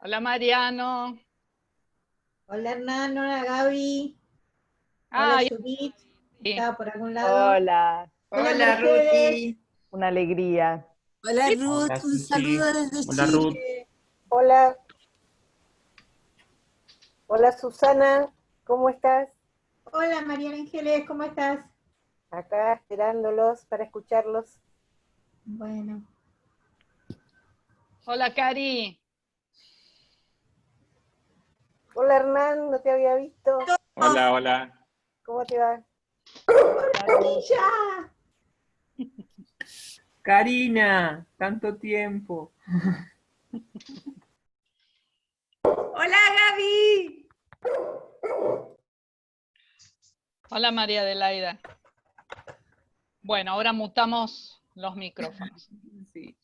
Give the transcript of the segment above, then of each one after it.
Hola Mariano. Hola Hernán, hola Gaby, hola Ay, Judith, sí. ¿estaba por algún lado? Hola, Hola Hola, Mercedes, Ruti. una alegría. Hola, Ruth. Hola, Un Susi. saludo desde Hola, Ruth. Chile. Hola, hola Susana, ¿cómo estás? hola María Ángeles, ¿cómo estás? Acá esperándolos para escucharlos. Bueno, Hola Cari. Hola Hernán, no te había visto. Hola, hola. ¿Cómo te va? Hola Ruth. ¡ya! Karina, tanto tiempo. Hola, Gaby. Hola María Adelaida. Bueno, ahora mutamos los micrófonos. Sí.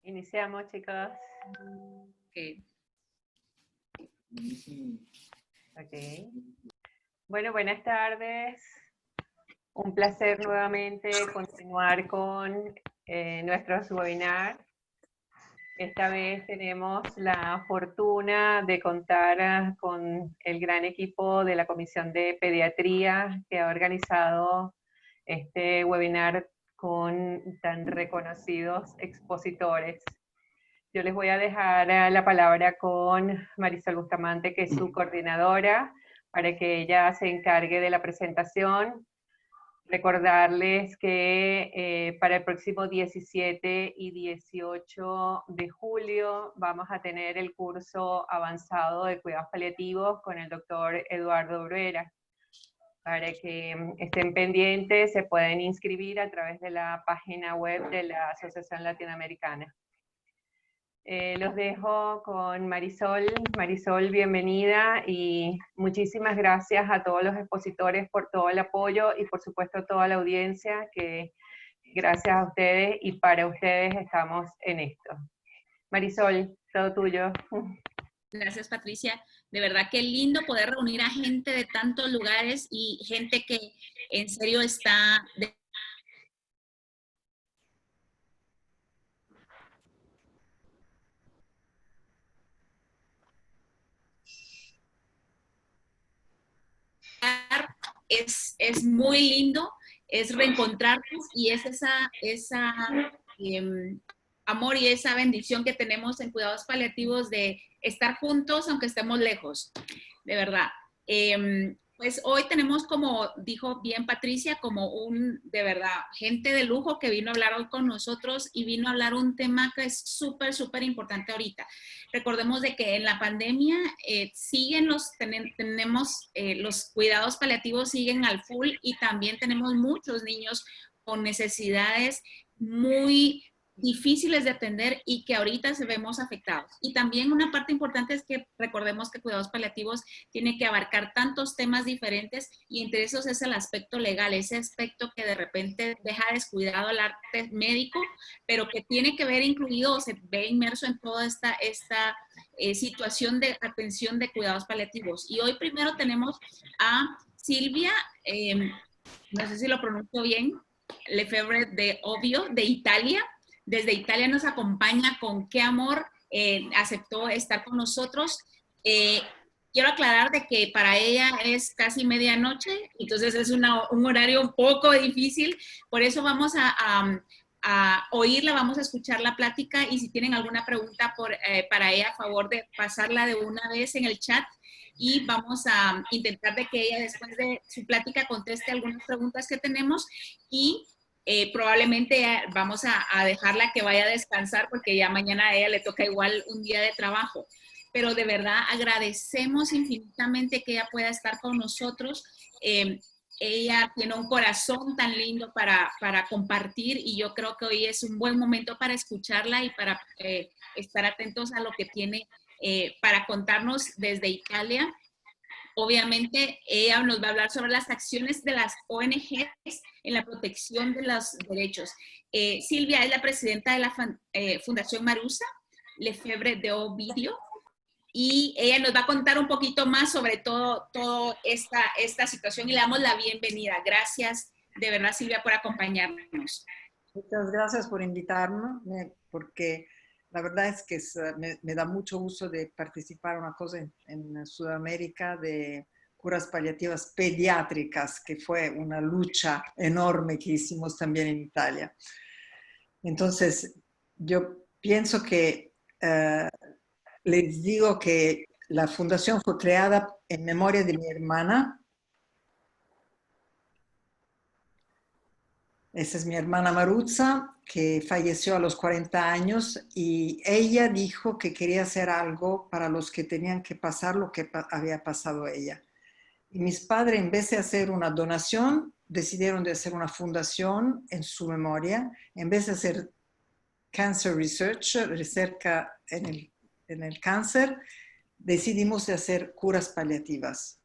Iniciamos, chicos. Okay. Ok. Bueno, buenas tardes. Un placer nuevamente continuar con nuestros webinars. Esta vez tenemos la fortuna de contar con el gran equipo de la Comisión de Pediatría que ha organizado este webinar con tan reconocidos expositores. Yo les voy a dejar la palabra con Marisol Bustamante, que es su coordinadora, para que ella se encargue de la presentación. Recordarles que para el próximo 17 y 18 de julio vamos a tener el curso avanzado de cuidados paliativos con el doctor Eduardo Bruera. Para que estén pendientes, se pueden inscribir a través de la página web de la Asociación Latinoamericana. Los dejo con Marisol. Marisol, bienvenida y muchísimas gracias a todos los expositores por todo el apoyo y por supuesto a toda la audiencia, que gracias a ustedes y para ustedes estamos en esto. Marisol, todo tuyo. Gracias, Patricia. De verdad que lindo poder reunir a gente de tantos lugares y gente que en serio está es muy lindo, es reencontrarnos y es esa amor y esa bendición que tenemos en cuidados paliativos de estar juntos aunque estemos lejos, de verdad. Pues hoy tenemos, como dijo bien Patricia, como de verdad, gente de lujo que vino a hablar hoy con nosotros y vino a hablar un tema que es súper, súper importante ahorita. Recordemos de que en la pandemia tenemos los cuidados paliativos siguen al full y también tenemos muchos niños con necesidades muy difíciles de atender y que ahorita se vemos afectados. Y también una parte importante es que recordemos que cuidados paliativos tiene que abarcar tantos temas diferentes y entre esos es el aspecto legal, ese aspecto que de repente deja descuidado al arte médico, pero que tiene que ver incluido o se ve inmerso en toda esta situación de atención de cuidados paliativos. Y hoy primero tenemos a Silvia, no sé si lo pronuncio bien, Lefebvre de Ovio, de Italia. Desde Italia nos acompaña con qué amor aceptó estar con nosotros. Quiero aclarar de que para ella es casi medianoche, entonces es un horario un poco difícil, por eso vamos a oírla, vamos a escuchar la plática y si tienen alguna pregunta para ella, a favor de pasarla de una vez en el chat y vamos a intentar de que ella después de su plática conteste algunas preguntas que tenemos y probablemente vamos a dejarla que vaya a descansar porque ya mañana a ella le toca igual un día de trabajo. Pero de verdad agradecemos infinitamente que ella pueda estar con nosotros. Ella tiene un corazón tan lindo para compartir y yo creo que hoy es un buen momento para escucharla y para estar atentos a lo que tiene para contarnos desde Italia. Obviamente, ella nos va a hablar sobre las acciones de las ONGs en la protección de los derechos. Silvia es la presidenta de la Fundación Marusa, Lefebvre de Ovidio, y ella nos va a contar un poquito más sobre todo esta situación y le damos la bienvenida. Gracias de verdad, Silvia, por acompañarnos. Muchas gracias por invitarme, porque la verdad es que me da mucho gusto de participar en una cosa en Sudamérica de curas paliativas pediátricas, que fue una lucha enorme que hicimos también en Italia. Entonces, yo pienso que les digo que la fundación fue creada en memoria de mi hermana. Esa es mi hermana Maruzza, que falleció a los 40 años, y ella dijo que quería hacer algo para los que tenían que pasar lo que había pasado a ella. Y mis padres, en vez de hacer una donación, decidieron de hacer una fundación en su memoria. En vez de hacer cancer research, recerca en el cáncer, decidimos de hacer curas paliativas.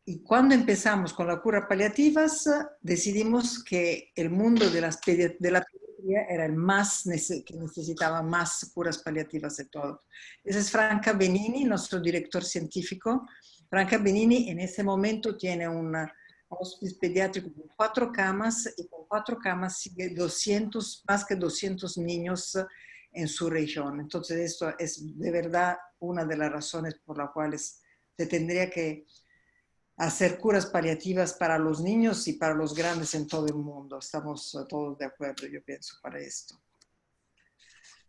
Y cuando empezamos con las curas paliativas, decidimos que el mundo de la pediatría era el que necesitaba más curas paliativas de todos. Ese es Franca Benini, nuestro director científico. Franca Benini en ese momento tiene un hospice pediátrico con 4 camas, y con 4 camas sigue más que 200 niños en su región. Entonces esto es de verdad una de las razones por las cuales se tendría que hacer curas paliativas para los niños y para los grandes en todo el mundo. Estamos todos de acuerdo, yo pienso, para esto.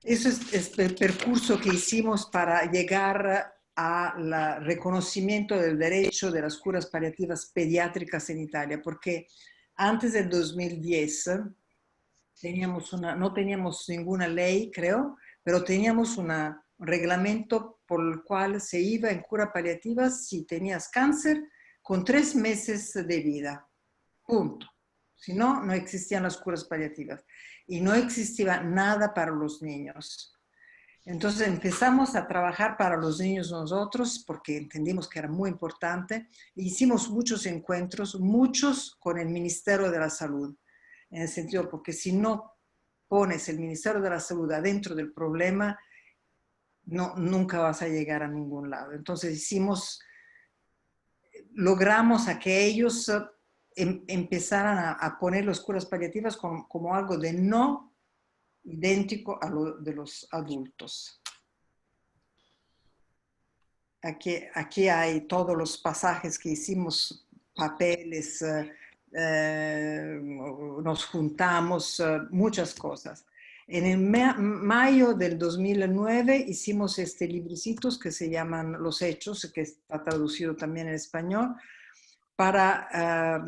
Eso es el percurso que hicimos para llegar al reconocimiento del derecho de las curas paliativas pediátricas en Italia, porque antes del 2010 no teníamos ninguna ley, creo, pero teníamos un reglamento por el cual se iba en cura paliativa si tenías cáncer con 3 meses de vida, punto. Si no, no existían las curas paliativas y no existía nada para los niños. Entonces empezamos a trabajar para los niños nosotros porque entendimos que era muy importante. Hicimos muchos encuentros, muchos con el Ministerio de la Salud, en el sentido porque si no pones el Ministerio de la Salud adentro del problema, nunca vas a llegar a ningún lado. Entonces logramos a que ellos empezaran a poner las curas paliativas como algo de no idéntico a lo de los adultos. Aquí hay todos los pasajes que hicimos, papeles, nos juntamos, muchas cosas. En el mayo del 2009 hicimos librecitos que se llaman Los Hechos, que está traducido también en español, para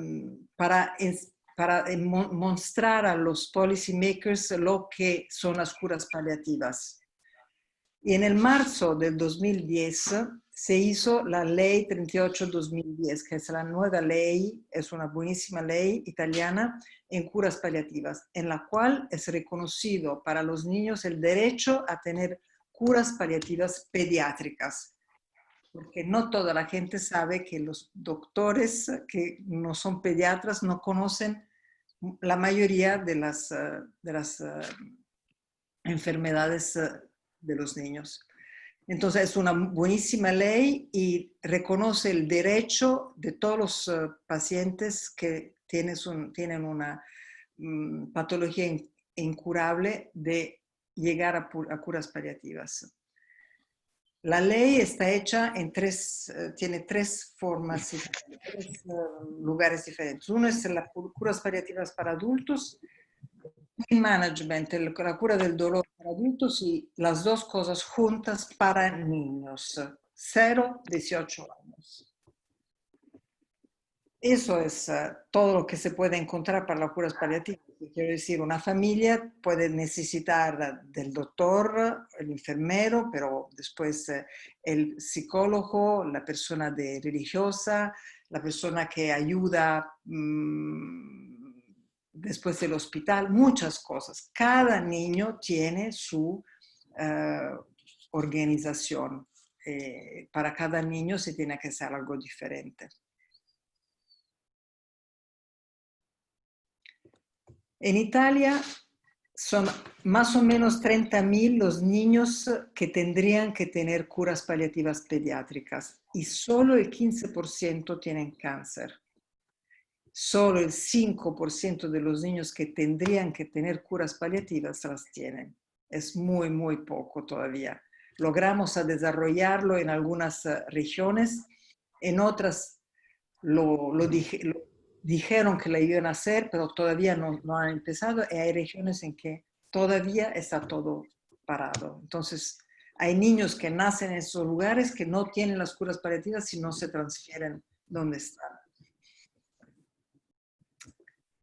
mostrar a los policy makers lo que son las curas paliativas. Y en el marzo del 2010 se hizo la ley 38-2010, que es la nueva ley, es una buenísima ley italiana en curas paliativas, en la cual es reconocido para los niños el derecho a tener curas paliativas pediátricas. Porque no toda la gente sabe que los doctores que no son pediatras no conocen la mayoría de las enfermedades de los niños. Entonces es una buenísima ley y reconoce el derecho de todos los pacientes que tienen una patología incurable de llegar a curas paliativas. La ley está hecha tiene 3 formas, 3 lugares diferentes. Uno es las curas paliativas para adultos, el management, la cura del dolor para adultos, y las 2 cosas juntas para niños, 0-18 años. Eso es todo lo que se puede encontrar para las curas paliativas. Quiero decir, una familia puede necesitar del doctor, el enfermero, pero después el psicólogo, la persona religiosa, la persona que ayuda después del hospital, muchas cosas. Cada niño tiene su organización. Para cada niño se tiene que hacer algo diferente. En Italia son más o menos 30.000 los niños que tendrían que tener curas paliativas pediátricas y solo el 15% tienen cáncer. Solo el 5% de los niños que tendrían que tener curas paliativas las tienen. Es muy, muy poco todavía. Logramos a desarrollarlo en algunas regiones, en otras dijeron que la iban a hacer, pero todavía no han empezado, y hay regiones en que todavía está todo parado. Entonces, hay niños que nacen en esos lugares que no tienen las curas paliativas y no se transfieren donde están.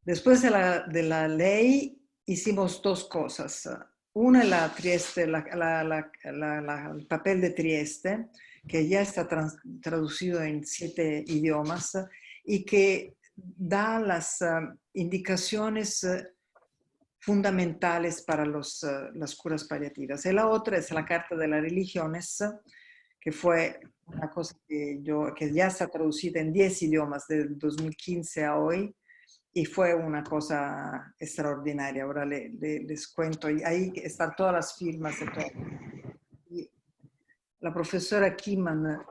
Después de la ley hicimos dos cosas. Una, el papel de Trieste, que ya está traducido en 7 idiomas y que da las indicaciones fundamentales para las curas paliativas. Y la otra es la Carta de las Religiones, que fue una cosa que ya está traducida en 10 idiomas del 2015 a hoy, y fue una cosa extraordinaria. Ahora les cuento, y ahí están todas las firmas de todo. Y la profesora Kiman a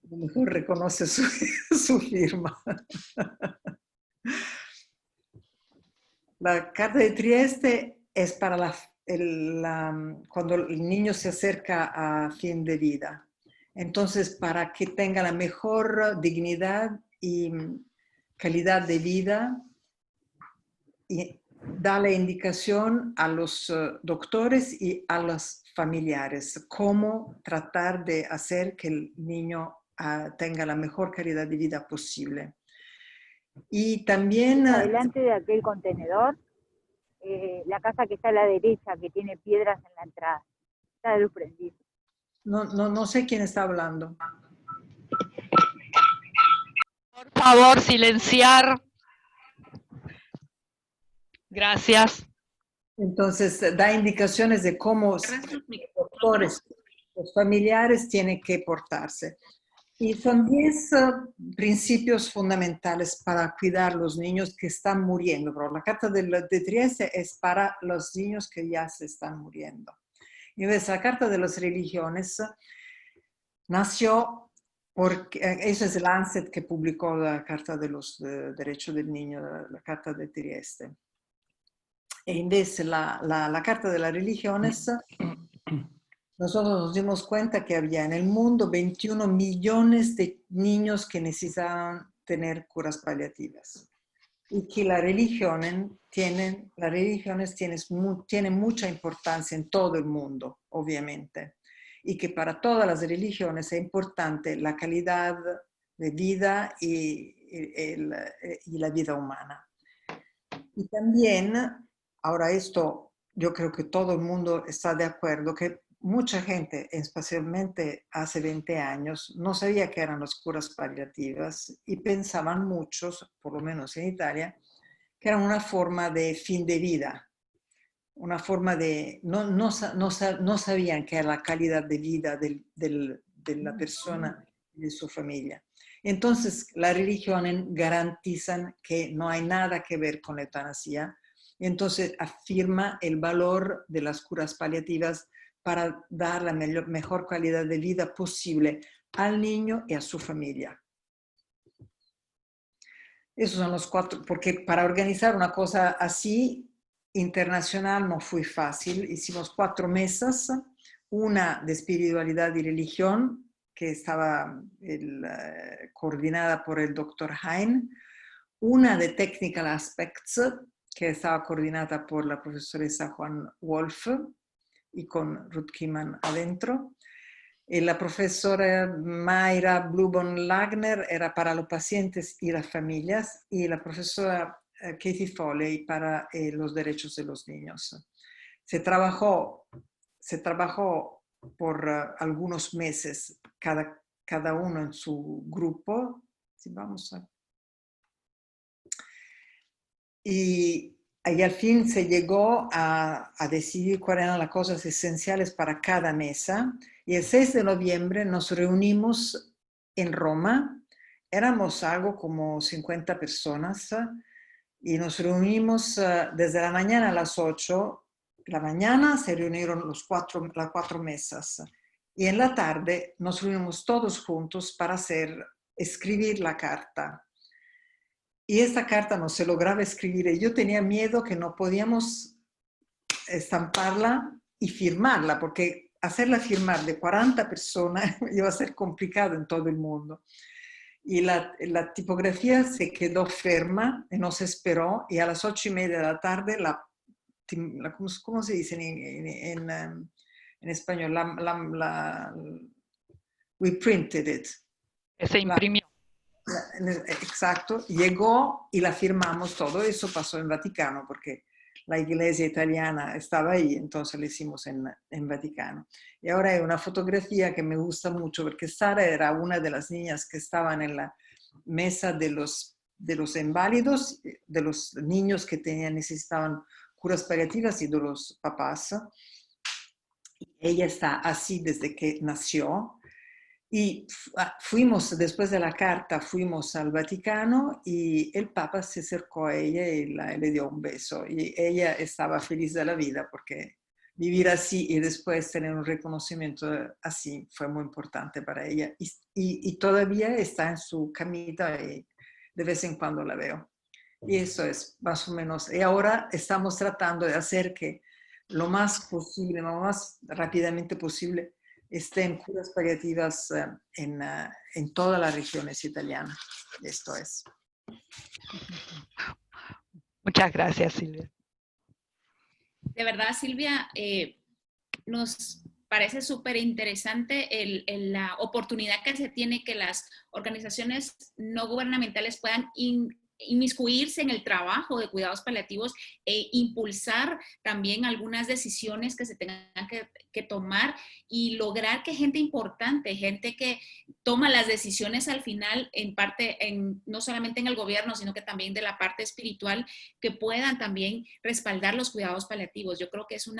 lo mejor reconoce su firma. La Carta de Trieste es para cuando el niño se acerca a fin de vida. Entonces, para que tenga la mejor dignidad y calidad de vida, y da la indicación a los doctores y a los familiares cómo tratar de hacer que el niño tenga la mejor calidad de vida posible. Y también... Adelante de aquel contenedor, la casa que está a la derecha, que tiene piedras en la entrada. Está de luz prendida. No sé quién está hablando. Por favor, silenciar. Gracias. Entonces, da indicaciones de cómo los doctores, los familiares tienen que portarse. Y son 10 principios fundamentales para cuidar a los niños que están muriendo. Pero la Carta de Trieste es para los niños que ya se están muriendo. Y entonces, la Carta de las Religiones nació porque, eso es Lancet que publicó la Carta de los Derechos del Niño, la Carta de Trieste. E invece la Carta de las Religiones, nosotros nos dimos cuenta que había en el mundo 21 millones de niños que necesitaban tener curas paliativas. Y que las religiones tienen mucha importancia en todo el mundo, obviamente. Y que para todas las religiones es importante la calidad de vida y la vida humana. Y también... Ahora esto, yo creo que todo el mundo está de acuerdo que mucha gente, especialmente hace 20 años, no sabía qué eran las curas paliativas y pensaban muchos, por lo menos en Italia, que eran una forma de fin de vida, una forma de... No sabían qué era la calidad de vida de la persona y de su familia. Entonces, las religiones garantizan que no hay nada que ver con la eutanasia. Entonces afirma el valor de las curas paliativas para dar la mejor calidad de vida posible al niño y a su familia. Esos son los 4, porque para organizar una cosa así, internacional, no fue fácil. Hicimos 4 mesas, una de espiritualidad y religión, que estaba coordinada por el Dr. Hein, una de technical aspects, que estaba coordinada por la profesoresa Juan Wolf y con Ruth Kiman adentro. Y la profesora Mayra Blubon-Lagner era para los pacientes y las familias, y la profesora Katie Foley para los derechos de los niños. Se trabajó por algunos meses, cada uno en su grupo. Sí, vamos a... Y al fin se llegó a decidir cuáles eran las cosas esenciales para cada mesa. Y el 6 de noviembre nos reunimos en Roma. Éramos algo como 50 personas. Y nos reunimos desde la mañana a las 8 la mañana se reunieron las cuatro mesas y en la tarde nos reunimos todos juntos para escribir la carta. Y esta carta no se lograba escribir y yo tenía miedo que no podíamos estamparla y firmarla, porque hacerla firmar de 40 personas iba a ser complicado en todo el mundo. Y la tipografía se quedó ferma y nos esperó y a las 8:30 de la tarde, ¿cómo se dice en español? We printed it. Se imprimió. Exacto, llegó y la firmamos todo. Eso pasó en Vaticano porque la iglesia italiana estaba ahí, entonces lo hicimos en Vaticano. Y ahora hay una fotografía que me gusta mucho porque Sara era una de las niñas que estaban en la mesa de los inválidos, de los niños que necesitaban curas paliativas y de los papás. Ella está así desde que nació. Y fuimos, después de la carta, fuimos al Vaticano y el Papa se acercó a ella y le dio un beso. Y ella estaba feliz de la vida porque vivir así y después tener un reconocimiento así fue muy importante para ella. Y todavía está en su camita y de vez en cuando la veo. Y eso es más o menos. Y ahora estamos tratando de hacer que lo más posible, lo más rápidamente posible, estén curas paliativas en todas las regiones italianas. Esto es. Muchas gracias, Silvia. De verdad, Silvia, nos parece súper interesante la oportunidad que se tiene que las organizaciones no gubernamentales puedan inmiscuirse en el trabajo de cuidados paliativos e impulsar también algunas decisiones que se tengan que tomar y lograr que gente importante, gente que toma las decisiones al final en parte, no solamente en el gobierno, sino que también de la parte espiritual, que puedan también respaldar los cuidados paliativos. Yo creo que es un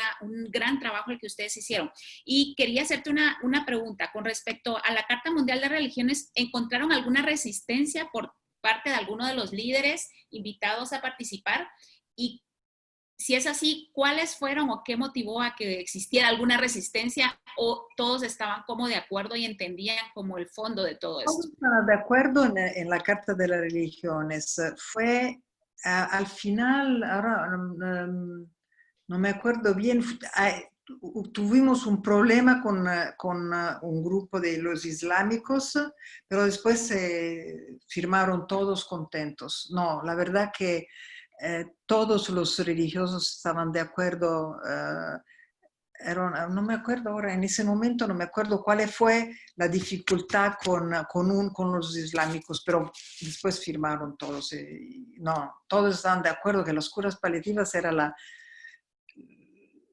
gran trabajo el que ustedes hicieron. Y quería hacerte una pregunta con respecto a la Carta Mundial de Religiones. ¿Encontraron alguna resistencia por parte de alguno de los líderes invitados a participar? Y si es así, ¿cuáles fueron o qué motivó a que existiera alguna resistencia o todos estaban como de acuerdo y entendían como el fondo de todo esto? Todos estaban de acuerdo en la Carta de las Religiones. Fue al final, ahora no me acuerdo bien, tuvimos un problema con un grupo de los islámicos, pero después firmaron todos contentos. No, la verdad que todos los religiosos estaban de acuerdo. No me acuerdo ahora, en ese momento no me acuerdo cuál fue la dificultad con los islámicos, pero después firmaron todos. No, todos estaban de acuerdo que las curas paliativas era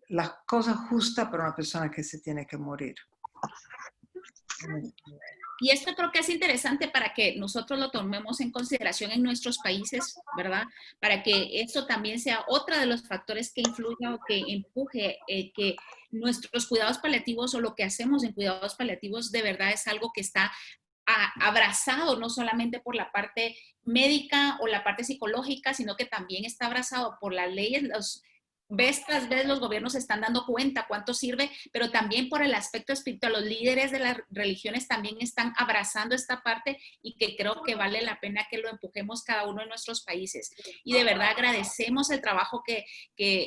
la cosa justa para una persona que se tiene que morir. Y esto creo que es interesante para que nosotros lo tomemos en consideración en nuestros países, ¿verdad? Para que esto también sea otro de los factores que influya o que empuje que nuestros cuidados paliativos o lo que hacemos en cuidados paliativos de verdad es algo que está abrazado no solamente por la parte médica o la parte psicológica, sino que también está abrazado por las leyes, vez tras vez los gobiernos se están dando cuenta cuánto sirve, pero también por el aspecto espiritual. Los líderes de las religiones también están abrazando esta parte y que creo que vale la pena que lo empujemos cada uno de nuestros países. Y de verdad agradecemos el trabajo que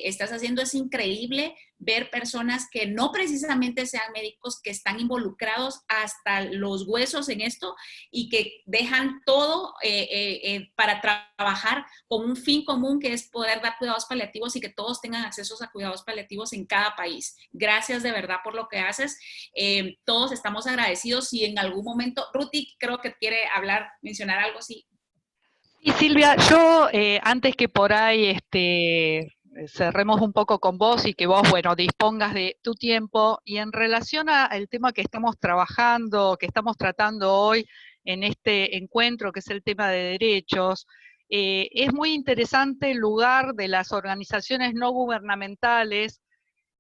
estás haciendo. Es increíble ver personas que no precisamente sean médicos, que están involucrados hasta los huesos en esto y que dejan todo para trabajar con un fin común que es poder dar cuidados paliativos y que todos tengan acceso a cuidados paliativos en cada país. Gracias de verdad por lo que haces. Todos estamos agradecidos. Si en algún momento, Ruti creo que quiere hablar, mencionar algo, sí. Y Silvia, yo antes que por ahí cerremos un poco con vos y que vos, bueno, dispongas de tu tiempo, y en relación al tema que estamos trabajando, que estamos tratando hoy en este encuentro, que es el tema de derechos, es muy interesante el lugar de las organizaciones no gubernamentales,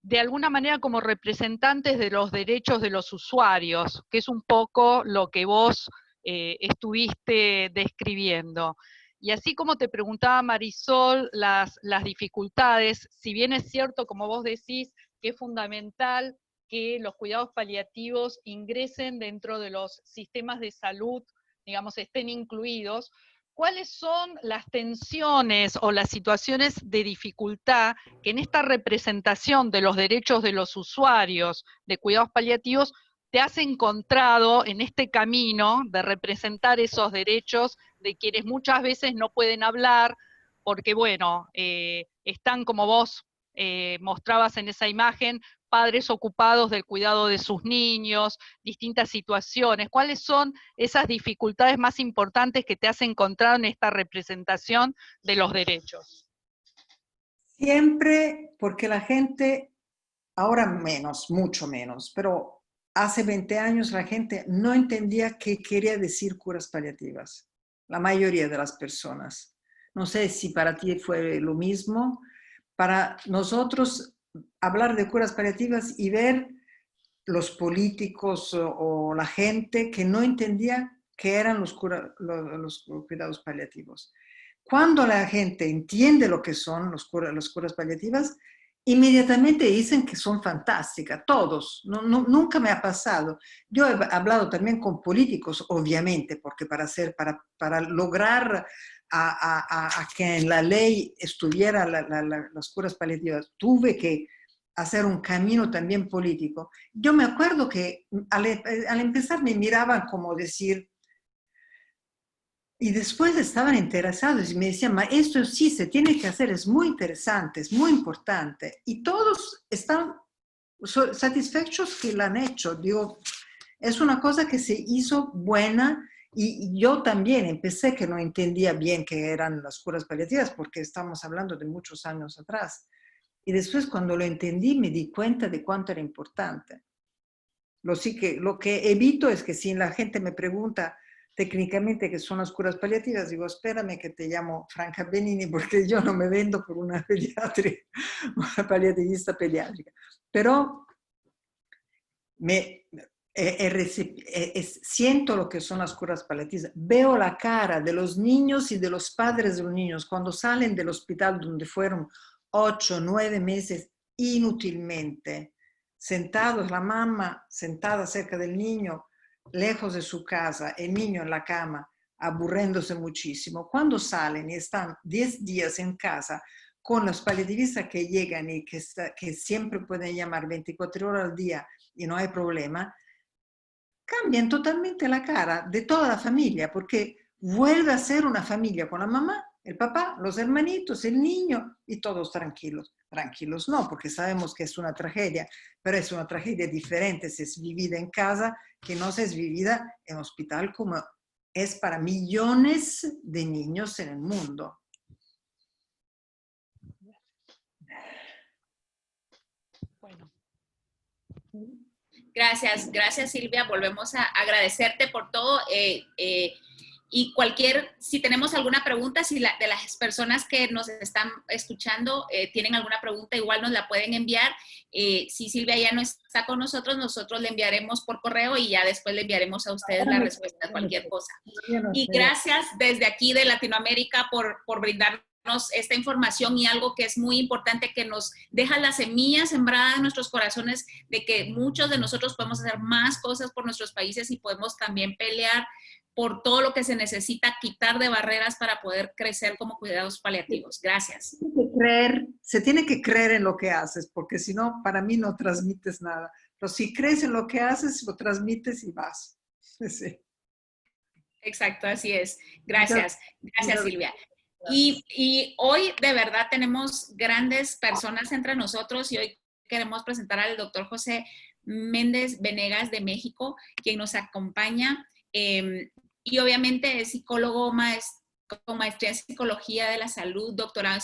de alguna manera como representantes de los derechos de los usuarios, que es un poco lo que vos estuviste describiendo. Y así como te preguntaba Marisol, las dificultades, si bien es cierto, como vos decís, que es fundamental que los cuidados paliativos ingresen dentro de los sistemas de salud, digamos, estén incluidos, ¿cuáles son las tensiones o las situaciones de dificultad que en esta representación de los derechos de los usuarios de cuidados paliativos te has encontrado en este camino de representar esos derechos de quienes muchas veces no pueden hablar porque, bueno, están como vos mostrabas en esa imagen, padres ocupados del cuidado de sus niños, distintas situaciones? ¿Cuáles son esas dificultades más importantes que te has encontrado en esta representación de los derechos? Siempre, porque la gente, ahora menos, mucho menos, pero hace 20 años la gente no entendía qué quería decir curas paliativas, la mayoría de las personas. No sé si para ti fue lo mismo. Para nosotros, hablar de curas paliativas y ver los políticos o la gente que no entendía qué eran los cuidados paliativos. Cuando la gente entiende lo que son las curas paliativas, inmediatamente dicen que son fantásticas, todos. Nunca me ha pasado. Yo he hablado también con políticos, obviamente, porque para lograr a que en la ley estuviera las curas paliativas, tuve que hacer un camino también político. Yo me acuerdo que al empezar me miraban como decir, y después estaban interesados y me decían, ma esto sí se tiene que hacer, es muy interesante, es muy importante. Y todos están satisfechos que lo han hecho. Digo, es una cosa que se hizo buena. Y yo también empecé que no entendía bien qué eran las curas paliativas, porque estamos hablando de muchos años atrás. Y después cuando lo entendí me di cuenta de cuánto era importante. Lo que evito es que si la gente me pregunta técnicamente qué son las curas paliativas, digo, espérame que te llamo Franca Benini, porque yo no me vendo por una una paliativista pediátrica. Pero siento lo que son las curas paliativas, veo la cara de los niños y de los padres de los niños cuando salen del hospital donde fueron 8, 9 meses inútilmente, sentados, la mamá sentada cerca del niño, lejos de su casa, el niño en la cama, aburriéndose muchísimo. Cuando salen y están 10 días en casa con los paliativistas que llegan y que siempre pueden llamar 24 horas al día y no hay problema, cambian totalmente la cara de toda la familia, porque vuelve a ser una familia con la mamá, el papá, los hermanitos, el niño y todos tranquilos. Tranquilos no, porque sabemos que es una tragedia, pero es una tragedia diferente si es vivida en casa que no si es vivida en hospital, como es para millones de niños en el mundo. Bueno. Gracias Silvia, volvemos a agradecerte por todo y si tenemos alguna pregunta, si de las personas que nos están escuchando tienen alguna pregunta, igual nos la pueden enviar. Si Silvia ya no está con nosotros, nosotros le enviaremos por correo y ya después le enviaremos a ustedes la respuesta a cualquier cosa. Y gracias desde aquí de Latinoamérica por brindarnos esta información y algo que es muy importante, que nos deja la semilla sembrada en nuestros corazones de que muchos de nosotros podemos hacer más cosas por nuestros países y podemos también pelear por todo lo que se necesita, quitar de barreras para poder crecer como cuidados paliativos. Gracias. Se tiene que creer en lo que haces, porque si no, para mí no transmites nada. Pero si crees en lo que haces, lo transmites y vas. Sí. Exacto, así es. Gracias Silvia. Y hoy de verdad tenemos grandes personas entre nosotros y hoy queremos presentar al doctor José Méndez Venegas de México, quien nos acompaña y obviamente es psicólogo con maestría en Psicología de la Salud, doctorado en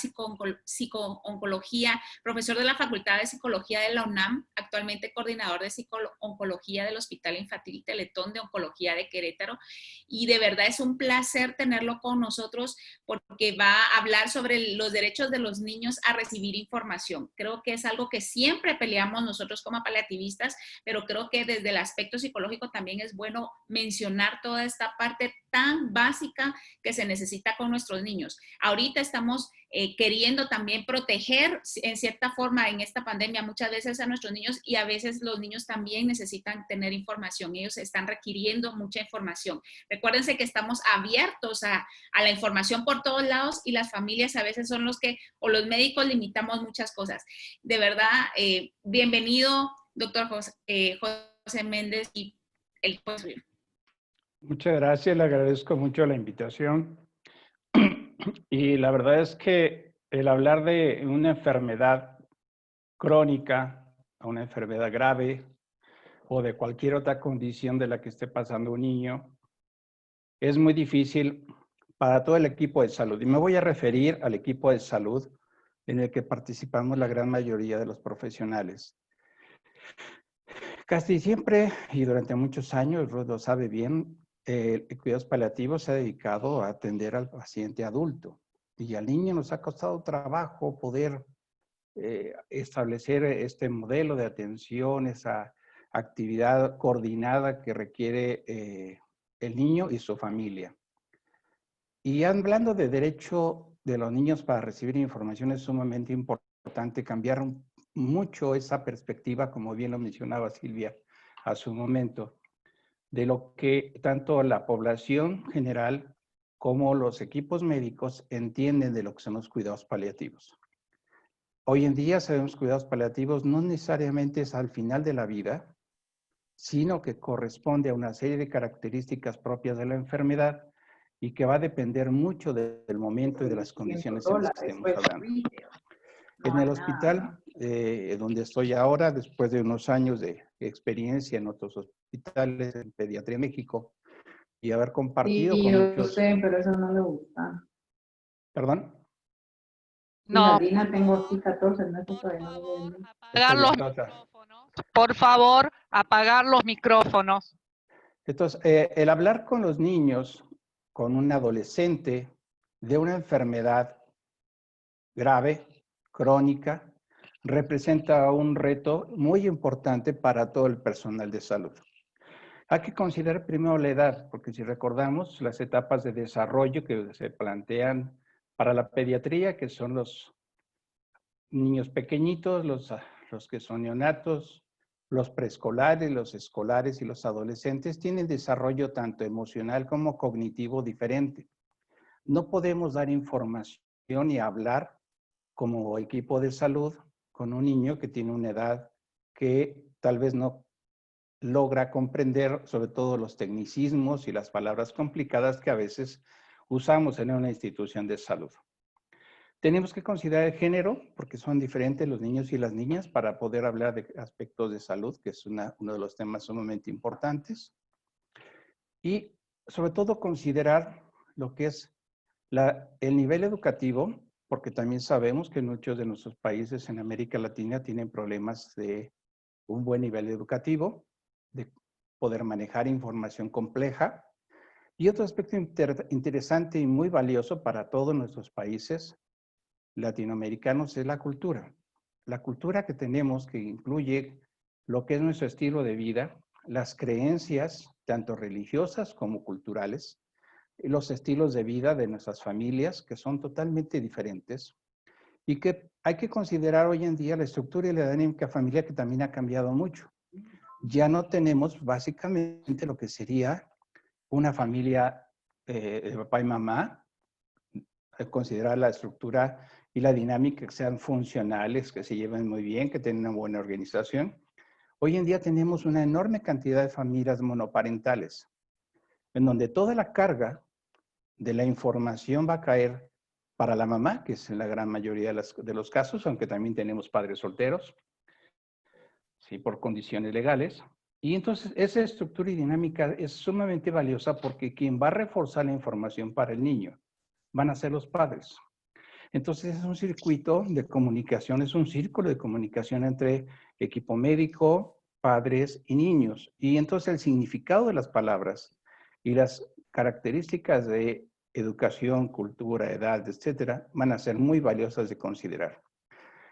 Psico-Oncología, profesor de la Facultad de Psicología de la UNAM, actualmente coordinador de Psico-Oncología del Hospital Infantil Teletón de Oncología de Querétaro. Y de verdad es un placer tenerlo con nosotros porque va a hablar sobre los derechos de los niños a recibir información. Creo que es algo que siempre peleamos nosotros como paliativistas, pero creo que desde el aspecto psicológico también es bueno mencionar toda esta parte tan básica que se necesita necesita con nuestros niños. Ahorita estamos queriendo también proteger en cierta forma en esta pandemia muchas veces a nuestros niños, y a veces los niños también necesitan tener información. Ellos están requiriendo mucha información. Recuérdense que estamos abiertos a la información por todos lados, y las familias a veces son los que, o los médicos, limitamos muchas cosas. De verdad, bienvenido, doctor José Méndez, y el juez. Muchas gracias, le agradezco mucho la invitación. Y la verdad es que el hablar de una enfermedad crónica, una enfermedad grave o de cualquier otra condición de la que esté pasando un niño, es muy difícil para todo el equipo de salud. Y me voy a referir al equipo de salud en el que participamos la gran mayoría de los profesionales. Casi siempre y durante muchos años, Ruth lo sabe bien, el cuidados paliativos se ha dedicado a atender al paciente adulto. Y al niño nos ha costado trabajo poder establecer este modelo de atención, esa actividad coordinada que requiere el niño y su familia. Y hablando de derecho de los niños para recibir información, es sumamente importante cambiar mucho esa perspectiva, como bien lo mencionaba Silvia a su momento, de lo que tanto la población general como los equipos médicos entienden de lo que son los cuidados paliativos. Hoy en día sabemos que cuidados paliativos no necesariamente es al final de la vida, sino que corresponde a una serie de características propias de la enfermedad y que va a depender mucho del momento y de las condiciones en las que estemos hablando. En el hospital donde estoy ahora, después de unos años de experiencia en otros hospitales en Pediatría México y haber compartido con muchos... Sí, yo sé, pero eso no le gusta. ¿Perdón? No. Dina, tengo aquí 14, no sé todavía. Apagar los micrófonos. Por favor, apagar los micrófonos. Entonces, el hablar con los niños, con un adolescente de una enfermedad grave, crónica, representa un reto muy importante para todo el personal de salud. Hay que considerar primero la edad, porque si recordamos las etapas de desarrollo que se plantean para la pediatría, que son los niños pequeñitos, los que son neonatos, los preescolares, los escolares y los adolescentes, tienen desarrollo tanto emocional como cognitivo diferente. No podemos dar información y hablar como equipo de salud con un niño que tiene una edad que tal vez no logra comprender, sobre todo los tecnicismos y las palabras complicadas que a veces usamos en una institución de salud. Tenemos que considerar el género, porque son diferentes los niños y las niñas, para poder hablar de aspectos de salud, que es uno de los temas sumamente importantes. Y sobre todo considerar lo que es el nivel educativo, porque también sabemos que muchos de nuestros países en América Latina tienen problemas de un buen nivel educativo, de poder manejar información compleja. Y otro aspecto interesante y muy valioso para todos nuestros países latinoamericanos es la cultura. La cultura que tenemos, que incluye lo que es nuestro estilo de vida, las creencias, tanto religiosas como culturales, y los estilos de vida de nuestras familias, que son totalmente diferentes, y que hay que considerar hoy en día la estructura y la dinámica familiar, que también ha cambiado mucho. Ya no tenemos básicamente lo que sería una familia de papá y mamá, considerar la estructura y la dinámica que sean funcionales, que se lleven muy bien, que tengan una buena organización. Hoy en día tenemos una enorme cantidad de familias monoparentales, en donde toda la carga de la información va a caer para la mamá, que es en la gran mayoría de los casos, aunque también tenemos padres solteros, sí, por condiciones legales. Y entonces esa estructura y dinámica es sumamente valiosa porque quien va a reforzar la información para el niño van a ser los padres. Entonces es un circuito de comunicación, es un círculo de comunicación entre equipo médico, padres y niños. Y entonces el significado de las palabras y las características de educación, cultura, edad, etcétera, van a ser muy valiosas de considerar.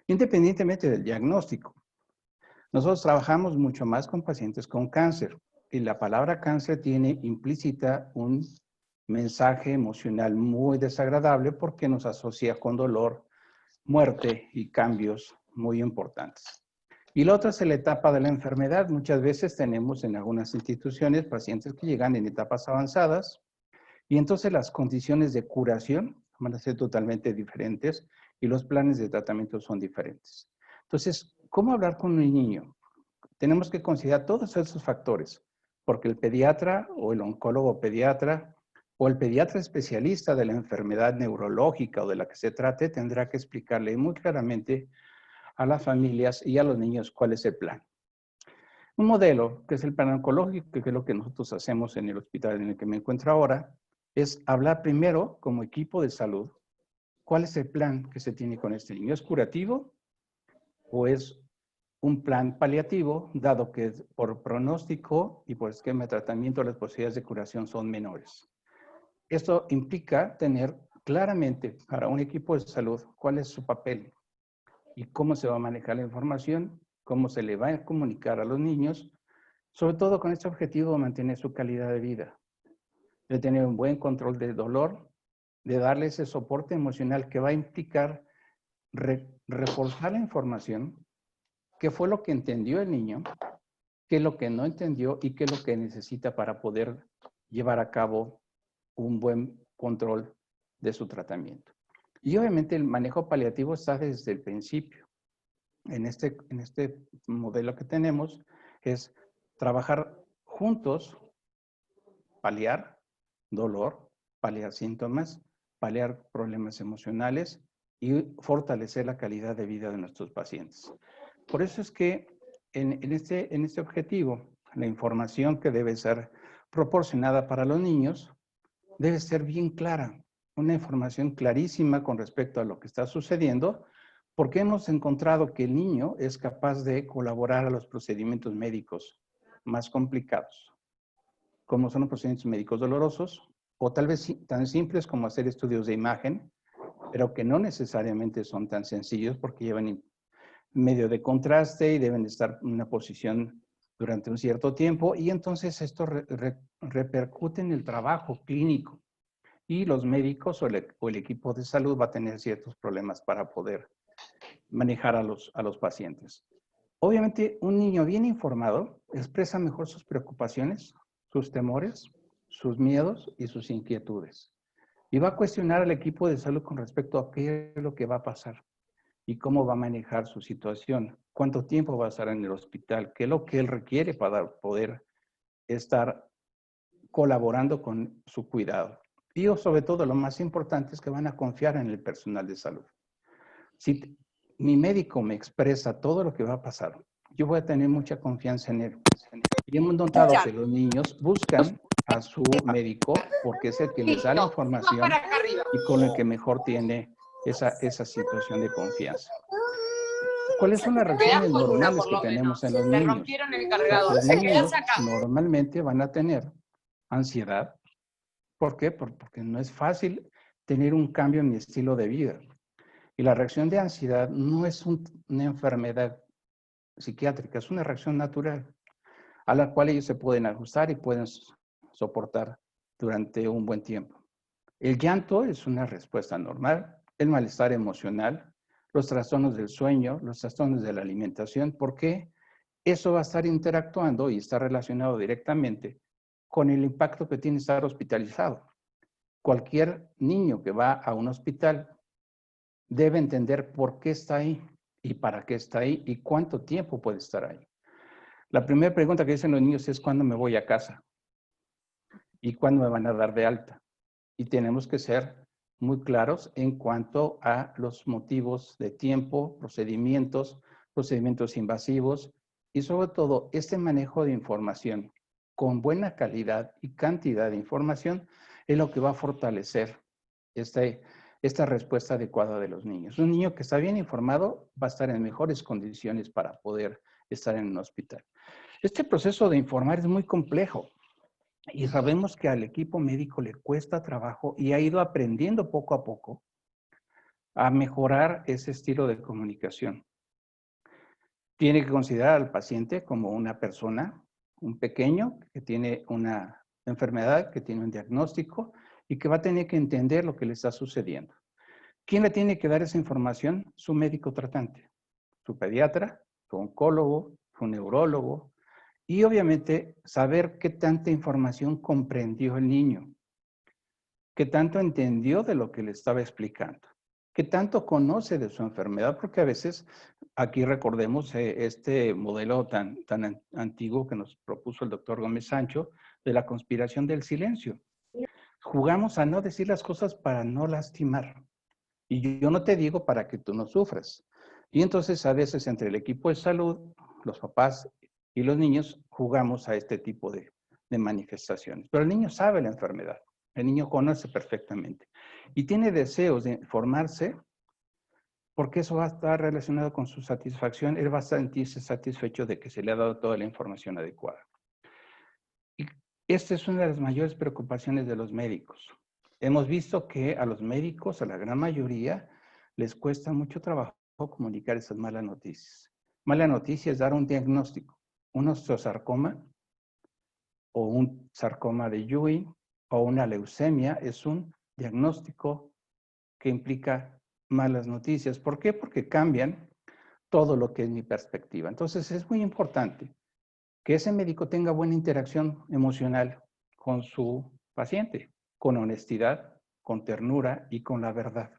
Independientemente del diagnóstico, nosotros trabajamos mucho más con pacientes con cáncer y la palabra cáncer tiene implícita un mensaje emocional muy desagradable porque nos asocia con dolor, muerte y cambios muy importantes. Y la otra es la etapa de la enfermedad. Muchas veces tenemos en algunas instituciones pacientes que llegan en etapas avanzadas y entonces las condiciones de curación van a ser totalmente diferentes y los planes de tratamiento son diferentes. Entonces, ¿cómo hablar con un niño? Tenemos que considerar todos esos factores, porque el pediatra o el oncólogo pediatra o el pediatra especialista de la enfermedad neurológica o de la que se trate tendrá que explicarle muy claramente a las familias y a los niños cuál es el plan. Un modelo, que es el plan oncológico, que es lo que nosotros hacemos en el hospital en el que me encuentro ahora, es hablar primero como equipo de salud, cuál es el plan que se tiene con este niño. ¿Es curativo o es un plan paliativo, dado que por pronóstico y por esquema de tratamiento las posibilidades de curación son menores? Esto implica tener claramente para un equipo de salud cuál es su papel y cómo se va a manejar la información, cómo se le va a comunicar a los niños, sobre todo con este objetivo de mantener su calidad de vida, de tener un buen control del dolor, de darle ese soporte emocional que va a implicar reforzar la información, qué fue lo que entendió el niño, qué es lo que no entendió y qué es lo que necesita para poder llevar a cabo un buen control de su tratamiento. Y obviamente el manejo paliativo está desde el principio. En este modelo que tenemos es trabajar juntos, paliar dolor, paliar síntomas, paliar problemas emocionales y fortalecer la calidad de vida de nuestros pacientes. Por eso es que en este objetivo, la información que debe ser proporcionada para los niños debe ser bien clara, una información clarísima con respecto a lo que está sucediendo, porque hemos encontrado que el niño es capaz de colaborar a los procedimientos médicos más complicados, como son los procedimientos médicos dolorosos, o tal vez tan simples como hacer estudios de imagen, pero que no necesariamente son tan sencillos porque llevan medio de contraste y deben estar en una posición durante un cierto tiempo, y entonces esto repercute en el trabajo clínico y los médicos o el equipo de salud va a tener ciertos problemas para poder manejar a los pacientes. Obviamente, un niño bien informado expresa mejor sus preocupaciones, sus temores, sus miedos y sus inquietudes. Y va a cuestionar al equipo de salud con respecto a qué es lo que va a pasar y cómo va a manejar su situación, cuánto tiempo va a estar en el hospital, qué es lo que él requiere para poder estar colaborando con su cuidado. Y sobre todo, lo más importante es que van a confiar en el personal de salud. Si mi médico me expresa todo lo que va a pasar, yo voy a tener mucha confianza en él. Y hemos notado que los niños buscan a su médico porque es el que les da la información y con el que mejor tiene esa situación de confianza. ¿Cuáles son las reacciones normales que tenemos en los niños? Le rompieron el cargador. Los niños normalmente van a tener ansiedad. ¿Por qué? Porque no es fácil tener un cambio en mi estilo de vida. Y la reacción de ansiedad no es una enfermedad psiquiátrica, es una reacción natural a la cual ellos se pueden ajustar y pueden soportar durante un buen tiempo. El llanto es una respuesta normal, el malestar emocional, los trastornos del sueño, los trastornos de la alimentación, porque eso va a estar interactuando y está relacionado directamente con el impacto que tiene estar hospitalizado. Cualquier niño que va a un hospital debe entender por qué está ahí y para qué está ahí y cuánto tiempo puede estar ahí. La primera pregunta que dicen los niños es ¿cuándo me voy a casa? ¿Y cuándo me van a dar de alta? Y tenemos que ser muy claros en cuanto a los motivos de tiempo, procedimientos invasivos y sobre todo este manejo de información con buena calidad y cantidad de información es lo que va a fortalecer esta respuesta adecuada de los niños. Un niño que está bien informado va a estar en mejores condiciones para poder estar en un hospital. Este proceso de informar es muy complejo y sabemos que al equipo médico le cuesta trabajo y ha ido aprendiendo poco a poco a mejorar ese estilo de comunicación. Tiene que considerar al paciente como una persona, un pequeño que tiene una enfermedad, que tiene un diagnóstico y que va a tener que entender lo que le está sucediendo. ¿Quién le tiene que dar esa información? Su médico tratante, su pediatra, su oncólogo, su neurólogo, y obviamente saber qué tanta información comprendió el niño, qué tanto entendió de lo que le estaba explicando, qué tanto conoce de su enfermedad, porque a veces, aquí recordemos este modelo tan antiguo que nos propuso el doctor Gómez Sancho, de la conspiración del silencio. Jugamos a no decir las cosas para no lastimar. Y yo no te digo para que tú no sufras. Y entonces a veces entre el equipo de salud, los papás y los niños jugamos a este tipo de manifestaciones. Pero el niño sabe la enfermedad. El niño conoce perfectamente. Y tiene deseos de formarse porque eso va a estar relacionado con su satisfacción. Él va a sentirse satisfecho de que se le ha dado toda la información adecuada. Y esta es una de las mayores preocupaciones de los médicos. Hemos visto que a los médicos, a la gran mayoría, les cuesta mucho trabajo comunicar esas malas noticias. Mala noticia es dar un diagnóstico, un osteosarcoma o un sarcoma de Ewing o una leucemia es un diagnóstico que implica malas noticias. ¿Por qué? Porque cambian todo lo que es mi perspectiva. Entonces es muy importante que ese médico tenga buena interacción emocional con su paciente, con honestidad, con ternura y con la verdad.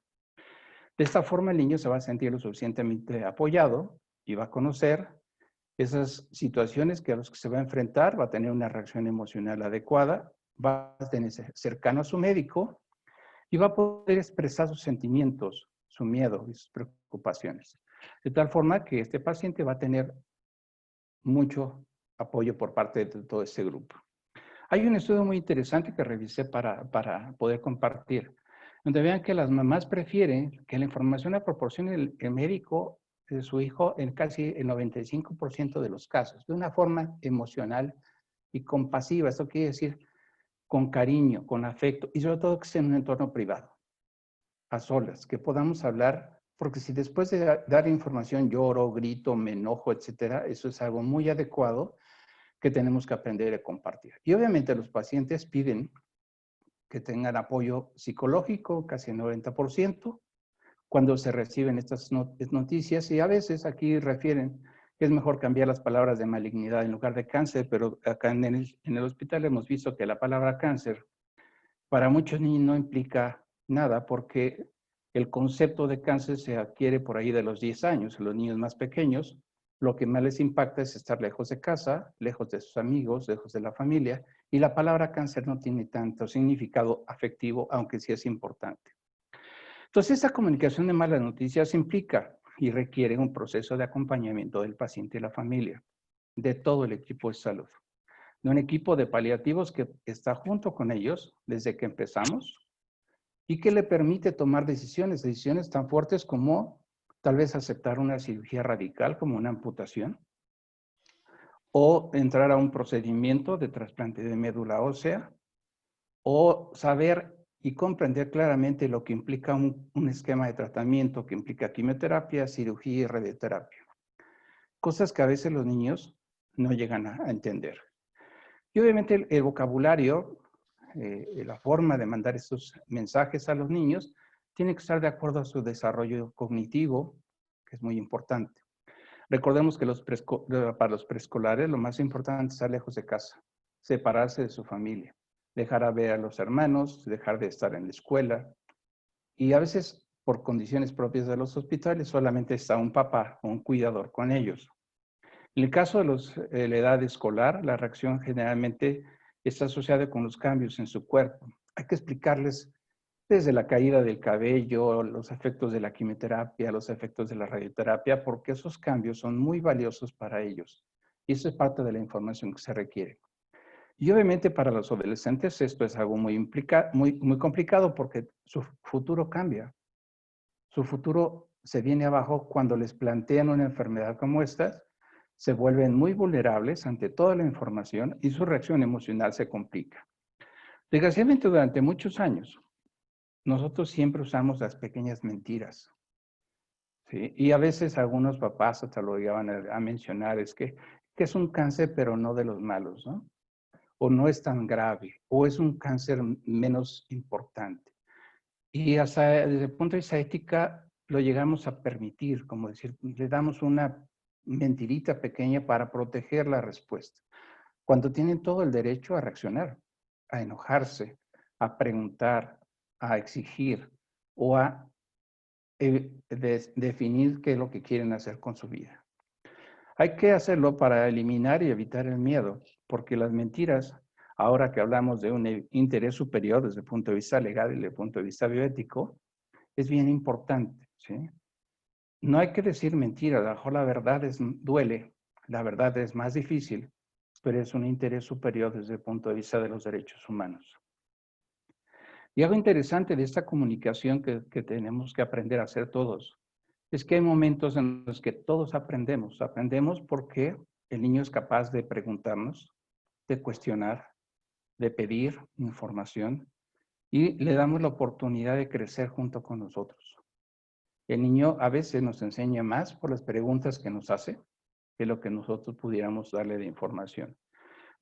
De esta forma el niño se va a sentir lo suficientemente apoyado y va a conocer esas situaciones que a los que se va a enfrentar, va a tener una reacción emocional adecuada, va a tener cercano a su médico y va a poder expresar sus sentimientos, su miedo y sus preocupaciones. De tal forma que este paciente va a tener mucho apoyo por parte de todo este grupo. Hay un estudio muy interesante que revisé para poder compartir, donde vean que las mamás prefieren que la información la proporcione el médico de su hijo en casi el 95% de los casos, de una forma emocional y compasiva. Esto quiere decir con cariño, con afecto y sobre todo que esté en un entorno privado, a solas, que podamos hablar, porque si después de dar información lloro, grito, me enojo, etcétera, eso es algo muy adecuado que tenemos que aprender a compartir. Y obviamente los pacientes piden que tengan apoyo psicológico, casi el 90%, cuando se reciben estas noticias. Y a veces aquí refieren que es mejor cambiar las palabras de malignidad en lugar de cáncer, pero acá en el hospital hemos visto que la palabra cáncer para muchos niños no implica nada porque el concepto de cáncer se adquiere por ahí de los 10 años. En los niños más pequeños, lo que más les impacta es estar lejos de casa, lejos de sus amigos, lejos de la familia, y la palabra cáncer no tiene tanto significado afectivo, aunque sí es importante. Entonces, esta comunicación de malas noticias implica y requiere un proceso de acompañamiento del paciente y la familia, de todo el equipo de salud, de un equipo de paliativos que está junto con ellos desde que empezamos y que le permite tomar decisiones tan fuertes como tal vez aceptar una cirugía radical como una amputación o entrar a un procedimiento de trasplante de médula ósea o saber y comprender claramente lo que implica un esquema de tratamiento que implica quimioterapia, cirugía y radioterapia. Cosas que a veces los niños no llegan a entender. Y obviamente el vocabulario, la forma de mandar esos mensajes a los niños, tiene que estar de acuerdo a su desarrollo cognitivo, que es muy importante. Recordemos que para los preescolares lo más importante es estar lejos de casa, separarse de su familia, dejar a ver a los hermanos, dejar de estar en la escuela. Y a veces, por condiciones propias de los hospitales, solamente está un papá o un cuidador con ellos. En el caso de la edad escolar, la reacción generalmente está asociada con los cambios en su cuerpo. Hay que explicarles desde la caída del cabello, los efectos de la quimioterapia, los efectos de la radioterapia, porque esos cambios son muy valiosos para ellos. Y eso es parte de la información que se requiere. Y obviamente para los adolescentes esto es algo muy complicado porque su futuro cambia. Su futuro se viene abajo cuando les plantean una enfermedad como esta, se vuelven muy vulnerables ante toda la información y su reacción emocional se complica. Desgraciadamente durante muchos años, nosotros siempre usamos las pequeñas mentiras. ¿Sí? Y a veces algunos papás hasta lo llevan a mencionar, es que es un cáncer pero no de los malos, ¿no? o no es tan grave, o es un cáncer menos importante. Y hasta desde el punto de vista ética lo llegamos a permitir, como decir, le damos una mentirita pequeña para proteger la respuesta, cuando tienen todo el derecho a reaccionar, a enojarse, a preguntar, a exigir o a definir qué es lo que quieren hacer con su vida. Hay que hacerlo para eliminar y evitar el miedo, porque las mentiras, ahora que hablamos de un interés superior desde el punto de vista legal y desde el punto de vista bioético, es bien importante, ¿sí? No hay que decir mentiras, a lo mejor la verdad duele, la verdad es más difícil, pero es un interés superior desde el punto de vista de los derechos humanos. Y algo interesante de esta comunicación que tenemos que aprender a hacer todos, es que hay momentos en los que todos aprendemos. Aprendemos porque el niño es capaz de preguntarnos, de cuestionar, de pedir información y le damos la oportunidad de crecer junto con nosotros. El niño a veces nos enseña más por las preguntas que nos hace que lo que nosotros pudiéramos darle de información.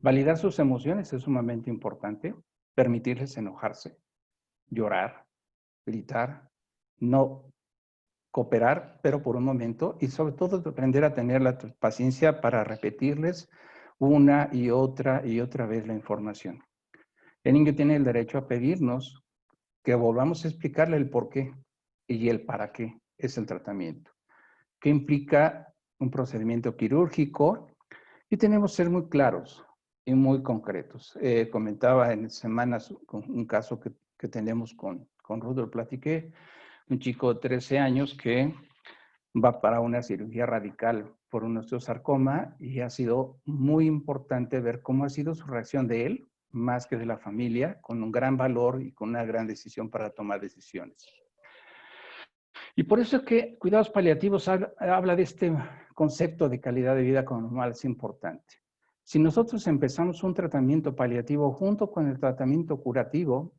Validar sus emociones es sumamente importante, permitirles enojarse, llorar, gritar, no cooperar, pero por un momento, y sobre todo aprender a tener la paciencia para repetirles una y otra vez la información. El niño tiene el derecho a pedirnos que volvamos a explicarle el por qué y el para qué es el tratamiento, que implica un procedimiento quirúrgico y tenemos que ser muy claros y muy concretos. Comentaba en semanas un caso que tenemos con Ruth, lo platiqué, un chico de 13 años que va para una cirugía radical por un osteosarcoma y ha sido muy importante ver cómo ha sido su reacción de él, más que de la familia, con un gran valor y con una gran decisión para tomar decisiones. Y por eso es que cuidados paliativos habla de este concepto de calidad de vida como más importante. Si nosotros empezamos un tratamiento paliativo junto con el tratamiento curativo,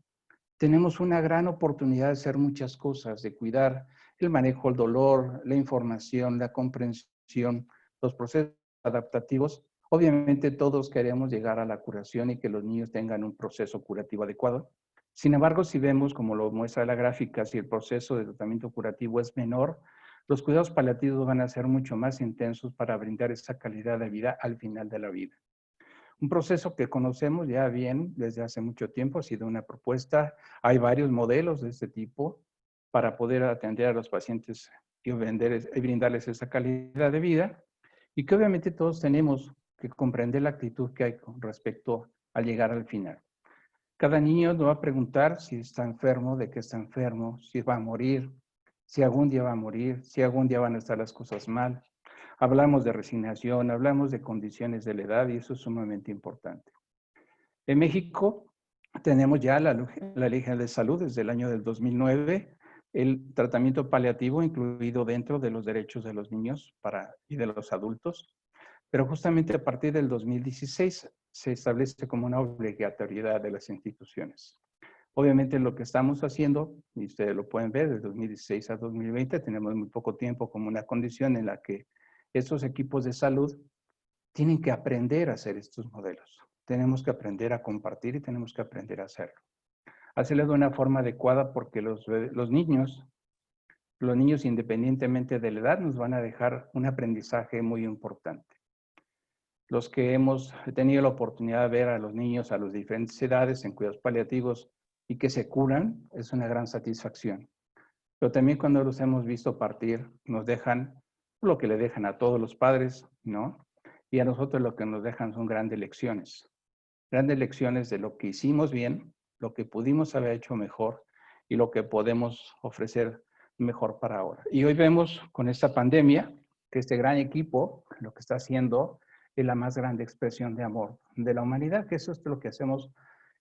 tenemos una gran oportunidad de hacer muchas cosas, de cuidar el manejo del dolor, la información, la comprensión, los procesos adaptativos. Obviamente todos queremos llegar a la curación y que los niños tengan un proceso curativo adecuado. Sin embargo, si vemos, como lo muestra la gráfica, si el proceso de tratamiento curativo es menor, los cuidados paliativos van a ser mucho más intensos para brindar esa calidad de vida al final de la vida. Un proceso que conocemos ya bien desde hace mucho tiempo, ha sido una propuesta. Hay varios modelos de este tipo para poder atender a los pacientes y brindarles esa calidad de vida y que obviamente todos tenemos que comprender la actitud que hay con respecto a llegar al final. Cada niño nos va a preguntar si está enfermo, de qué está enfermo, si va a morir, si algún día va a morir, si algún día van a estar las cosas mal. Hablamos de resignación, hablamos de condiciones de la edad y eso es sumamente importante. En México tenemos ya la Ley General de Salud desde el año del 2009, el tratamiento paliativo incluido dentro de los derechos de los niños y de los adultos, pero justamente a partir del 2016 se establece como una obligatoriedad de las instituciones. Obviamente lo que estamos haciendo, y ustedes lo pueden ver, de 2016 a 2020 tenemos muy poco tiempo como una condición en la que estos equipos de salud tienen que aprender a hacer estos modelos. Tenemos que aprender a compartir y tenemos que aprender a hacerlo. Hacerlo de una forma adecuada porque los niños independientemente de la edad nos van a dejar un aprendizaje muy importante. Los que hemos tenido la oportunidad de ver a los niños a las diferentes edades en cuidados paliativos y que se curan, es una gran satisfacción. Pero también cuando los hemos visto partir, nos dejan lo que le dejan a todos los padres, ¿no? Y a nosotros lo que nos dejan son grandes lecciones de lo que hicimos bien, lo que pudimos haber hecho mejor y lo que podemos ofrecer mejor para ahora. Y hoy vemos con esta pandemia que este gran equipo lo que está haciendo es la más grande expresión de amor de la humanidad, que eso es lo que hacemos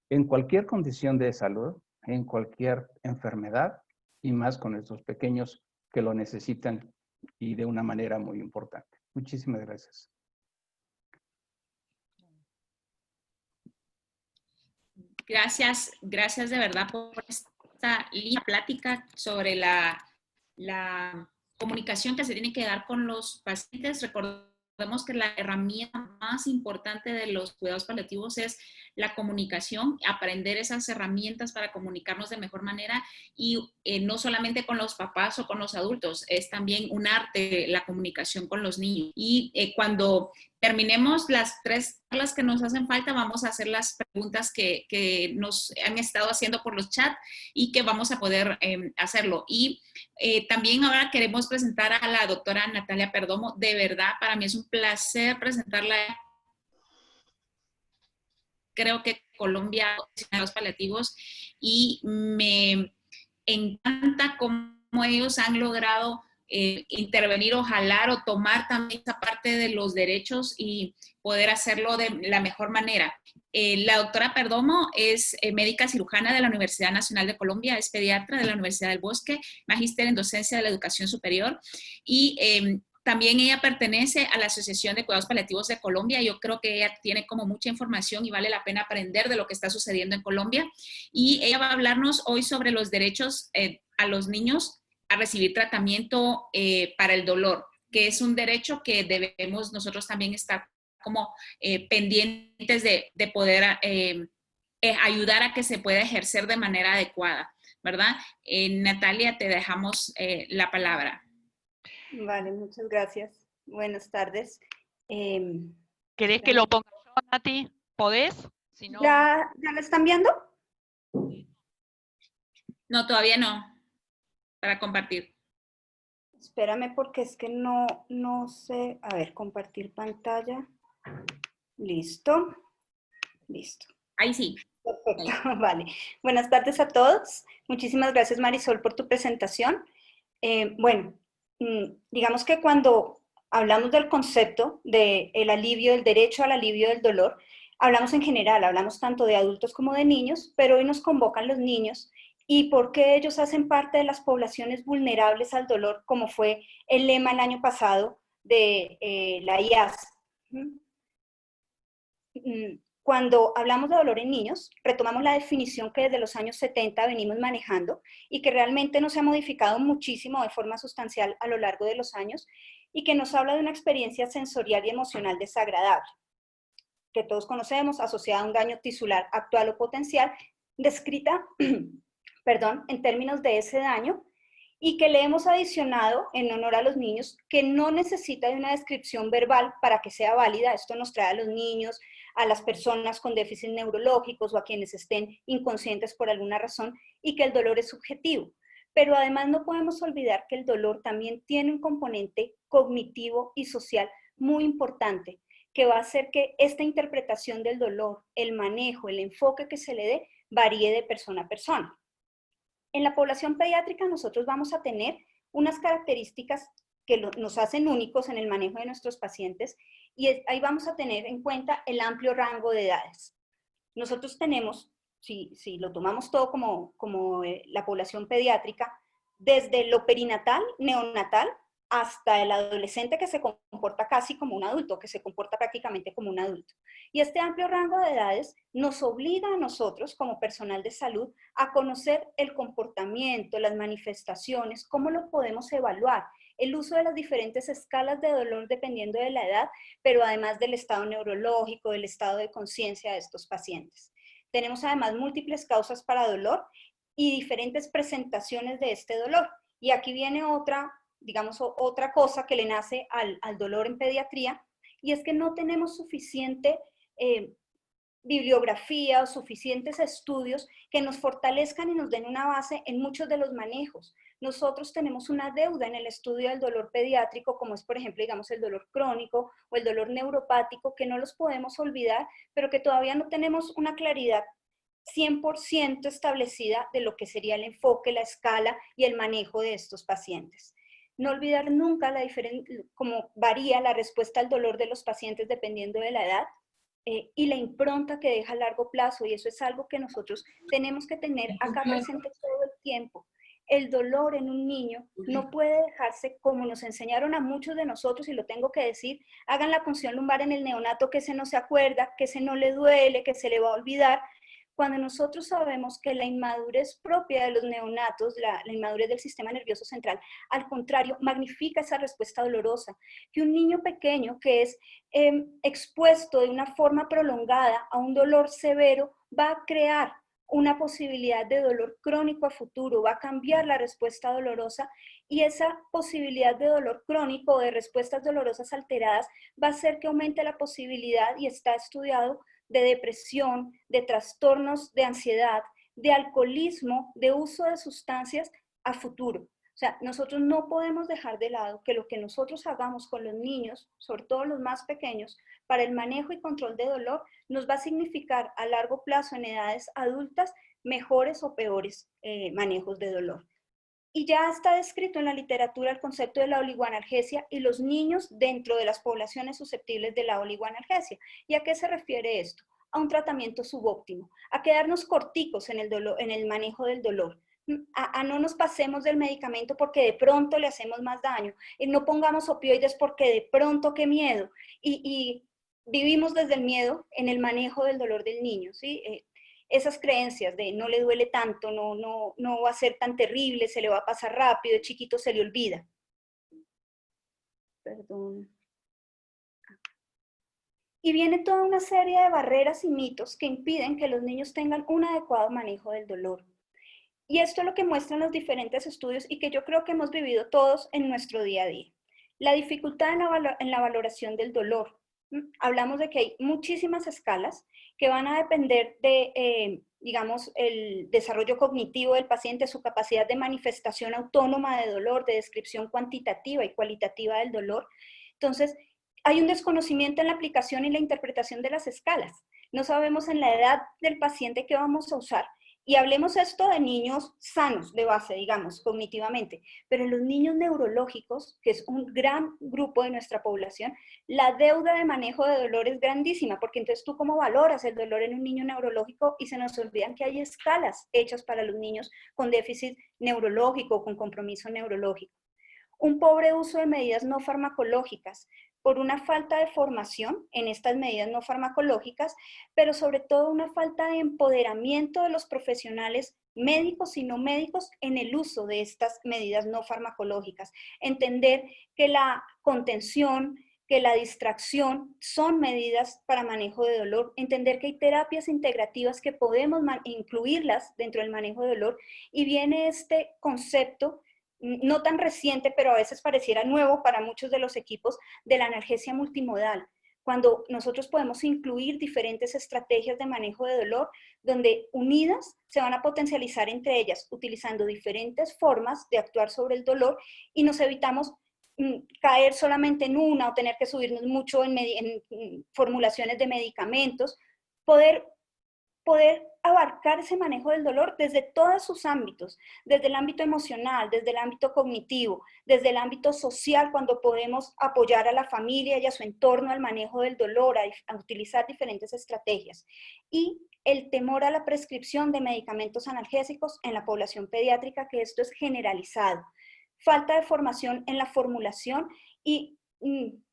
en cualquier condición de salud, en cualquier enfermedad y más con estos pequeños que lo necesitan y de una manera muy importante. Muchísimas gracias. Gracias de verdad por esta linda plática sobre la comunicación que se tiene que dar con los pacientes. Recordemos que la herramienta más importante de los cuidados paliativos es la comunicación, aprender esas herramientas para comunicarnos de mejor manera y no solamente con los papás o con los adultos, es también un arte la comunicación con los niños. Y cuando terminemos las 3 charlas que nos hacen falta, vamos a hacer las preguntas que nos han estado haciendo por los chats y que vamos a poder hacerlo. Y también ahora queremos presentar a la doctora Natalia Perdomo. De verdad, para mí es un placer presentarla. Creo que Colombia los paliativos y me encanta cómo ellos han logrado intervenir o jalar o tomar también esa parte de los derechos y poder hacerlo de la mejor manera. La doctora Perdomo es médica cirujana de la Universidad Nacional de Colombia, es pediatra de la Universidad del Bosque, magíster en docencia de la educación superior y también ella pertenece a la Asociación de Cuidados Paliativos de Colombia. Yo creo que ella tiene como mucha información y vale la pena aprender de lo que está sucediendo en Colombia. Y ella va a hablarnos hoy sobre los derechos a los niños a recibir tratamiento para el dolor, que es un derecho que debemos nosotros también estar como pendientes de poder ayudar a que se pueda ejercer de manera adecuada, ¿verdad? Natalia, te dejamos la palabra. Vale, muchas gracias. Buenas tardes. ¿Querés que lo ponga yo, Nati? ¿Podés? Si no... ¿Ya lo están viendo? No, todavía no. Para compartir. Espérame porque es que no sé. A ver, compartir pantalla. Listo. Listo. Ahí sí. Perfecto, vale. Buenas tardes a todos. Muchísimas gracias, Marisol, por tu presentación. Bueno, digamos que cuando hablamos del concepto del alivio, del derecho al alivio del dolor, hablamos en general, hablamos tanto de adultos como de niños, pero hoy nos convocan los niños y por qué ellos hacen parte de las poblaciones vulnerables al dolor, como fue el lema el año pasado de la IAS. Cuando hablamos de dolor en niños, retomamos la definición que desde los años 70 venimos manejando y que realmente no se ha modificado muchísimo de forma sustancial a lo largo de los años y que nos habla de una experiencia sensorial y emocional desagradable, que todos conocemos, asociada a un daño tisular actual o potencial, descrita en términos de ese daño, y que le hemos adicionado en honor a los niños que no necesita de una descripción verbal para que sea válida. Esto nos trae a los niños, a las personas con déficits neurológicos o a quienes estén inconscientes por alguna razón, y que el dolor es subjetivo. Pero además no podemos olvidar que el dolor también tiene un componente cognitivo y social muy importante, que va a hacer que esta interpretación del dolor, el manejo, el enfoque que se le dé, varíe de persona a persona. En la población pediátrica nosotros vamos a tener unas características que nos hacen únicos en el manejo de nuestros pacientes y ahí vamos a tener en cuenta el amplio rango de edades. Nosotros tenemos, si lo tomamos todo como la población pediátrica, desde lo perinatal, neonatal, hasta el adolescente que se comporta casi como un adulto, que se comporta prácticamente como un adulto. Y este amplio rango de edades nos obliga a nosotros, como personal de salud, a conocer el comportamiento, las manifestaciones, cómo lo podemos evaluar, el uso de las diferentes escalas de dolor dependiendo de la edad, pero además del estado neurológico, del estado de conciencia de estos pacientes. Tenemos además múltiples causas para dolor y diferentes presentaciones de este dolor. Y aquí viene otra cosa que le nace al dolor en pediatría, y es que no tenemos suficiente bibliografía o suficientes estudios que nos fortalezcan y nos den una base en muchos de los manejos. Nosotros tenemos una deuda en el estudio del dolor pediátrico, como es, por ejemplo, digamos, el dolor crónico o el dolor neuropático, que no los podemos olvidar, pero que todavía no tenemos una claridad 100% establecida de lo que sería el enfoque, la escala y el manejo de estos pacientes. No olvidar nunca cómo varía la respuesta al dolor de los pacientes dependiendo de la edad y la impronta que deja a largo plazo, y eso es algo que nosotros tenemos que tener acá presente todo el tiempo. El dolor en un niño no puede dejarse, como nos enseñaron a muchos de nosotros, y lo tengo que decir, hagan la punción lumbar en el neonato, que ese no se acuerda, que ese no le duele, que se le va a olvidar, Cuando nosotros sabemos que la inmadurez propia de los neonatos, la inmadurez del sistema nervioso central, al contrario, magnifica esa respuesta dolorosa, que un niño pequeño que es expuesto de una forma prolongada a un dolor severo va a crear una posibilidad de dolor crónico a futuro, va a cambiar la respuesta dolorosa y esa posibilidad de dolor crónico o de respuestas dolorosas alteradas va a hacer que aumente la posibilidad, y está estudiado, de depresión, de trastornos de ansiedad, de alcoholismo, de uso de sustancias a futuro. O sea, nosotros no podemos dejar de lado que lo que nosotros hagamos con los niños, sobre todo los más pequeños, para el manejo y control de dolor, nos va a significar a largo plazo en edades adultas mejores o peores manejos de dolor. Y ya está descrito en la literatura el concepto de la oligoanalgesia y los niños dentro de las poblaciones susceptibles de la oligoanalgesia. ¿Y a qué se refiere esto? A un tratamiento subóptimo, a quedarnos corticos en el manejo del dolor, a no nos pasemos del medicamento porque de pronto le hacemos más daño, y no pongamos opioides porque de pronto qué miedo, y vivimos desde el miedo en el manejo del dolor del niño, ¿sí? Esas creencias de no le duele tanto, no va a ser tan terrible, se le va a pasar rápido, de chiquito se le olvida. Perdón. Y viene toda una serie de barreras y mitos que impiden que los niños tengan un adecuado manejo del dolor. Y esto es lo que muestran los diferentes estudios y que yo creo que hemos vivido todos en nuestro día a día. La dificultad en la valoración del dolor. Hablamos de que hay muchísimas escalas que van a depender de, digamos, el desarrollo cognitivo del paciente, su capacidad de manifestación autónoma de dolor, de descripción cuantitativa y cualitativa del dolor. Entonces, hay un desconocimiento en la aplicación y la interpretación de las escalas. No sabemos en la edad del paciente qué vamos a usar. Y hablemos esto de niños sanos de base, digamos, cognitivamente, pero en los niños neurológicos, que es un gran grupo de nuestra población, la deuda de manejo de dolor es grandísima, porque entonces tú cómo valoras el dolor en un niño neurológico, y se nos olvidan que hay escalas hechas para los niños con déficit neurológico, con compromiso neurológico. Un pobre uso de medidas no farmacológicas, por una falta de formación en estas medidas no farmacológicas, pero sobre todo una falta de empoderamiento de los profesionales médicos y no médicos en el uso de estas medidas no farmacológicas. Entender que la contención, que la distracción son medidas para manejo de dolor, entender que hay terapias integrativas que podemos incluirlas dentro del manejo de dolor, y viene este concepto no tan reciente, pero a veces pareciera nuevo para muchos de los equipos, de la analgesia multimodal, cuando nosotros podemos incluir diferentes estrategias de manejo de dolor, donde unidas se van a potencializar entre ellas, utilizando diferentes formas de actuar sobre el dolor, y nos evitamos caer solamente en una o tener que subirnos mucho en formulaciones de medicamentos, poder abarcar ese manejo del dolor desde todos sus ámbitos, desde el ámbito emocional, desde el ámbito cognitivo, desde el ámbito social, cuando podemos apoyar a la familia y a su entorno al manejo del dolor, a utilizar diferentes estrategias. Y el temor a la prescripción de medicamentos analgésicos en la población pediátrica, que esto es generalizado. Falta de formación en la formulación, y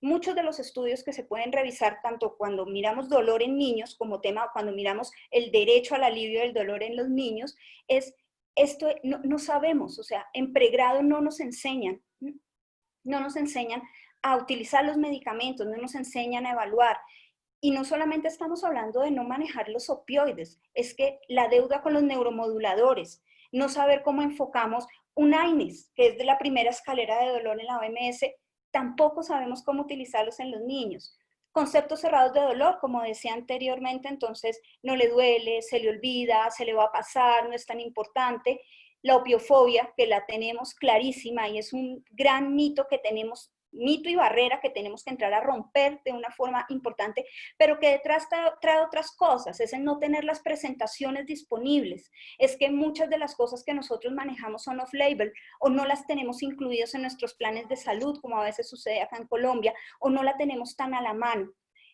muchos de los estudios que se pueden revisar, tanto cuando miramos dolor en niños como tema, cuando miramos el derecho al alivio del dolor en los niños, es esto, no sabemos, o sea, en pregrado no nos enseñan a utilizar los medicamentos, no nos enseñan a evaluar. Y no solamente estamos hablando de no manejar los opioides, es que la deuda con los neuromoduladores, no saber cómo enfocamos un AINES, que es de la primera escalera de dolor en la OMS, tampoco sabemos cómo utilizarlos en los niños. Conceptos cerrados de dolor, como decía anteriormente, entonces no le duele, se le olvida, se le va a pasar, no es tan importante. La opiofobia, que la tenemos clarísima y es un gran mito que tenemos, mito y barrera que tenemos que entrar a romper de una forma importante, pero que detrás trae otras cosas, es el no tener las presentaciones disponibles, es que muchas de las cosas que nosotros manejamos son off-label, o no las tenemos incluidas en nuestros planes de salud, como a veces sucede acá en Colombia, o no la tenemos tan a la mano.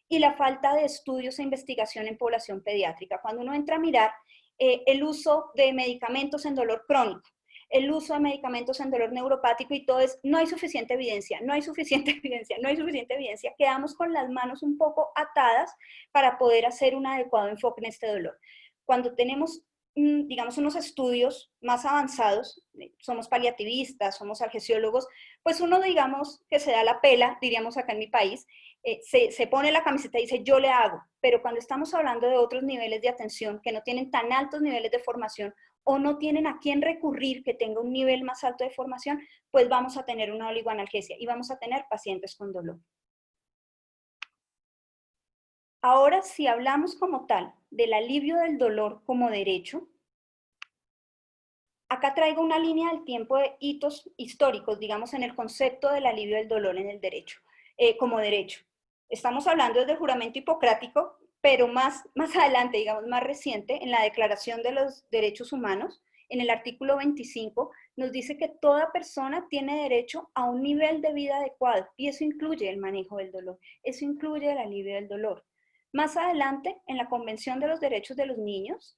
Y la falta de estudios e investigación en población pediátrica. Cuando uno entra a mirar el uso de medicamentos en dolor crónico, el uso de medicamentos en dolor neuropático, y todo es, no hay suficiente evidencia, no hay suficiente evidencia, no hay suficiente evidencia, quedamos con las manos un poco atadas para poder hacer un adecuado enfoque en este dolor. cuando tenemos, digamos, unos estudios más avanzados, somos paliativistas, somos algesiólogos, pues uno, digamos, que se da la pela, diríamos acá en mi país, se pone la camiseta y dice, yo le hago. Pero cuando estamos hablando de otros niveles de atención que no tienen tan altos niveles de formación o no tienen a quién recurrir que tenga un nivel más alto de formación, pues vamos a tener una oligoanalgesia y vamos a tener pacientes con dolor. Ahora, si hablamos como tal del alivio del dolor como derecho, acá traigo una línea del tiempo de hitos históricos, digamos, en el concepto del alivio del dolor en el derecho, como derecho. Estamos hablando desde el juramento hipocrático, pero más adelante, digamos, más reciente, en la Declaración de los Derechos Humanos, en el artículo 25, nos dice que toda persona tiene derecho a un nivel de vida adecuado, y eso incluye el manejo del dolor, eso incluye el alivio del dolor. Más adelante, en la Convención de los Derechos de los Niños,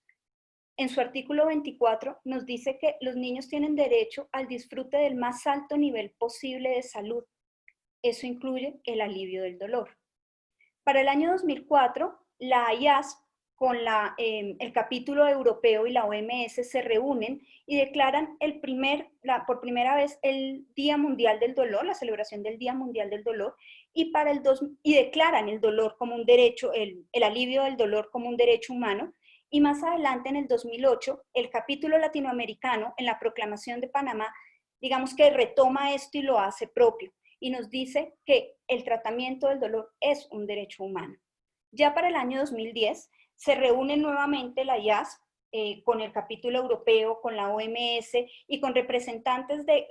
en su artículo 24, nos dice que los niños tienen derecho al disfrute del más alto nivel posible de salud. Eso incluye el alivio del dolor. Para el año 2004, la IASP con el capítulo europeo y la OMS se reúnen y declaran por primera vez el Día Mundial del Dolor, la celebración del Día Mundial del Dolor, y declaran el dolor como un derecho, el alivio del dolor como un derecho humano. Y más adelante, en el 2008, el capítulo latinoamericano, en la Proclamación de Panamá, digamos que retoma esto y lo hace propio, y nos dice que el tratamiento del dolor es un derecho humano. Ya para el año 2010, se reúne nuevamente la IASP con el capítulo europeo, con la OMS y con representantes de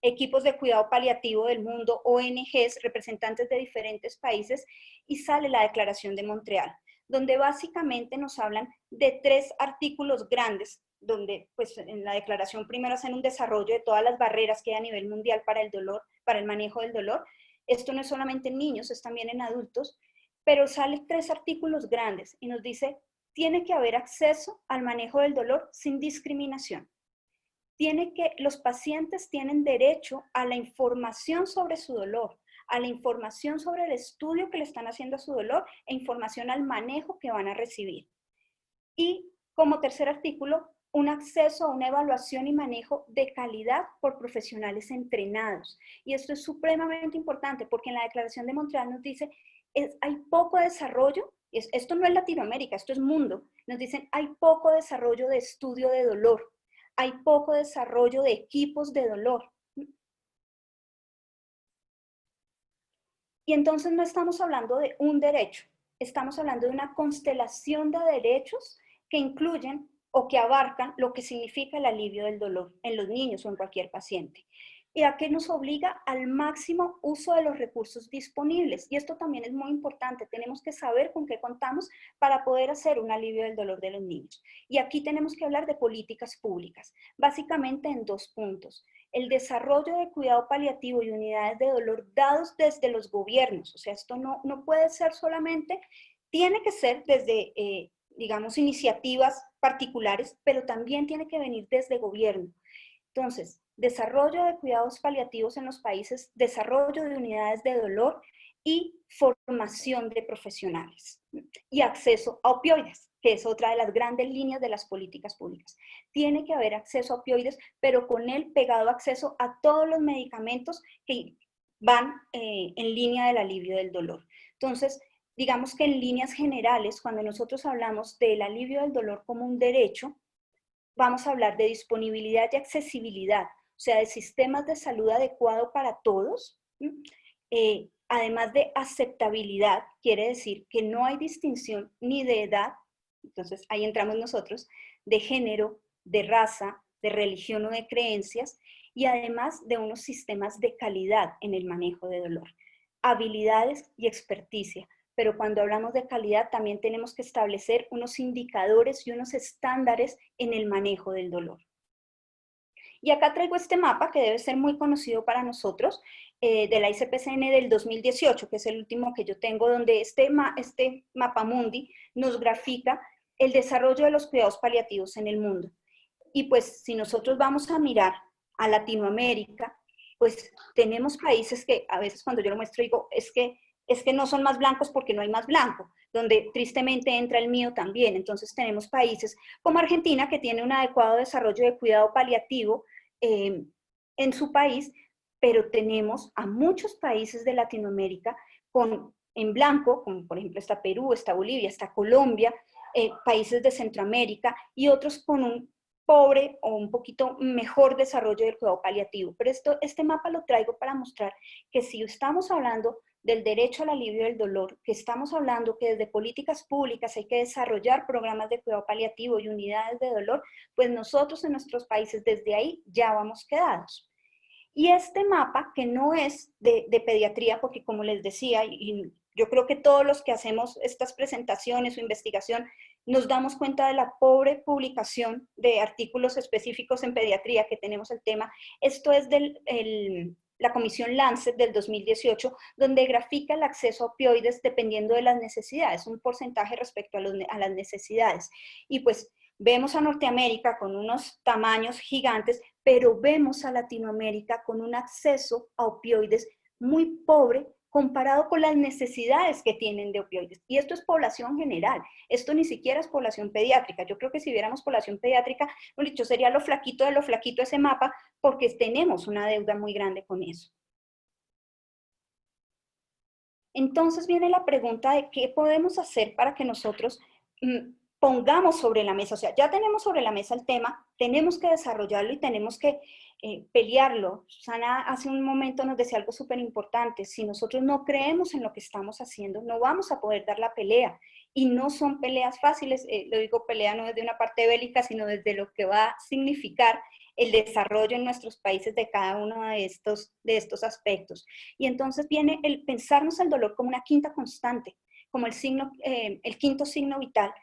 equipos de cuidado paliativo del mundo, ONGs, representantes de diferentes países, y sale la Declaración de Montreal, donde básicamente nos hablan de 3 artículos grandes, donde pues en la declaración primero hacen un desarrollo de todas las barreras que hay a nivel mundial para el dolor, para el manejo del dolor. Esto no es solamente en niños, es también en adultos, pero salen 3 artículos grandes y nos dice, tiene que haber acceso al manejo del dolor sin discriminación. Los pacientes tienen derecho a la información sobre su dolor, a la información sobre el estudio que le están haciendo a su dolor e información al manejo que van a recibir. Y como tercer artículo, un acceso a una evaluación y manejo de calidad por profesionales entrenados. Y esto es supremamente importante porque en la Declaración de Montreal nos dice, hay poco desarrollo, esto no es Latinoamérica, esto es mundo, nos dicen, hay poco desarrollo de estudio de dolor, hay poco desarrollo de equipos de dolor. Y entonces no estamos hablando de un derecho, estamos hablando de una constelación de derechos que incluyen o que abarcan lo que significa el alivio del dolor en los niños o en cualquier paciente. Y a que nos obliga al máximo uso de los recursos disponibles. Y esto también es muy importante, tenemos que saber con qué contamos para poder hacer un alivio del dolor de los niños. Y aquí tenemos que hablar de políticas públicas, básicamente en 2 puntos. El desarrollo de cuidado paliativo y unidades de dolor dados desde los gobiernos. O sea, esto no puede ser solamente, tiene que ser desde, digamos, iniciativas particulares, pero también tiene que venir desde gobierno. Entonces, desarrollo de cuidados paliativos en los países, desarrollo de unidades de dolor y formación de profesionales. Y acceso a opioides, que es otra de las grandes líneas de las políticas públicas. Tiene que haber acceso a opioides, pero con él pegado acceso a todos los medicamentos que van en línea del alivio del dolor. Entonces, digamos que en líneas generales, cuando nosotros hablamos del alivio del dolor como un derecho, vamos a hablar de disponibilidad y accesibilidad, o sea, de sistemas de salud adecuado para todos, además de aceptabilidad, quiere decir que no hay distinción ni de edad, entonces ahí entramos nosotros, de género, de raza, de religión o de creencias, y además de unos sistemas de calidad en el manejo de dolor, habilidades y experticia. Pero cuando hablamos de calidad también tenemos que establecer unos indicadores y unos estándares en el manejo del dolor. Y acá traigo este mapa que debe ser muy conocido para nosotros, de la ICPCN del 2018, que es el último que yo tengo, donde este mapamundi nos grafica el desarrollo de los cuidados paliativos en el mundo. Y pues si nosotros vamos a mirar a Latinoamérica, pues tenemos países que a veces cuando yo lo muestro digo, es que es que no son más blancos porque no hay más blanco, donde tristemente entra el mío también. Entonces tenemos países como Argentina, que tiene un adecuado desarrollo de cuidado paliativo en su país, pero tenemos a muchos países de Latinoamérica en blanco, como por ejemplo está Perú, está Bolivia, está Colombia, países de Centroamérica y otros con un pobre o un poquito mejor desarrollo del cuidado paliativo. Pero este mapa lo traigo para mostrar que si estamos hablando del derecho al alivio del dolor, que estamos hablando que desde políticas públicas hay que desarrollar programas de cuidado paliativo y unidades de dolor, pues nosotros en nuestros países desde ahí ya vamos quedados. Y este mapa, que no es de pediatría, porque como les decía, y yo creo que todos los que hacemos estas presentaciones o investigación nos damos cuenta de la pobre publicación de artículos específicos en pediatría que tenemos el tema. Esto es la Comisión Lancet del 2018, donde grafica el acceso a opioides dependiendo de las necesidades, un porcentaje respecto a las necesidades. Y pues vemos a Norteamérica con unos tamaños gigantes, pero vemos a Latinoamérica con un acceso a opioides muy pobre comparado con las necesidades que tienen de opioides. Y esto es población general, esto ni siquiera es población pediátrica. Yo creo que si viéramos población pediátrica, dicho, sería lo flaquito de lo flaquito ese mapa, porque tenemos una deuda muy grande con eso. Entonces viene la pregunta de qué podemos hacer para que nosotros pongamos sobre la mesa, o sea, ya tenemos sobre la mesa el tema, tenemos que desarrollarlo y tenemos que pelearlo. Susana hace un momento nos decía algo súper importante: si nosotros no creemos en lo que estamos haciendo, no vamos a poder dar la pelea, y no son peleas fáciles. Lo digo pelea no desde una parte bélica, sino desde lo que va a significar el desarrollo en nuestros países de cada uno de estos aspectos. Y entonces viene el pensarnos el dolor como una quinta constante, como el quinto signo vital,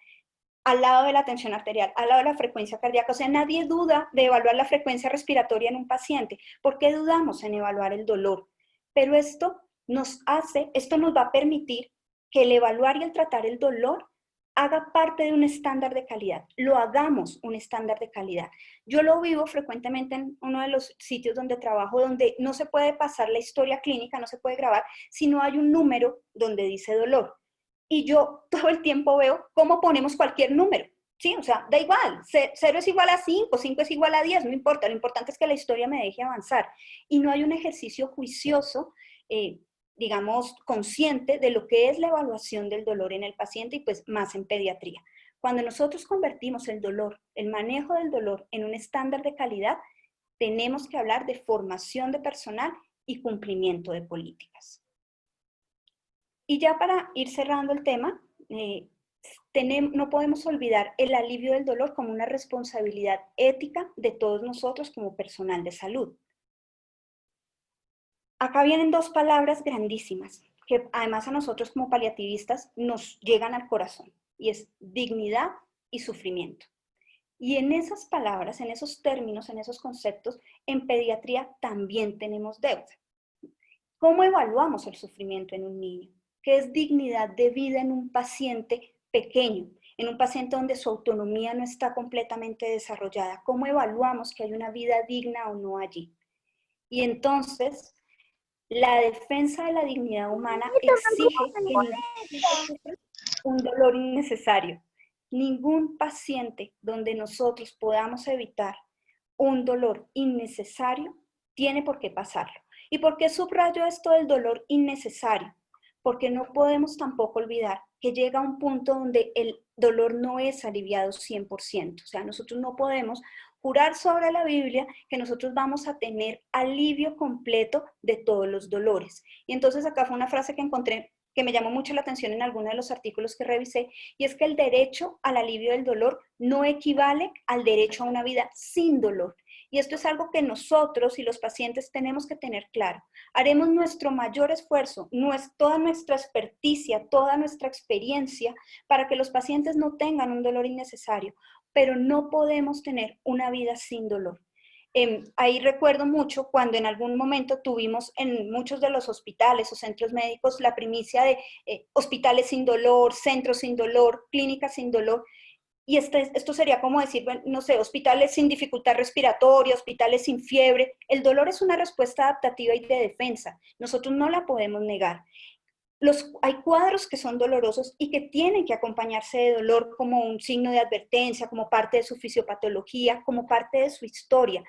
al lado de la tensión arterial, al lado de la frecuencia cardíaca. O sea, nadie duda de evaluar la frecuencia respiratoria en un paciente. ¿Por qué dudamos en evaluar el dolor? Pero esto nos va a permitir que el evaluar y el tratar el dolor haga parte de un estándar de calidad, lo hagamos un estándar de calidad. Yo lo vivo frecuentemente en uno de los sitios donde trabajo, donde no se puede pasar la historia clínica, no se puede grabar, si no hay un número donde dice dolor. Y yo todo el tiempo veo cómo ponemos cualquier número, ¿sí? O sea, da igual, 0 es igual a 5, 5 es igual a 10, no importa, lo importante es que la historia me deje avanzar. Y no hay un ejercicio juicioso, digamos, consciente de lo que es la evaluación del dolor en el paciente y pues más en pediatría. Cuando nosotros convertimos el dolor, el manejo del dolor en un estándar de calidad, tenemos que hablar de formación de personal y cumplimiento de políticas. Y ya para ir cerrando el tema, no podemos olvidar el alivio del dolor como una responsabilidad ética de todos nosotros como personal de salud. Acá vienen dos palabras grandísimas, que además a nosotros como paliativistas nos llegan al corazón, y es dignidad y sufrimiento. Y en esas palabras, en esos términos, en esos conceptos, en pediatría también tenemos deuda. ¿Cómo evaluamos el sufrimiento en un niño? ¿Qué es dignidad de vida en un paciente pequeño, en un paciente donde su autonomía no está completamente desarrollada? ¿Cómo evaluamos que hay una vida digna o no allí? Y entonces, la defensa de la dignidad humana exige que ningún sufra un dolor innecesario. Ningún paciente donde nosotros podamos evitar un dolor innecesario tiene por qué pasarlo. ¿Y por qué subrayo esto del dolor innecesario? Porque no podemos tampoco olvidar que llega un punto donde el dolor no es aliviado 100%. O sea, nosotros no podemos jurar sobre la Biblia que nosotros vamos a tener alivio completo de todos los dolores. Y entonces acá fue una frase que encontré que me llamó mucho la atención en alguno de los artículos que revisé, y es que el derecho al alivio del dolor no equivale al derecho a una vida sin dolor. Y esto es algo que nosotros y los pacientes tenemos que tener claro. Haremos nuestro mayor esfuerzo, toda nuestra experticia, toda nuestra experiencia para que los pacientes no tengan un dolor innecesario, pero no podemos tener una vida sin dolor. Ahí recuerdo mucho cuando en algún momento tuvimos en muchos de los hospitales o centros médicos la primicia de hospitales sin dolor, centros sin dolor, clínicas sin dolor. Y esto sería como decir, no sé, hospitales sin dificultad respiratoria, hospitales sin fiebre. El dolor es una respuesta adaptativa y de defensa. Nosotros no la podemos negar. hay cuadros que son dolorosos y que tienen que acompañarse de dolor como un signo de advertencia, como parte de su fisiopatología, como parte de su historia.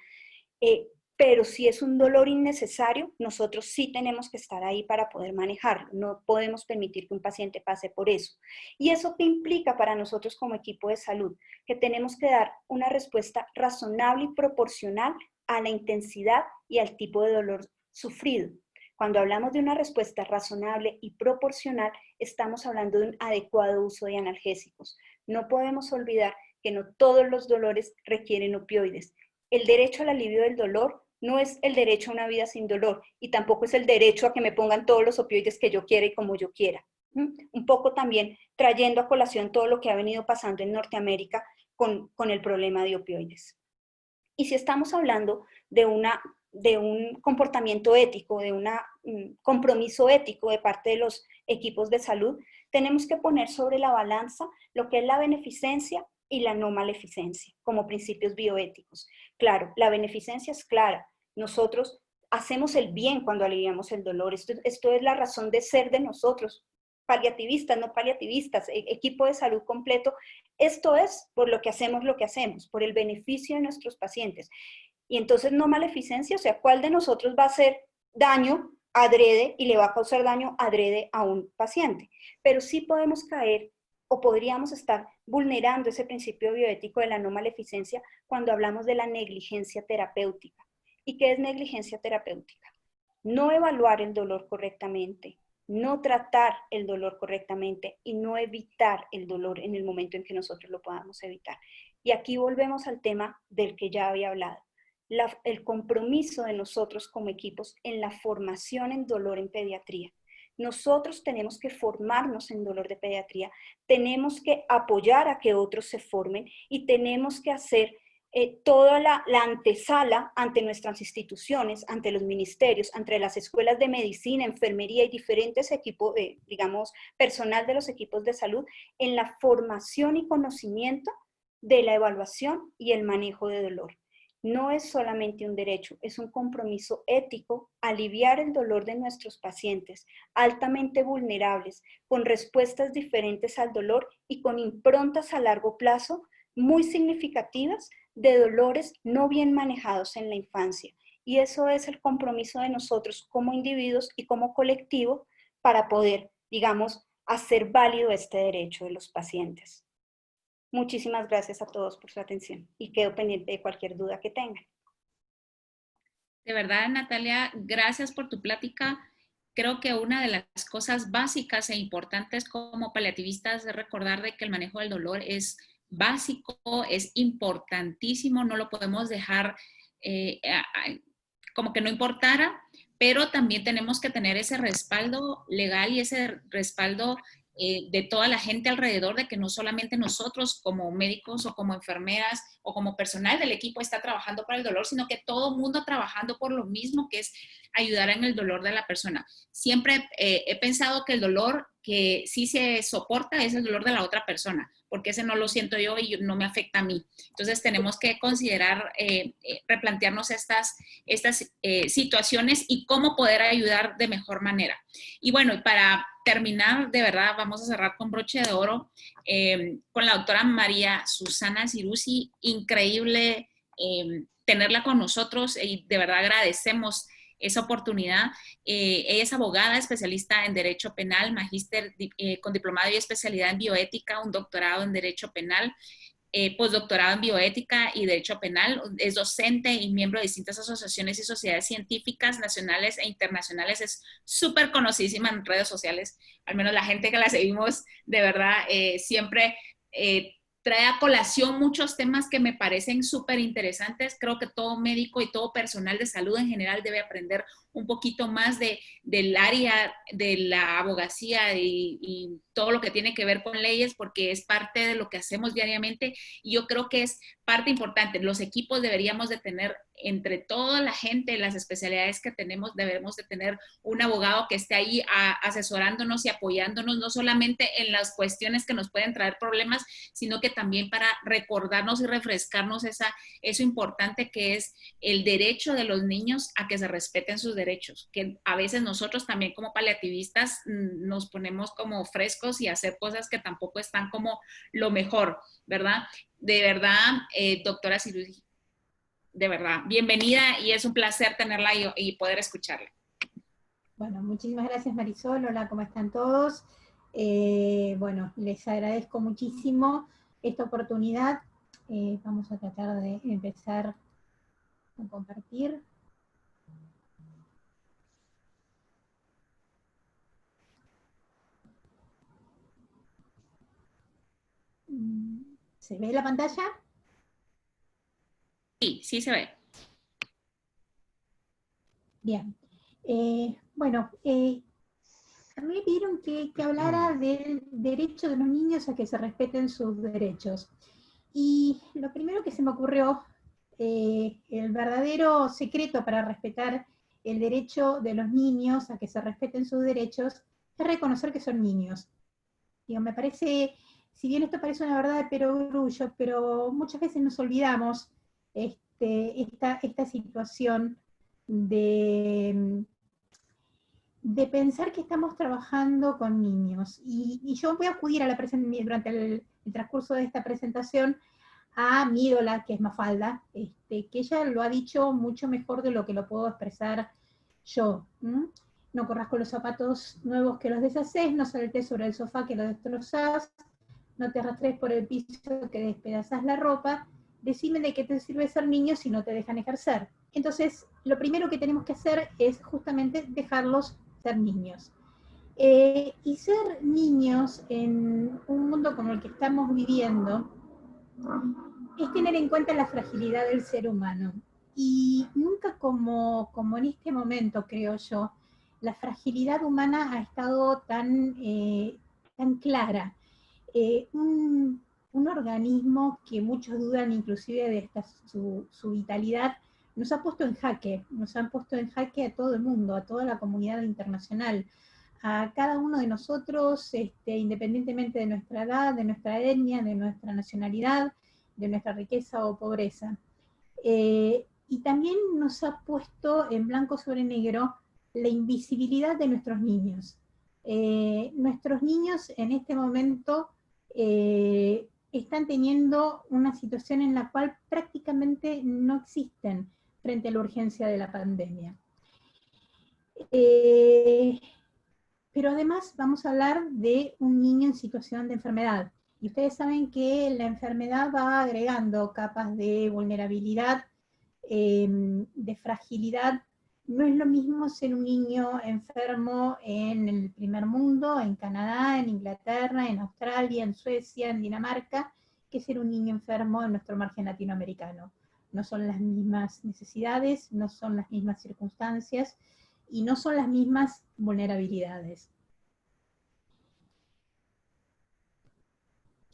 Pero si es un dolor innecesario, nosotros sí tenemos que estar ahí para poder manejarlo. No podemos permitir que un paciente pase por eso. ¿Y eso qué implica para nosotros como equipo de salud? Que tenemos que dar una respuesta razonable y proporcional a la intensidad y al tipo de dolor sufrido. Cuando hablamos de una respuesta razonable y proporcional, estamos hablando de un adecuado uso de analgésicos. No podemos olvidar que no todos los dolores requieren opioides. El derecho al alivio del dolor no es el derecho a una vida sin dolor y tampoco es el derecho a que me pongan todos los opioides que yo quiera y como yo quiera. Un poco también trayendo a colación todo lo que ha venido pasando en Norteamérica con el problema de opioides. Y si estamos hablando de un comportamiento ético, de un compromiso ético de parte de los equipos de salud, tenemos que poner sobre la balanza lo que es la beneficencia y la no maleficencia como principios bioéticos. Claro, la beneficencia es clara. Nosotros hacemos el bien cuando aliviamos el dolor. Esto es la razón de ser de nosotros, paliativistas, no paliativistas, equipo de salud completo. Esto es por lo que hacemos, por el beneficio de nuestros pacientes. Y entonces no maleficencia, o sea, ¿cuál de nosotros va a hacer daño adrede y le va a causar daño adrede a un paciente? Pero sí podemos caer o podríamos estar vulnerando ese principio bioético de la no maleficencia cuando hablamos de la negligencia terapéutica. ¿Y qué es negligencia terapéutica? No evaluar el dolor correctamente, no tratar el dolor correctamente y no evitar el dolor en el momento en que nosotros lo podamos evitar. Y aquí volvemos al tema del que ya había hablado. El compromiso de nosotros como equipos en la formación en dolor en pediatría. Nosotros tenemos que formarnos en dolor de pediatría, tenemos que apoyar a que otros se formen y tenemos que hacer toda la antesala ante nuestras instituciones, ante los ministerios, ante las escuelas de medicina, enfermería y diferentes equipos, digamos, personal de los equipos de salud, en la formación y conocimiento de la evaluación y el manejo de dolor. No es solamente un derecho, es un compromiso ético aliviar el dolor de nuestros pacientes altamente vulnerables, con respuestas diferentes al dolor y con improntas a largo plazo muy significativas de dolores no bien manejados en la infancia. Y eso es el compromiso de nosotros como individuos y como colectivo para poder, digamos, hacer válido este derecho de los pacientes. Muchísimas gracias a todos por su atención y quedo pendiente de cualquier duda que tengan. De verdad, Natalia, gracias por tu plática. Creo que una de las cosas básicas e importantes como paliativistas es recordar de que el manejo del dolor es básico, es importantísimo, no lo podemos dejar como que no importara, pero también tenemos que tener ese respaldo legal y ese respaldo de toda la gente alrededor, de que no solamente nosotros como médicos o como enfermeras o como personal del equipo está trabajando para el dolor, sino que todo el mundo trabajando por lo mismo, que es ayudar en el dolor de la persona. Siempre he pensado que el dolor que sí se soporta es el dolor de la otra persona, porque ese no lo siento yo y no me afecta a mí. Entonces tenemos que considerar, replantearnos estas situaciones y cómo poder ayudar de mejor manera. Y bueno, para terminar, de verdad, vamos a cerrar con broche de oro con la doctora María Susana Ciruzzi. Increíble tenerla con nosotros y de verdad agradecemos esa oportunidad. Ella es abogada, especialista en Derecho Penal, magíster con diplomado y especialidad en Bioética, un doctorado en Derecho Penal, postdoctorado en Bioética y Derecho Penal. Es docente y miembro de distintas asociaciones y sociedades científicas nacionales e internacionales. Es súper conocidísima en redes sociales, al menos la gente que la seguimos, de verdad, siempre trae a colación muchos temas que me parecen súper interesantes. Creo que todo médico y todo personal de salud en general debe aprender un poquito más del área de la abogacía y todo lo que tiene que ver con leyes, porque es parte de lo que hacemos diariamente y yo creo que es parte importante. Los equipos deberíamos de tener entre toda la gente, las especialidades que tenemos, debemos de tener un abogado que esté ahí asesorándonos y apoyándonos, no solamente en las cuestiones que nos pueden traer problemas, sino que también para recordarnos y refrescarnos eso importante que es el derecho de los niños a que se respeten sus derechos, que a veces nosotros también como paliativistas nos ponemos como frescos y hacer cosas que tampoco están como lo mejor, ¿verdad? De verdad, doctora Silvia, de verdad, bienvenida y es un placer tenerla y poder escucharla. Bueno, muchísimas gracias Marisol, hola, ¿cómo están todos? Bueno, les agradezco muchísimo esta oportunidad. Vamos a tratar de empezar a compartir. ¿Se ve la pantalla? Sí, sí se ve. Bien. Bueno, a mí me pidieron que hablara del derecho de los niños a que se respeten sus derechos. Y lo primero que se me ocurrió, el verdadero secreto para respetar el derecho de los niños a que se respeten sus derechos, es reconocer que son niños. Digo, me parece, si bien esto parece una verdad de perogrullo, pero muchas veces nos olvidamos esta situación de pensar que estamos trabajando con niños. Y yo voy a acudir a durante el transcurso de esta presentación a mi ídola, que es Mafalda, que ella lo ha dicho mucho mejor de lo que lo puedo expresar yo. No corras con los zapatos nuevos que los deshaces, no saltes sobre el sofá que lo destrozás, no te arrastres por el piso que despedazás la ropa, decime de qué te sirve ser niño si no te dejan ejercer. Entonces, lo primero que tenemos que hacer es justamente dejarlos ser niños. Y ser niños en un mundo como el que estamos viviendo es tener en cuenta la fragilidad del ser humano. Y nunca como en este momento, creo yo, la fragilidad humana ha estado tan clara. Un organismo que muchos dudan inclusive de su vitalidad, nos ha puesto en jaque, nos han puesto en jaque a todo el mundo, a toda la comunidad internacional, a cada uno de nosotros, independientemente de nuestra edad, de nuestra etnia, de nuestra nacionalidad, de nuestra riqueza o pobreza. Y también nos ha puesto en blanco sobre negro la invisibilidad de nuestros niños. Nuestros niños en este momento están teniendo una situación en la cual prácticamente no existen frente a la urgencia de la pandemia. Pero además vamos a hablar de un niño en situación de enfermedad. Y ustedes saben que la enfermedad va agregando capas de vulnerabilidad, de fragilidad. No es lo mismo ser un niño enfermo en el primer mundo, en Canadá, en Inglaterra, en Australia, en Suecia, en Dinamarca, que ser un niño enfermo en nuestro margen latinoamericano. No son las mismas necesidades, no son las mismas circunstancias y no son las mismas vulnerabilidades.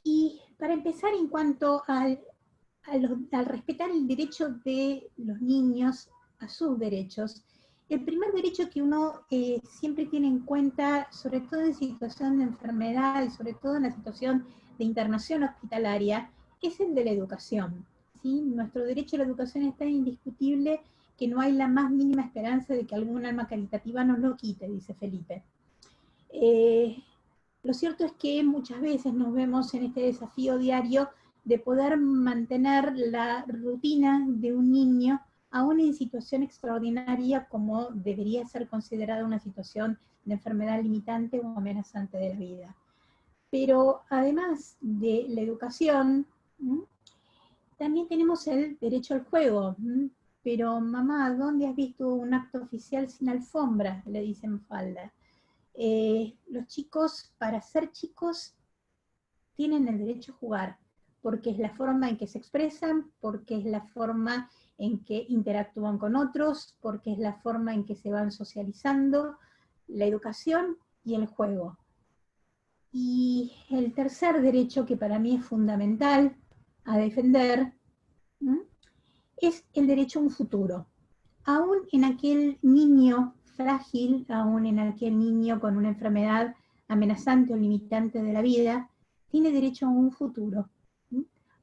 Y para empezar, en cuanto al respetar el derecho de los niños a sus derechos, el primer derecho que uno siempre tiene en cuenta, sobre todo en situación de enfermedad y sobre todo en la situación de internación hospitalaria, es el de la educación. ¿Sí? Nuestro derecho a la educación es tan indiscutible que no hay la más mínima esperanza de que algún alma caritativa nos lo quite, dice Felipe. Lo cierto es que muchas veces nos vemos en este desafío diario de poder mantener la rutina de un niño aún en situación extraordinaria como debería ser considerada una situación de enfermedad limitante o amenazante de la vida. Pero además de la educación, también tenemos el derecho al juego. Pero mamá, ¿dónde has visto un acto oficial sin alfombra? Le dice Mafalda. Los chicos, para ser chicos, tienen el derecho a jugar, porque es la forma en que se expresan, porque es la forma en que interactúan con otros, porque es la forma en que se van socializando, la educación y el juego. Y el tercer derecho, que para mí es fundamental a defender, es el derecho a un futuro. Aún en aquel niño frágil, aún en aquel niño con una enfermedad amenazante o limitante de la vida, tiene derecho a un futuro.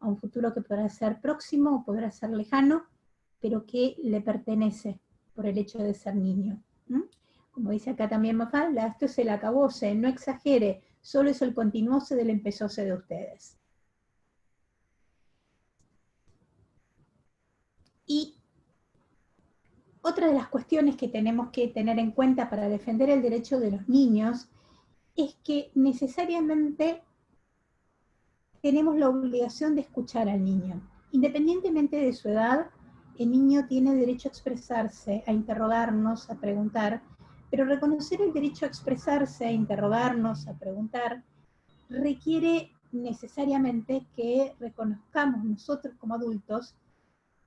A un futuro que podrá ser próximo o podrá ser lejano, pero que le pertenece por el hecho de ser niño. Como dice acá también Mafalda, esto es el acabose, no exagere, solo es el continuose del empezóse de ustedes. Y otra de las cuestiones que tenemos que tener en cuenta para defender el derecho de los niños es que necesariamente tenemos la obligación de escuchar al niño. Independientemente de su edad, el niño tiene derecho a expresarse, a interrogarnos, a preguntar, pero reconocer el derecho a expresarse, a interrogarnos, a preguntar, requiere necesariamente que reconozcamos nosotros como adultos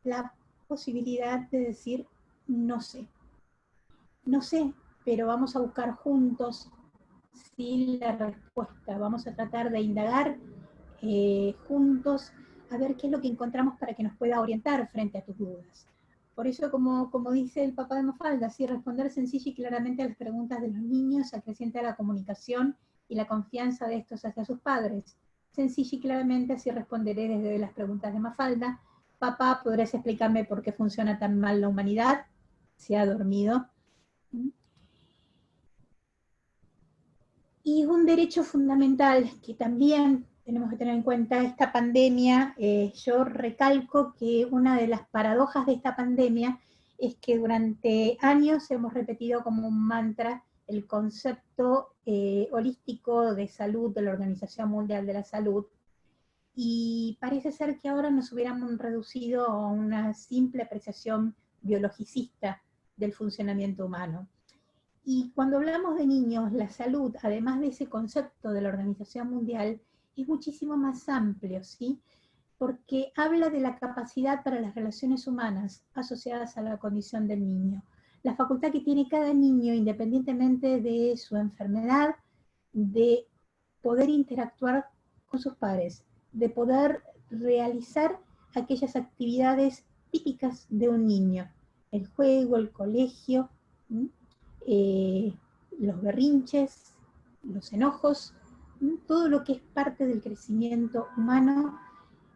la posibilidad de decir, no sé. No sé, pero vamos a buscar juntos la respuesta. Vamos a tratar de indagar juntos a ver qué es lo que encontramos para que nos pueda orientar frente a tus dudas. Por eso, como dice el papá de Mafalda, así responder sencilla y claramente a las preguntas de los niños acrecienta la comunicación y la confianza de estos hacia sus padres. Sencilla y claramente, así responderé desde las preguntas de Mafalda. Papá, ¿podrás explicarme por qué funciona tan mal la humanidad? Se ha dormido. Y un derecho fundamental que también tenemos que tener en cuenta esta pandemia, yo recalco que una de las paradojas de esta pandemia es que durante años hemos repetido como un mantra el concepto holístico de salud de la Organización Mundial de la Salud, y parece ser que ahora nos hubiéramos reducido a una simple apreciación biologicista del funcionamiento humano. Y cuando hablamos de niños, la salud, además de ese concepto de la Organización Mundial, es muchísimo más amplio, ¿sí? Porque habla de la capacidad para las relaciones humanas asociadas a la condición del niño. La facultad que tiene cada niño, independientemente de su enfermedad, de poder interactuar con sus pares, de poder realizar aquellas actividades típicas de un niño, el juego, el colegio, los berrinches, los enojos, todo lo que es parte del crecimiento humano,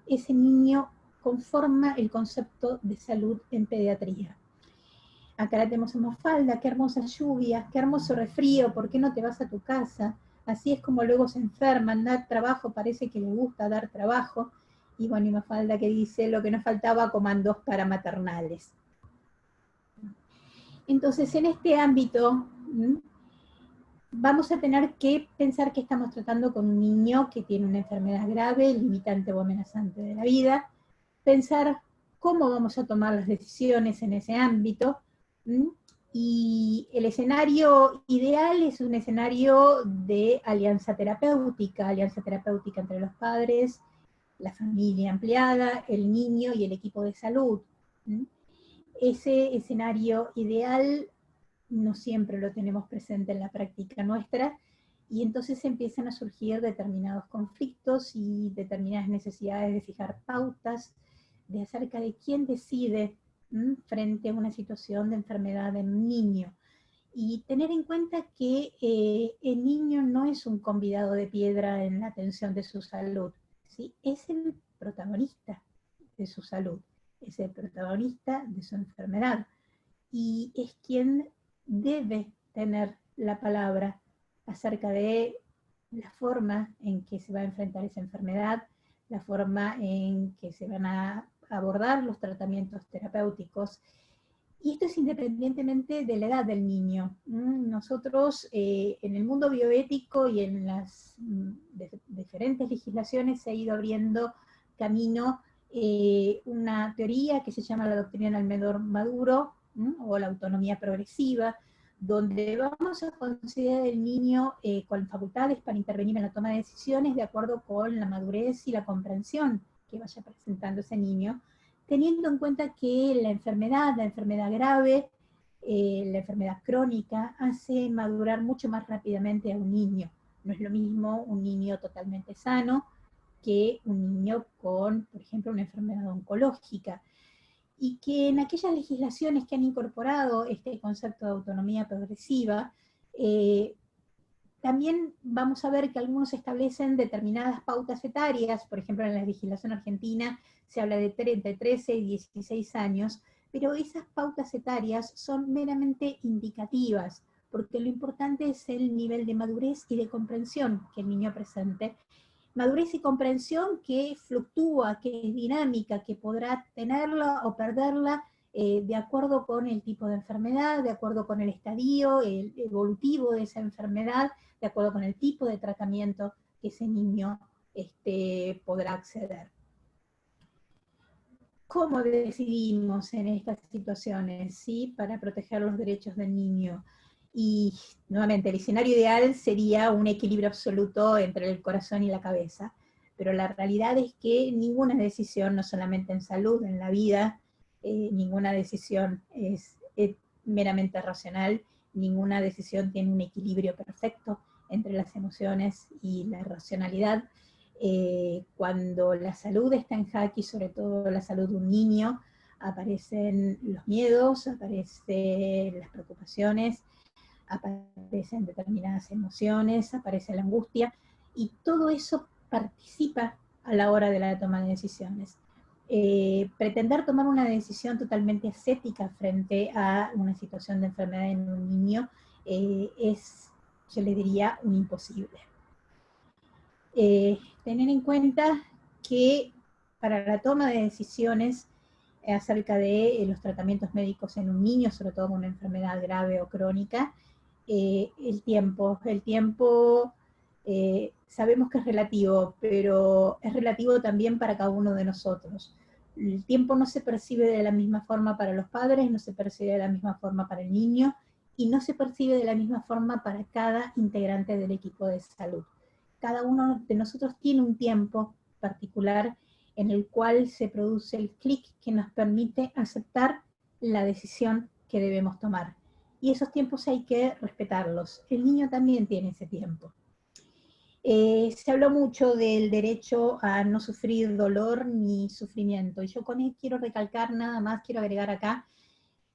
ese niño conforma el concepto de salud en pediatría. Acá la tenemos en Mafalda, qué hermosas lluvias, qué hermoso resfrío, ¿por qué no te vas a tu casa? Así es como luego se enferman, dar trabajo, parece que le gusta dar trabajo. Y bueno, y Mafalda que dice, lo que nos faltaba comandos para maternales. Entonces, en este ámbito, vamos a tener que pensar que estamos tratando con un niño que tiene una enfermedad grave, limitante o amenazante de la vida, pensar cómo vamos a tomar las decisiones en ese ámbito, y el escenario ideal es un escenario de alianza terapéutica entre los padres, la familia ampliada, el niño y el equipo de salud. Ese escenario ideal no siempre lo tenemos presente en la práctica nuestra, y entonces empiezan a surgir determinados conflictos y determinadas necesidades de fijar pautas, de acerca de quién decide frente a una situación de enfermedad en un niño. Y tener en cuenta que el niño no es un convidado de piedra en la atención de su salud, ¿sí? Es el protagonista de su salud, es el protagonista de su enfermedad, y es quien debe tener la palabra acerca de la forma en que se va a enfrentar esa enfermedad, la forma en que se van a abordar los tratamientos terapéuticos. Y esto es independientemente de la edad del niño. Nosotros en el mundo bioético y en las diferentes legislaciones se ha ido abriendo camino una teoría que se llama la doctrina del menor maduro, o la autonomía progresiva, donde vamos a considerar el niño con facultades para intervenir en la toma de decisiones de acuerdo con la madurez y la comprensión que vaya presentando ese niño, teniendo en cuenta que la enfermedad grave, la enfermedad crónica, hace madurar mucho más rápidamente a un niño. No es lo mismo un niño totalmente sano que un niño con, por ejemplo, una enfermedad oncológica. y que en aquellas legislaciones que han incorporado este concepto de autonomía progresiva, también vamos a ver que algunos establecen determinadas pautas etarias, por ejemplo en la legislación argentina se habla de entre 13 y 16 años, pero esas pautas etarias son meramente indicativas, porque lo importante es el nivel de madurez y de comprensión que el niño presente. Madurez y comprensión que fluctúa, que es dinámica, que podrá tenerla o perderla de acuerdo con el tipo de enfermedad, de acuerdo con el estadio el evolutivo de esa enfermedad, de acuerdo con el tipo de tratamiento que ese niño podrá acceder. ¿Cómo decidimos en estas situaciones, ¿sí? Para proteger los derechos del niño? Y nuevamente, el escenario ideal sería un equilibrio absoluto entre el corazón y la cabeza, pero la realidad es que ninguna decisión, no solamente en salud, en la vida, ninguna decisión es meramente racional, ninguna decisión tiene un equilibrio perfecto entre las emociones y la racionalidad. Cuando la salud está en jaque, y sobre todo la salud de un niño, aparecen los miedos, aparecen las preocupaciones, aparecen determinadas emociones, aparece la angustia, y todo eso participa a la hora de la toma de decisiones. Pretender tomar una decisión totalmente ascética frente a una situación de enfermedad en un niño es, yo le diría, un imposible. Tener en cuenta que para la toma de decisiones acerca de los tratamientos médicos en un niño, sobre todo con una enfermedad grave o crónica, el tiempo sabemos que es relativo, pero es relativo también para cada uno de nosotros. El tiempo no se percibe de la misma forma para los padres, no se percibe de la misma forma para el niño, y no se percibe de la misma forma para cada integrante del equipo de salud. Cada uno de nosotros tiene un tiempo particular en el cual se produce el clic que nos permite aceptar la decisión que debemos tomar. Y esos tiempos hay que respetarlos. El niño también tiene ese tiempo. Se habló mucho del derecho a no sufrir dolor ni sufrimiento, y yo con él quiero recalcar nada más, quiero agregar acá,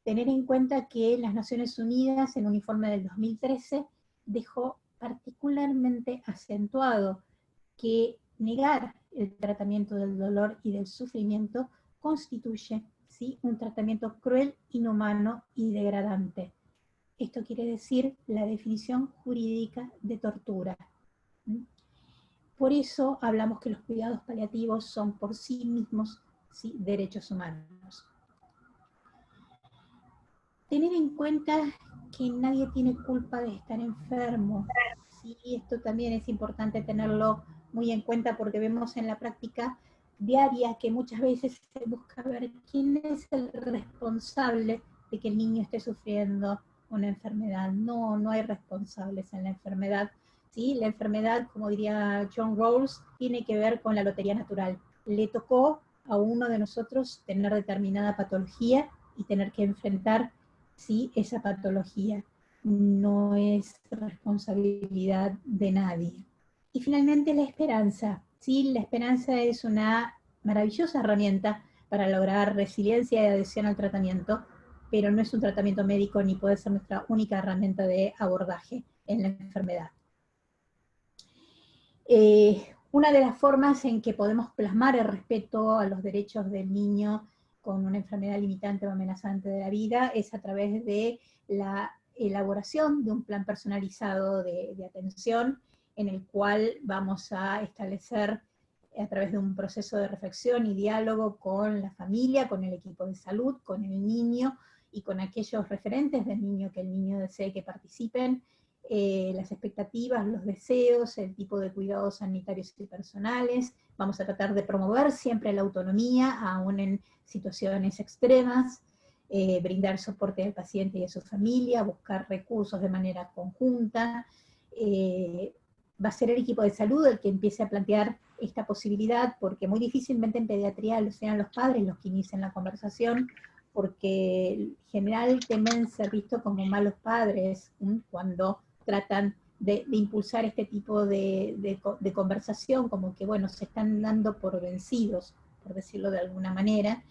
tener en cuenta que las Naciones Unidas, en un informe del 2013, dejó particularmente acentuado que negar el tratamiento del dolor y del sufrimiento constituye, ¿sí?, un tratamiento cruel, inhumano y degradante. Esto quiere decir la definición jurídica de tortura. Por eso hablamos que los cuidados paliativos son por sí mismos, ¿sí?, derechos humanos. Tener en cuenta que nadie tiene culpa de estar enfermo. Sí, esto también es importante tenerlo muy en cuenta porque vemos en la práctica diaria que muchas veces se busca ver quién es el responsable de que el niño esté sufriendo una enfermedad. No hay responsables en la enfermedad. ¿Sí? La enfermedad, como diría John Rawls, tiene que ver con la lotería natural. Le tocó a uno de nosotros tener determinada patología y tener que enfrentar, ¿sí?, esa patología. No es responsabilidad de nadie. Y finalmente la esperanza. ¿Sí? La esperanza es una maravillosa herramienta para lograr resiliencia y adhesión al tratamiento, pero no es un tratamiento médico ni puede ser nuestra única herramienta de abordaje en la enfermedad. Una de las formas en que podemos plasmar el respeto a los derechos del niño con una enfermedad limitante o amenazante de la vida es a través de la elaboración de un plan personalizado de atención, en el cual vamos a establecer a través de un proceso de reflexión y diálogo con la familia, con el equipo de salud, con el niño y con aquellos referentes del niño que el niño desee que participen, las expectativas, los deseos, el tipo de cuidados sanitarios y personales. Vamos a tratar de promover siempre la autonomía, aún en situaciones extremas, brindar soporte al paciente y a su familia, buscar recursos de manera conjunta. Va a ser el equipo de salud el que empiece a plantear esta posibilidad, porque muy difícilmente en pediatría sean los padres los que inicien la conversación, porque en general temen ser vistos como malos padres cuando tratan de impulsar este tipo de conversación, como que, bueno, se están dando por vencidos por decirlo de alguna manera.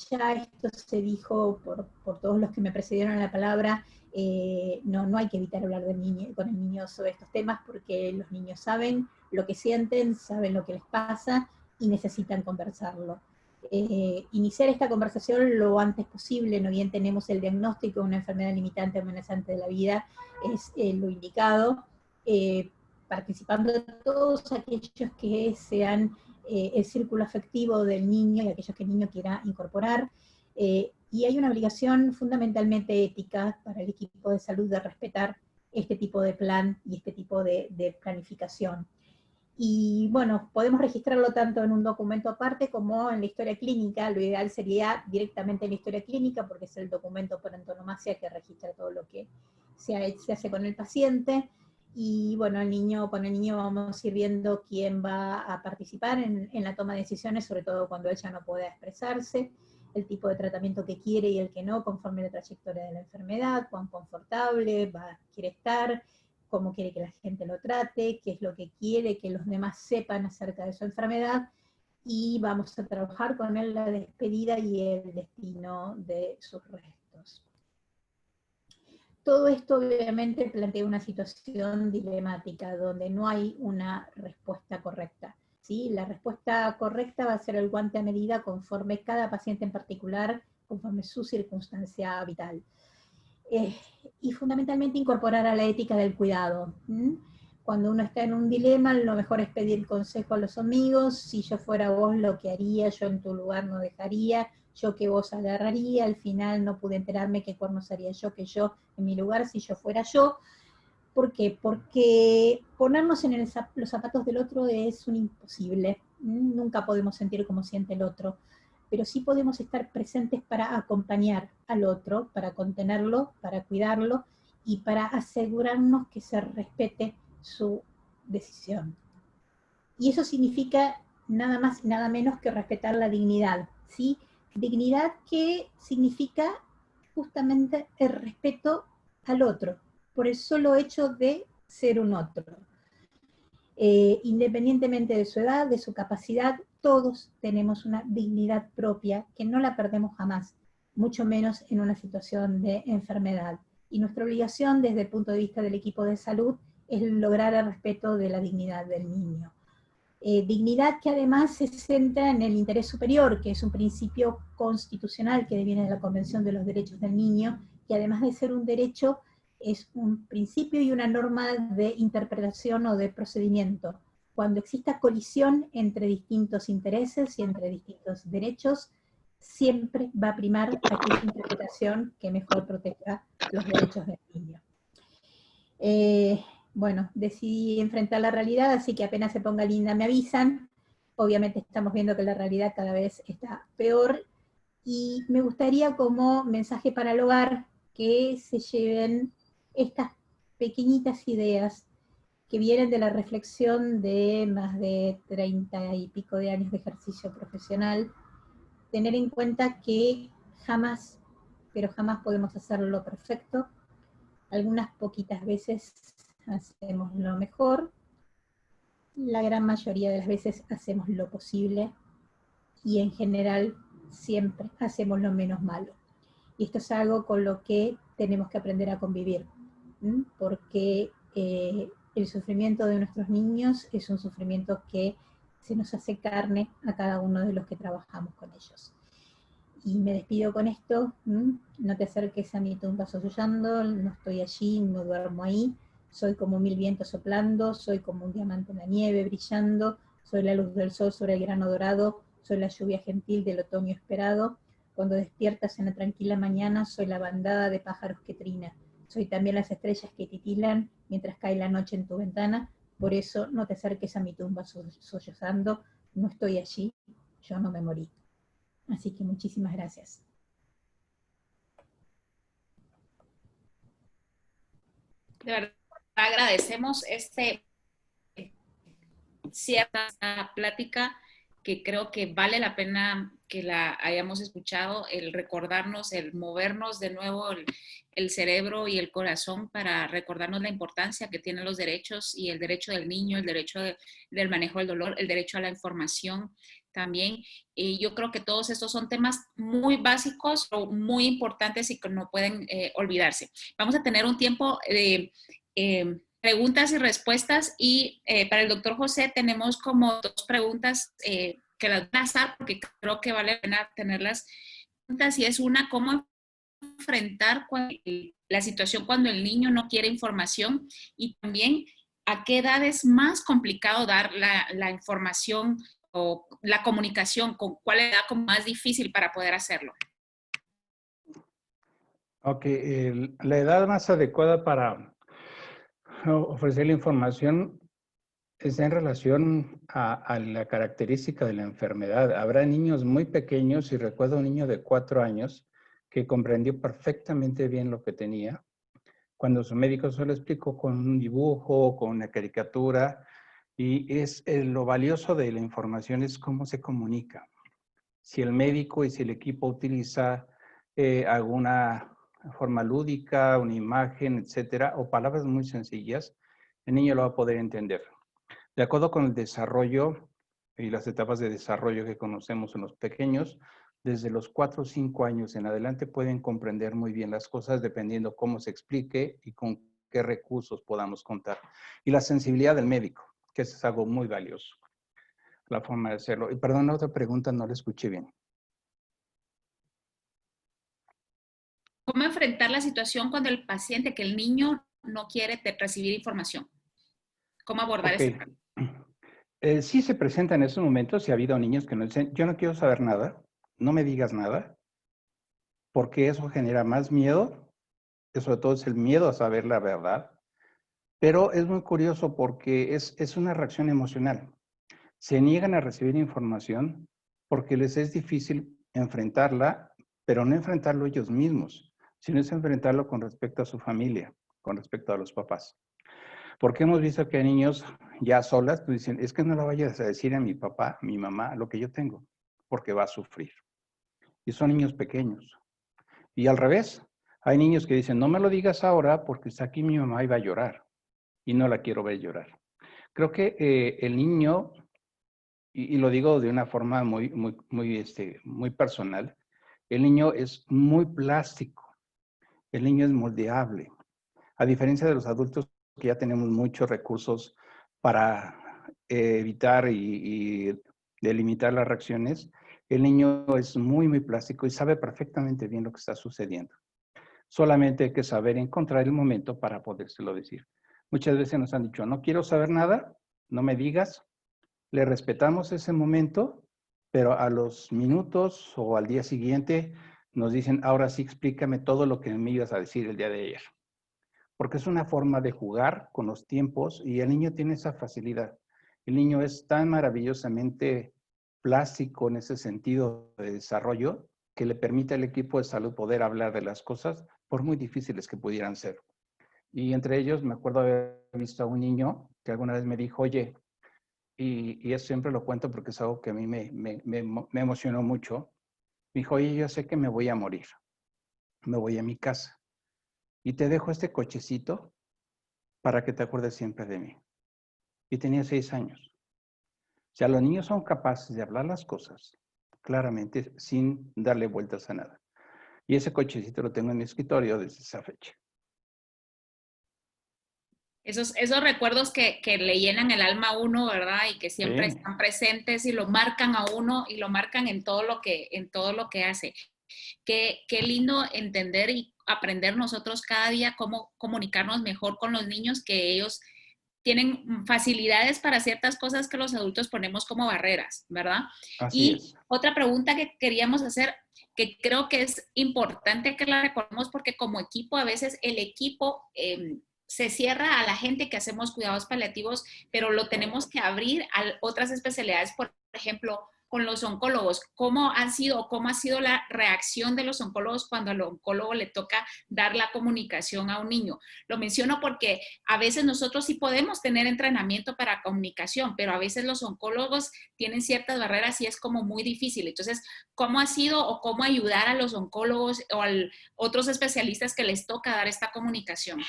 Ya esto se dijo por todos los que me precedieron a la palabra, no hay que evitar hablar con el niño sobre estos temas, porque los niños saben lo que sienten, saben lo que les pasa y necesitan conversarlo. Iniciar esta conversación lo antes posible, no bien tenemos el diagnóstico de una enfermedad limitante amenazante de la vida, es lo indicado, participando de todos aquellos que sean el círculo afectivo del niño y aquellos que el niño quiera incorporar. Y hay una obligación fundamentalmente ética para el equipo de salud de respetar este tipo de plan y este tipo de planificación. Y bueno, podemos registrarlo tanto en un documento aparte como en la historia clínica. Lo ideal sería directamente en la historia clínica, porque es el documento por antonomasia que registra todo lo que se hace con el paciente. Y bueno, con el niño vamos a ir viendo quién va a participar en la toma de decisiones, sobre todo cuando ella no pueda expresarse, el tipo de tratamiento que quiere y el que no, conforme a la trayectoria de la enfermedad, cuán confortable quiere estar, cómo quiere que la gente lo trate, qué es lo que quiere que los demás sepan acerca de su enfermedad, y vamos a trabajar con él la despedida y el destino de sus restos. Todo esto obviamente plantea una situación dilemática, donde no hay una respuesta correcta, ¿sí? La respuesta correcta va a ser el guante a medida conforme cada paciente en particular, conforme su circunstancia vital. Y fundamentalmente incorporar a la ética del cuidado. Cuando uno está en un dilema, lo mejor es pedir consejo a los amigos. Si yo fuera vos, lo que haría, yo en tu lugar no dejaría, yo que vos agarraría, al final no pude enterarme qué cuernos haría yo, que yo en mi lugar si yo fuera yo. ¿Por qué? Porque ponernos en los zapatos del otro es un imposible. Nunca podemos sentir como siente el otro, pero sí podemos estar presentes para acompañar al otro, para contenerlo, para cuidarlo y para asegurarnos que se respete su decisión. Y eso significa nada más y nada menos que respetar la dignidad, ¿sí? Dignidad que significa justamente el respeto al otro, por el solo hecho de ser un otro. Independientemente de su edad, de su capacidad, todos tenemos una dignidad propia que no la perdemos jamás, mucho menos en una situación de enfermedad. Y nuestra obligación desde el punto de vista del equipo de salud es lograr el respeto de la dignidad del niño. Dignidad que además se centra en el interés superior, que es un principio constitucional que viene de la Convención de los Derechos del Niño, que además de ser un derecho, es un principio y una norma de interpretación o de procedimiento. Cuando exista colisión entre distintos intereses y entre distintos derechos, siempre va a primar aquella interpretación que mejor proteja los derechos del niño. Bueno, decidí enfrentar la realidad, así que apenas se ponga linda me avisan. Obviamente estamos viendo que la realidad cada vez está peor, y me gustaría como mensaje para el hogar que se lleven estas pequeñitas ideas que vienen de la reflexión de más de 30 y pico de años de ejercicio profesional. Tener en cuenta que jamás, pero jamás podemos hacerlo perfecto. Algunas poquitas veces hacemos lo mejor, la gran mayoría de las veces hacemos lo posible, y en general siempre hacemos lo menos malo. Y esto es algo con lo que tenemos que aprender a convivir, porque el sufrimiento de nuestros niños es un sufrimiento que se nos hace carne a cada uno de los que trabajamos con ellos. Y me despido con esto. No te acerques a mi tumba sollozando, no estoy allí, no duermo ahí. Soy como 1000 vientos soplando, soy como un diamante en la nieve brillando, soy la luz del sol sobre el grano dorado, soy la lluvia gentil del otoño esperado. Cuando despiertas en la tranquila mañana, soy la bandada de pájaros que trina. Soy también las estrellas que titilan mientras cae la noche en tu ventana. Por eso no te acerques a mi tumba sollozando, no estoy allí, yo no me morí. Así que muchísimas gracias. De verdad agradecemos cierta plática que creo que vale la pena que la hayamos escuchado, el recordarnos, el movernos de nuevo el cerebro y el corazón para recordarnos la importancia que tienen los derechos y el derecho del niño, el derecho del manejo del dolor, el derecho a la información también. Yo creo que todos estos son temas muy básicos o muy importantes y que no pueden olvidarse. Vamos a tener un tiempo de preguntas y respuestas y para el doctor José tenemos como 2 preguntas que las voy a hacer porque creo que vale la pena tenerlas. Y es una, ¿cómo enfrentar la situación cuando el niño no quiere información? Y también, ¿a qué edad es más complicado dar la información o la comunicación? ¿Con cuál edad como más difícil para poder hacerlo? Ok, la edad más adecuada para ofrecer la información está en relación a la característica de la enfermedad. Habrá niños muy pequeños, y recuerdo un niño de 4 años que comprendió perfectamente bien lo que tenía. Cuando su médico se lo explicó con un dibujo, con una caricatura, y lo valioso de la información es cómo se comunica. Si el médico y si el equipo utiliza alguna forma lúdica, una imagen, etcétera, o palabras muy sencillas, el niño lo va a poder entender. De acuerdo con el desarrollo y las etapas de desarrollo que conocemos en los pequeños, desde los 4 o 5 años en adelante pueden comprender muy bien las cosas dependiendo cómo se explique y con qué recursos podamos contar. Y la sensibilidad del médico, que eso es algo muy valioso, la forma de hacerlo. Y perdón, la otra pregunta no la escuché bien. ¿Cómo enfrentar la situación cuando el paciente, que el niño no quiere recibir información? ¿Cómo abordar ese tema? Sí se presenta en esos momentos, si ha habido niños que nos dicen, yo no quiero saber nada, no me digas nada, porque eso genera más miedo, que sobre todo es el miedo a saber la verdad, pero es muy curioso porque es una reacción emocional. Se niegan a recibir información porque les es difícil enfrentarla, pero no enfrentarlo ellos mismos, sino es enfrentarlo con respecto a su familia, con respecto a los papás. Porque hemos visto que hay niños ya solas, pues dicen, es que no le vayas a decir a mi papá, mi mamá, lo que yo tengo, porque va a sufrir. Y son niños pequeños. Y al revés, hay niños que dicen, no me lo digas ahora porque está aquí mi mamá y va a llorar. Y no la quiero ver llorar. Creo que el niño, y lo digo de una forma muy personal, el niño es muy plástico. El niño es moldeable. A diferencia de los adultos que ya tenemos muchos recursos para evitar y delimitar las reacciones, el niño es muy plástico y sabe perfectamente bien lo que está sucediendo. Solamente hay que saber encontrar el momento para podérselo decir. Muchas veces nos han dicho, no quiero saber nada, no me digas. Le respetamos ese momento, pero a los minutos o al día siguiente nos dicen, ahora sí explícame todo lo que me ibas a decir el día de ayer. Porque es una forma de jugar con los tiempos y el niño tiene esa facilidad. El niño es tan maravillosamente plástico en ese sentido de desarrollo que le permite al equipo de salud poder hablar de las cosas por muy difíciles que pudieran ser. Y entre ellos me acuerdo haber visto a un niño que alguna vez me dijo, oye, y eso siempre lo cuento porque es algo que a mí me emocionó mucho. Me dijo, oye, yo sé que me voy a morir. Me voy a mi casa. Y te dejo este cochecito para que te acuerdes siempre de mí. Y tenía 6 años. O sea, los niños son capaces de hablar las cosas claramente sin darle vueltas a nada. Y ese cochecito lo tengo en mi escritorio desde esa fecha. Esos recuerdos que le llenan el alma a uno, ¿verdad? Y que siempre están presentes y lo marcan a uno y lo marcan en todo lo que hace. Qué lindo entender y aprender nosotros cada día cómo comunicarnos mejor con los niños, que ellos tienen facilidades para ciertas cosas que los adultos ponemos como barreras, ¿verdad? Así es. Otra pregunta que queríamos hacer, que creo que es importante que la recordemos porque como equipo, a veces el equipo se cierra a la gente que hacemos cuidados paliativos, pero lo tenemos que abrir a otras especialidades, por ejemplo, con los oncólogos. ¿Cómo ha sido la reacción de los oncólogos cuando al oncólogo le toca dar la comunicación a un niño? Lo menciono porque a veces nosotros sí podemos tener entrenamiento para comunicación, pero a veces los oncólogos tienen ciertas barreras y es como muy difícil. Entonces, ¿cómo ha sido o cómo ayudar a los oncólogos o a otros especialistas que les toca dar esta comunicación?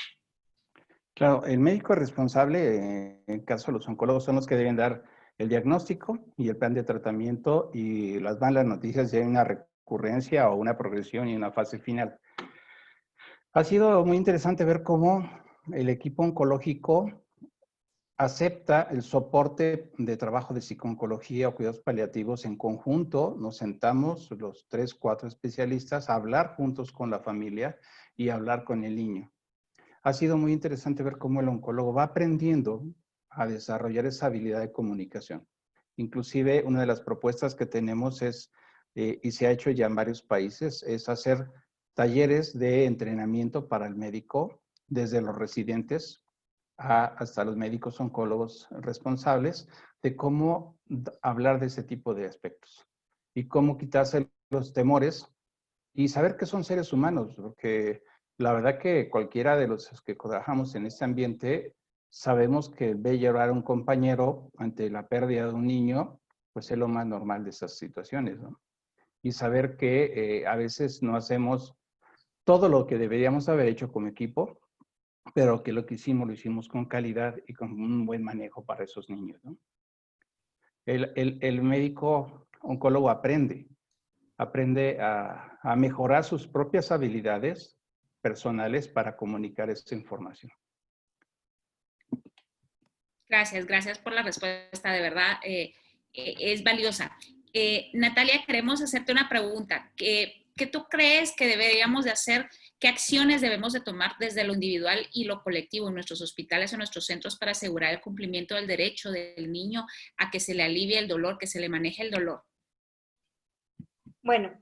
Claro, el médico responsable, en el caso de los oncólogos, son los que deben dar el diagnóstico y el plan de tratamiento, y las malas noticias si hay una recurrencia o una progresión y una fase final. Ha sido muy interesante ver cómo el equipo oncológico acepta el soporte de trabajo de psicooncología o cuidados paliativos en conjunto. Nos sentamos los 3, 4 especialistas a hablar juntos con la familia y a hablar con el niño. Ha sido muy interesante ver cómo el oncólogo va aprendiendo a desarrollar esa habilidad de comunicación. Inclusive, una de las propuestas que tenemos es, y se ha hecho ya en varios países, es hacer talleres de entrenamiento para el médico, desde los residentes hasta los médicos oncólogos responsables, de cómo hablar de ese tipo de aspectos y cómo quitarse los temores y saber que son seres humanos, porque la verdad que cualquiera de los que trabajamos en este ambiente sabemos que ver llorar a un compañero ante la pérdida de un niño, pues es lo más normal de esas situaciones, ¿no? Y saber que a veces no hacemos todo lo que deberíamos haber hecho como equipo, pero que lo que hicimos, lo hicimos con calidad y con un buen manejo para esos niños, ¿no? El médico oncólogo aprende a mejorar sus propias habilidades personales para comunicar esta información. Gracias por la respuesta, de verdad, es valiosa. Natalia, queremos hacerte una pregunta. ¿Qué tú crees que deberíamos de hacer? ¿Qué acciones debemos de tomar desde lo individual y lo colectivo en nuestros hospitales o nuestros centros para asegurar el cumplimiento del derecho del niño a que se le alivie el dolor, que se le maneje el dolor? Bueno,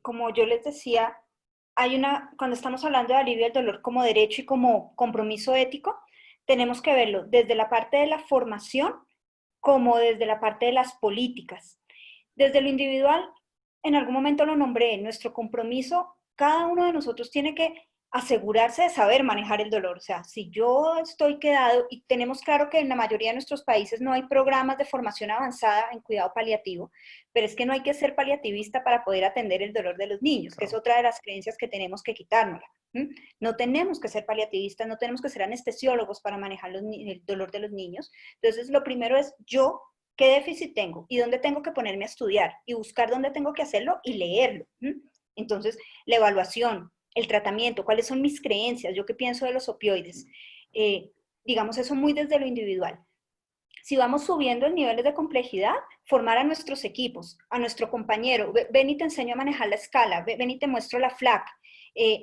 como yo les decía, cuando estamos hablando de alivio del dolor como derecho y como compromiso ético, tenemos que verlo desde la parte de la formación como desde la parte de las políticas. Desde lo individual, en algún momento lo nombré, nuestro compromiso, cada uno de nosotros tiene que asegurarse de saber manejar el dolor. O sea, si yo estoy quedado, y tenemos claro que en la mayoría de nuestros países no hay programas de formación avanzada en cuidado paliativo, pero es que no hay que ser paliativista para poder atender el dolor de los niños, que es otra de las creencias que tenemos que quitárnosla. No tenemos que ser paliativistas, no tenemos que ser anestesiólogos para manejar el dolor de los niños. Entonces, lo primero es yo, ¿qué déficit tengo? ¿Y dónde tengo que ponerme a estudiar? Y buscar dónde tengo que hacerlo y leerlo. Entonces, la evaluación, el tratamiento, cuáles son mis creencias, yo qué pienso de los opioides. Digamos eso muy desde lo individual. Si vamos subiendo en niveles de complejidad, formar a nuestros equipos, a nuestro compañero, ven y te enseño a manejar la escala, ven y te muestro la FLAC,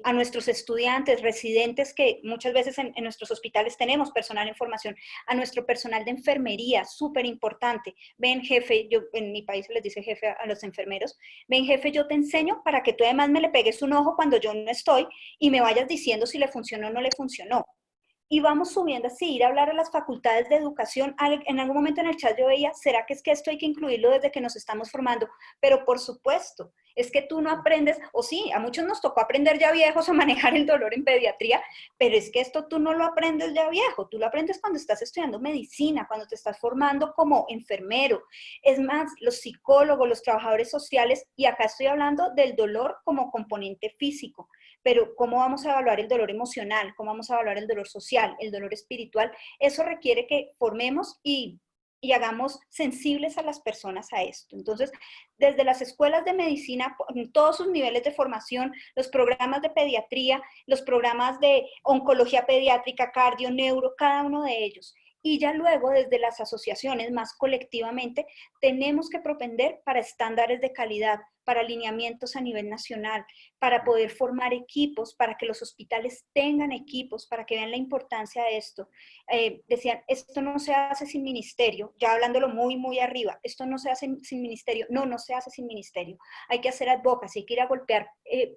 a nuestros estudiantes, residentes, que muchas veces en nuestros hospitales tenemos personal en formación, a nuestro personal de enfermería, súper importante. Ven, jefe, yo en mi país les dice jefe a los enfermeros, ven, jefe, yo te enseño para que tú además me le pegues un ojo cuando yo no estoy y me vayas diciendo si le funcionó o no le funcionó. Y vamos subiendo así, ir a hablar a las facultades de educación. En algún momento en el chat yo veía, ¿será que es que esto hay que incluirlo desde que nos estamos formando? Pero por supuesto, es que tú no aprendes, o sí, a muchos nos tocó aprender ya viejos a manejar el dolor en pediatría, pero es que esto tú no lo aprendes ya viejo, tú lo aprendes cuando estás estudiando medicina, cuando te estás formando como enfermero. Es más, los psicólogos, los trabajadores sociales, y acá estoy hablando del dolor como componente físico, pero ¿cómo vamos a evaluar el dolor emocional? ¿Cómo vamos a evaluar el dolor social, el dolor espiritual? Eso requiere que formemos y hagamos sensibles a las personas a esto. Entonces, desde las escuelas de medicina, en todos sus niveles de formación, los programas de pediatría, los programas de oncología pediátrica, cardio, neuro, cada uno de ellos. Y ya luego, desde las asociaciones, más colectivamente, tenemos que propender para estándares de calidad, para alineamientos a nivel nacional, para poder formar equipos, para que los hospitales tengan equipos, para que vean la importancia de esto. Decían, esto no se hace sin ministerio, ya hablándolo muy, muy arriba, esto no se hace sin ministerio. No, no se hace sin ministerio. Hay que hacer advocacy, hay que ir a golpear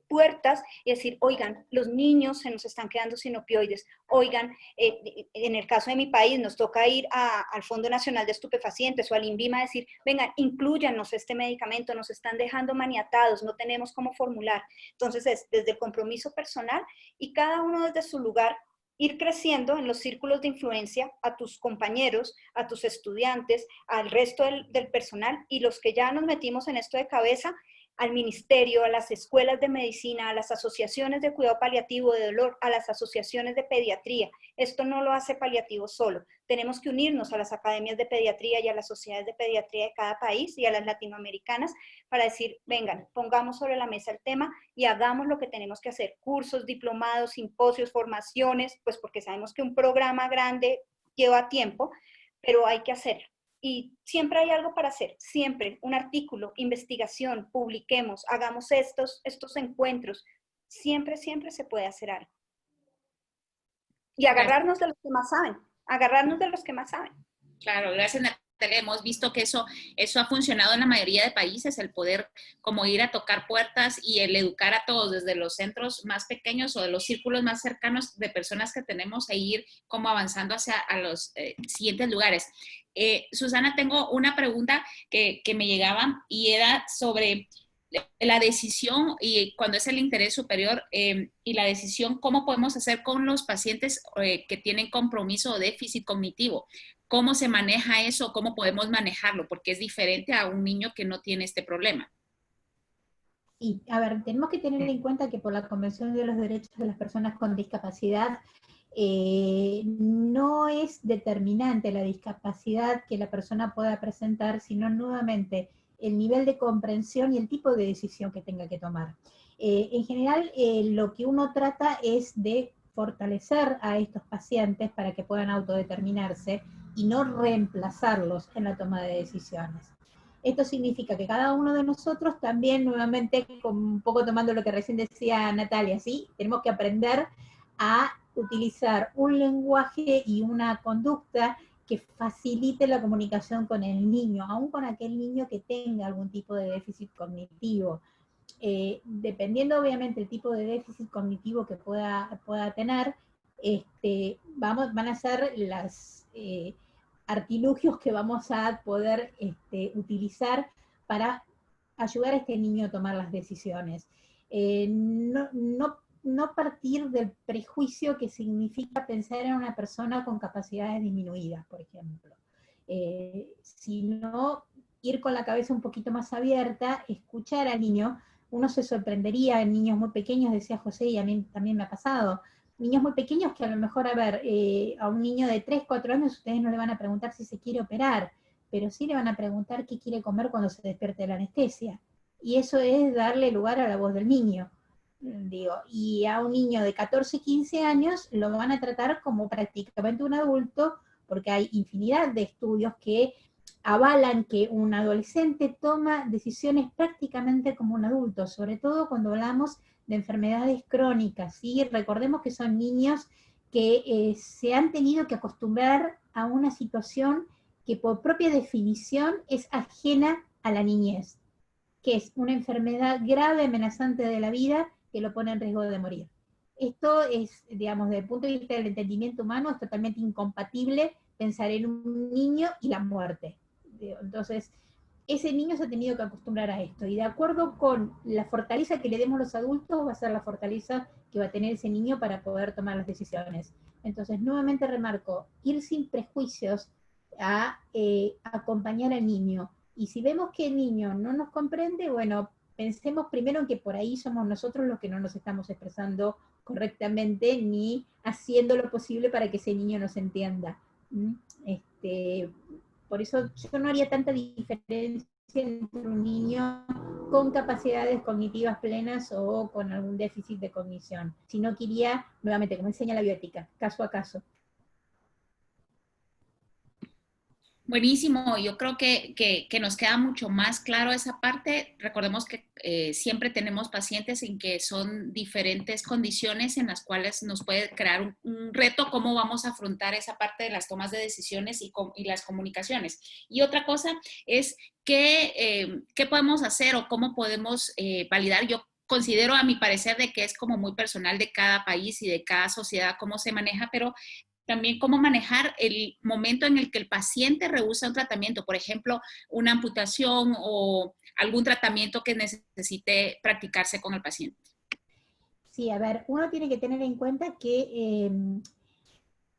puertas y decir, oigan, los niños se nos están quedando sin opioides, oigan, en el caso de mi país nos toca ir al Fondo Nacional de Estupefacientes o al INVIMA a decir, vengan, inclúyanos este medicamento, nos están dejando maniatados, no tenemos cómo formular. Entonces es desde el compromiso personal y cada uno desde su lugar ir creciendo en los círculos de influencia a tus compañeros, a tus estudiantes, al resto del personal y los que ya nos metimos en esto de cabeza, al ministerio, a las escuelas de medicina, a las asociaciones de cuidado paliativo de dolor, a las asociaciones de pediatría. Esto no lo hace paliativo solo. Tenemos que unirnos a las academias de pediatría y a las sociedades de pediatría de cada país y a las latinoamericanas para decir, vengan, pongamos sobre la mesa el tema y hagamos lo que tenemos que hacer. Cursos, diplomados, simposios, formaciones, pues porque sabemos que un programa grande lleva tiempo, pero hay que hacerlo. Y siempre hay algo para hacer, siempre, un artículo, investigación, publiquemos, hagamos estos encuentros, siempre, siempre se puede hacer algo. Y agarrarnos de los que más saben, agarrarnos de los que más saben. Claro, gracias Natalia. Hemos visto que eso ha funcionado en la mayoría de países, el poder como ir a tocar puertas y el educar a todos desde los centros más pequeños o de los círculos más cercanos de personas que tenemos e ir como avanzando hacia los siguientes lugares. Susana, tengo una pregunta que me llegaba y era sobre la decisión y cuando es el interés superior y la decisión, ¿cómo podemos hacer con los pacientes que tienen compromiso o déficit cognitivo? ¿Cómo se maneja eso? ¿Cómo podemos manejarlo? Porque es diferente a un niño que no tiene este problema. Sí, a ver, tenemos que tener en cuenta que por la Convención de los Derechos de las Personas con Discapacidad no es determinante la discapacidad que la persona pueda presentar, sino nuevamente el nivel de comprensión y el tipo de decisión que tenga que tomar. En general, lo que uno trata es de fortalecer a estos pacientes para que puedan autodeterminarse y no reemplazarlos en la toma de decisiones. Esto significa que cada uno de nosotros también, nuevamente, un poco tomando lo que recién decía Natalia, ¿sí? Tenemos que aprender a utilizar un lenguaje y una conducta que facilite la comunicación con el niño, aún con aquel niño que tenga algún tipo de déficit cognitivo. Dependiendo obviamente el tipo de déficit cognitivo que pueda tener, van a ser los artilugios que vamos a poder utilizar para ayudar a este niño a tomar las decisiones. No partir del prejuicio que significa pensar en una persona con capacidades disminuidas, por ejemplo, sino ir con la cabeza un poquito más abierta, escuchar al niño. Uno se sorprendería en niños muy pequeños, decía José, y a mí también me ha pasado, niños muy pequeños que a lo mejor, a un niño de 3, 4 años ustedes no le van a preguntar si se quiere operar, pero sí le van a preguntar qué quiere comer cuando se despierte de la anestesia. Y eso es darle lugar a la voz del niño. Y a un niño de 14, 15 años lo van a tratar como prácticamente un adulto, porque hay infinidad de estudios que avalan que un adolescente toma decisiones prácticamente como un adulto, sobre todo cuando hablamos de enfermedades crónicas, ¿sí? Recordemos que son niños que se han tenido que acostumbrar a una situación que por propia definición es ajena a la niñez, que es una enfermedad grave, amenazante de la vida, que lo pone en riesgo de morir. Esto es, digamos, desde el punto de vista del entendimiento humano, es totalmente incompatible pensar en un niño y la muerte. Entonces, ese niño se ha tenido que acostumbrar a esto, y de acuerdo con la fortaleza que le demos los adultos, va a ser la fortaleza que va a tener ese niño para poder tomar las decisiones. Entonces, nuevamente remarco, ir sin prejuicios a acompañar al niño, y si vemos que el niño no nos comprende, bueno, pensemos primero en que por ahí somos nosotros los que no nos estamos expresando correctamente, ni haciendo lo posible para que ese niño nos entienda. Por eso yo no haría tanta diferencia entre un niño con capacidades cognitivas plenas o con algún déficit de cognición, sino que iría, nuevamente, como enseña la bioética, caso a caso. Buenísimo, yo creo que nos queda mucho más claro esa parte. Recordemos que siempre tenemos pacientes en que son diferentes condiciones en las cuales nos puede crear un reto cómo vamos a afrontar esa parte de las tomas de decisiones y las comunicaciones. Y otra cosa es qué podemos hacer o cómo podemos validar. Yo considero, a mi parecer, de que es como muy personal de cada país y de cada sociedad cómo se maneja, pero también cómo manejar el momento en el que el paciente rehúsa un tratamiento, por ejemplo, una amputación o algún tratamiento que necesite practicarse con el paciente. Sí, a ver, uno tiene que tener en cuenta que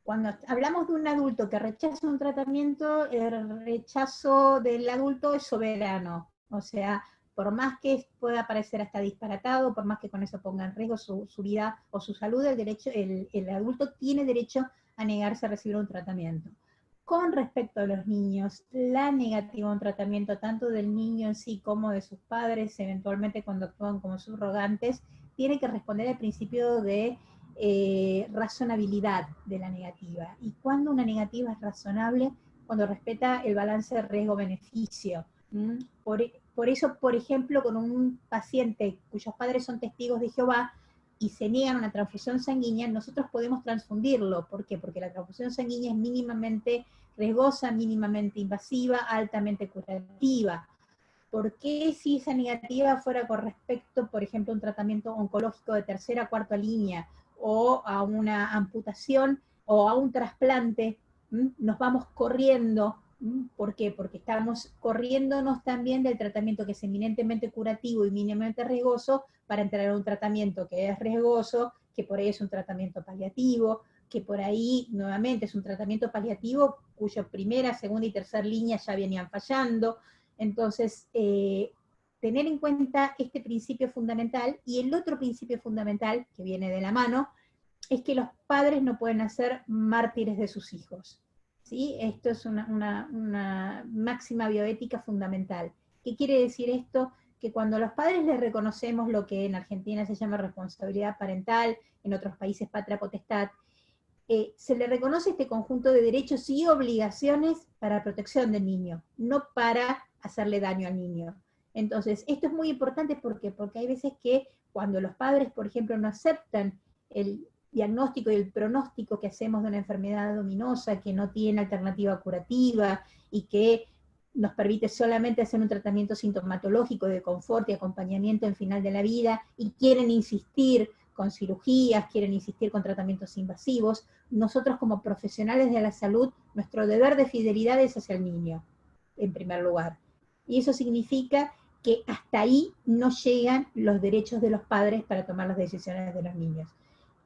cuando hablamos de un adulto que rechaza un tratamiento, el rechazo del adulto es soberano. O sea, por más que pueda parecer hasta disparatado, por más que con eso ponga en riesgo su vida o su salud, el adulto tiene derecho a negarse a recibir un tratamiento. Con respecto a los niños, la negativa a un tratamiento tanto del niño en sí como de sus padres, eventualmente cuando actúan como subrogantes, tiene que responder al principio de razonabilidad de la negativa. ¿Y cuando una negativa es razonable? Cuando respeta el balance de riesgo-beneficio. Por eso, por ejemplo, con un paciente cuyos padres son testigos de Jehová y se niegan una transfusión sanguínea, nosotros podemos transfundirlo. ¿Por qué? Porque la transfusión sanguínea es mínimamente riesgosa, mínimamente invasiva, altamente curativa. ¿Por qué si esa negativa fuera con respecto, por ejemplo, a un tratamiento oncológico de tercera o cuarta línea, o a una amputación, o a un trasplante, nos vamos corriendo? ¿Por qué? Porque estamos corriéndonos también del tratamiento que es eminentemente curativo y mínimamente riesgoso para entrar a un tratamiento que es riesgoso, que por ahí es un tratamiento paliativo, que por ahí nuevamente es un tratamiento paliativo cuya primera, segunda y tercera línea ya venían fallando. Entonces, tener en cuenta este principio fundamental, y el otro principio fundamental que viene de la mano, es que los padres no pueden ser mártires de sus hijos. ¿Sí? Esto es una máxima bioética fundamental. ¿Qué quiere decir esto? Que cuando a los padres les reconocemos lo que en Argentina se llama responsabilidad parental, en otros países patria potestad, se le reconoce este conjunto de derechos y obligaciones para protección del niño, no para hacerle daño al niño. Entonces, esto es muy importante porque hay veces que cuando los padres, por ejemplo, no aceptan el diagnóstico y el pronóstico que hacemos de una enfermedad dominosa que no tiene alternativa curativa y que nos permite solamente hacer un tratamiento sintomatológico de confort y acompañamiento en final de la vida, y quieren insistir con cirugías, quieren insistir con tratamientos invasivos, nosotros como profesionales de la salud, nuestro deber de fidelidad es hacia el niño, en primer lugar. Y eso significa que hasta ahí no llegan los derechos de los padres para tomar las decisiones de los niños.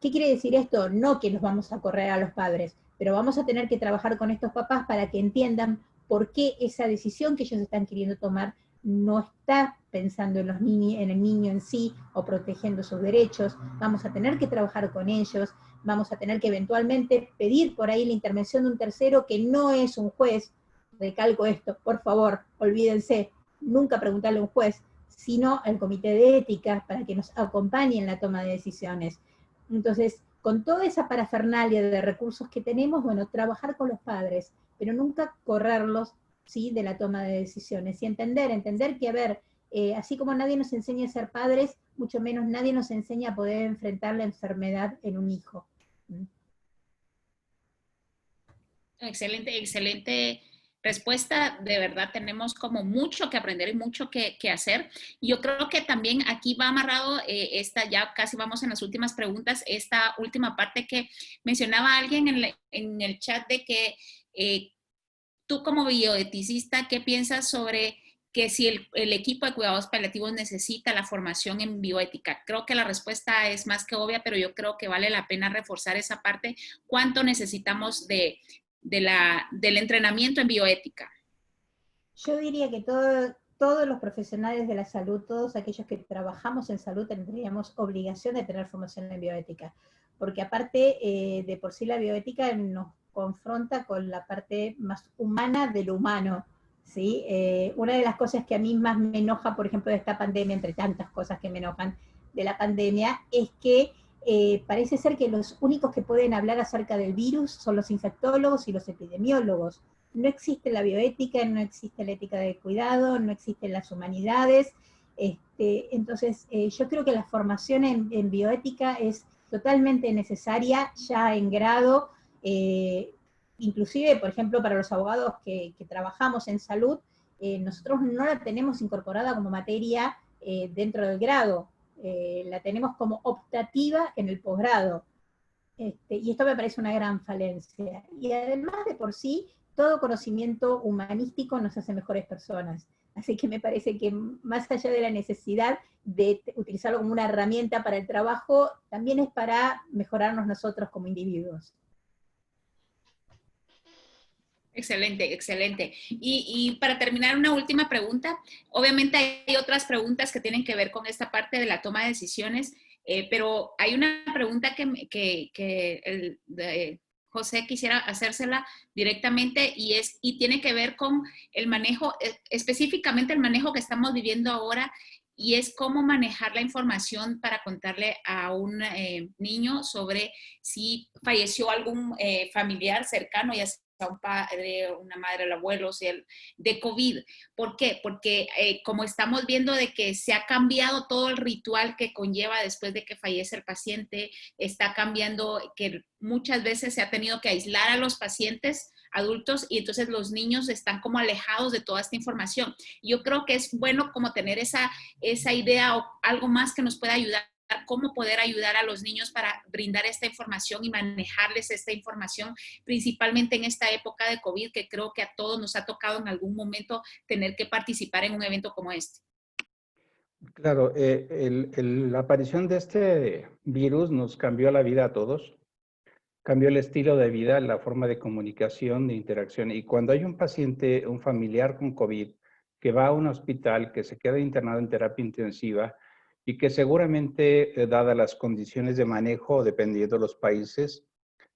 ¿Qué quiere decir esto? No que los vamos a correr a los padres, pero vamos a tener que trabajar con estos papás para que entiendan por qué esa decisión que ellos están queriendo tomar no está pensando en el niño en sí o protegiendo sus derechos. Vamos a tener que trabajar con ellos, vamos a tener que eventualmente pedir por ahí la intervención de un tercero que no es un juez. Recalco esto, por favor, olvídense, nunca preguntarle a un juez, sino al comité de ética para que nos acompañe en la toma de decisiones. Entonces, con toda esa parafernalia de recursos que tenemos, bueno, trabajar con los padres, pero nunca correrlos, ¿sí?, de la toma de decisiones, y entender que, a ver, así como nadie nos enseña a ser padres, mucho menos nadie nos enseña a poder enfrentar la enfermedad en un hijo. Excelente, excelente respuesta. De verdad tenemos como mucho que aprender y mucho que hacer. Yo creo que también aquí va amarrado ya casi vamos en las últimas preguntas, esta última parte que mencionaba alguien en el chat de que tú como bioeticista, ¿qué piensas sobre que si el equipo de cuidados paliativos necesita la formación en bioética? Creo que la respuesta es más que obvia, pero yo creo que vale la pena reforzar esa parte. ¿Cuánto necesitamos del entrenamiento en bioética? Yo diría que todos los profesionales de la salud, todos aquellos que trabajamos en salud, tendríamos obligación de tener formación en bioética, porque aparte de por sí la bioética nos confronta con la parte más humana de lo humano, ¿sí? Una de las cosas que a mí más me enoja, por ejemplo, de esta pandemia, entre tantas cosas que me enojan de la pandemia, es que parece ser que los únicos que pueden hablar acerca del virus son los infectólogos y los epidemiólogos. no existe la bioética, no existe la ética de cuidado, no existen las humanidades. Entonces, yo creo que la formación en bioética es totalmente necesaria ya en grado, inclusive, por ejemplo, para los abogados que trabajamos en salud, nosotros no la tenemos incorporada como materia dentro del grado, la tenemos como optativa en el posgrado. Y esto me parece una gran falencia. Y además de por sí, todo conocimiento humanístico nos hace mejores personas. Así que me parece que más allá de la necesidad de utilizarlo como una herramienta para el trabajo, también es para mejorarnos nosotros como individuos. Excelente, excelente. Y para terminar, una última pregunta. Obviamente hay otras preguntas que tienen que ver con esta parte de la toma de decisiones, pero hay una pregunta que José quisiera hacérsela directamente y tiene que ver con el manejo, específicamente el manejo que estamos viviendo ahora, y es cómo manejar la información para contarle a un niño sobre si falleció algún familiar cercano, ya sea un padre, una madre, el abuelo, de COVID. ¿Por qué? Porque como estamos viendo de que se ha cambiado todo el ritual que conlleva después de que fallece el paciente, está cambiando que muchas veces se ha tenido que aislar a los pacientes adultos y entonces los niños están como alejados de toda esta información. Yo creo que es bueno como tener esa idea o algo más que nos pueda ayudar, cómo poder ayudar a los niños para brindar esta información y manejarles esta información, principalmente en esta época de COVID, que creo que a todos nos ha tocado en algún momento tener que participar en un evento como este. Claro, la aparición de este virus nos cambió la vida a todos, cambió el estilo de vida, la forma de comunicación, de interacción. Y cuando hay un paciente, un familiar con COVID, que va a un hospital, que se queda internado en terapia intensiva y que seguramente, dadas las condiciones de manejo, dependiendo de los países,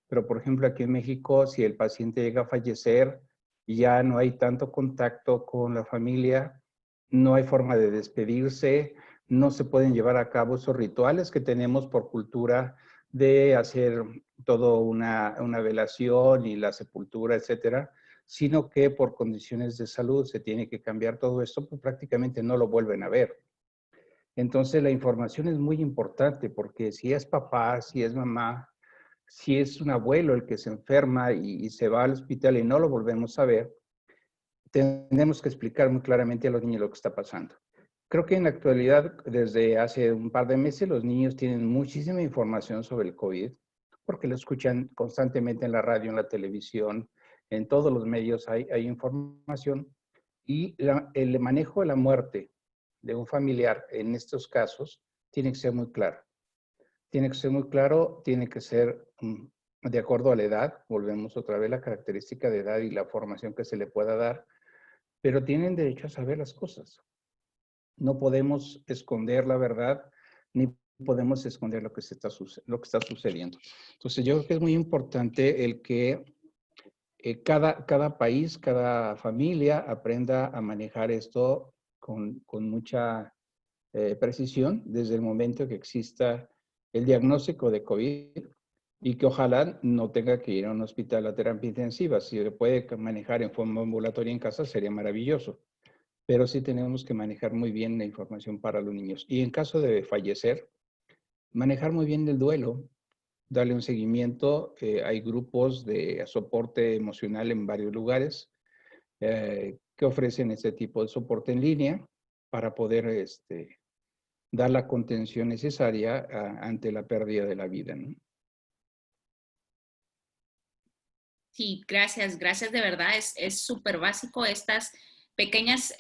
pero por ejemplo aquí en México, si el paciente llega a fallecer, ya no hay tanto contacto con la familia, no hay forma de despedirse, no se pueden llevar a cabo esos rituales que tenemos por cultura de hacer todo una velación y la sepultura, etcétera, sino que por condiciones de salud se tiene que cambiar todo esto, pues prácticamente no lo vuelven a ver. Entonces la información es muy importante porque si es papá, si es mamá, si es un abuelo el que se enferma y se va al hospital y no lo volvemos a ver, tenemos que explicar muy claramente a los niños lo que está pasando. Creo que en la actualidad, desde hace un par de meses, los niños tienen muchísima información sobre el COVID, porque lo escuchan constantemente en la radio, en la televisión, en todos los medios hay información. Y el manejo de la muerte de un familiar en estos casos tiene que ser muy claro. Tiene que ser muy claro, tiene que ser de acuerdo a la edad, volvemos otra vez a la característica de edad y la formación que se le pueda dar, pero tienen derecho a saber las cosas. No podemos esconder la verdad, ni podemos esconder lo que está sucediendo. Entonces yo creo que es muy importante el que cada país, cada familia aprenda a manejar esto con mucha precisión desde el momento que exista el diagnóstico de COVID y que ojalá no tenga que ir a un hospital a terapia intensiva. Si se puede manejar en forma ambulatoria en casa sería maravilloso, pero sí tenemos que manejar muy bien la información para los niños. Y en caso de fallecer, manejar muy bien el duelo, darle un seguimiento. Hay grupos de soporte emocional en varios lugares que ofrecen este tipo de soporte en línea para poder dar la contención necesaria ante la pérdida de la vida, ¿no? Sí, gracias de verdad. Es súper básico estas pequeñas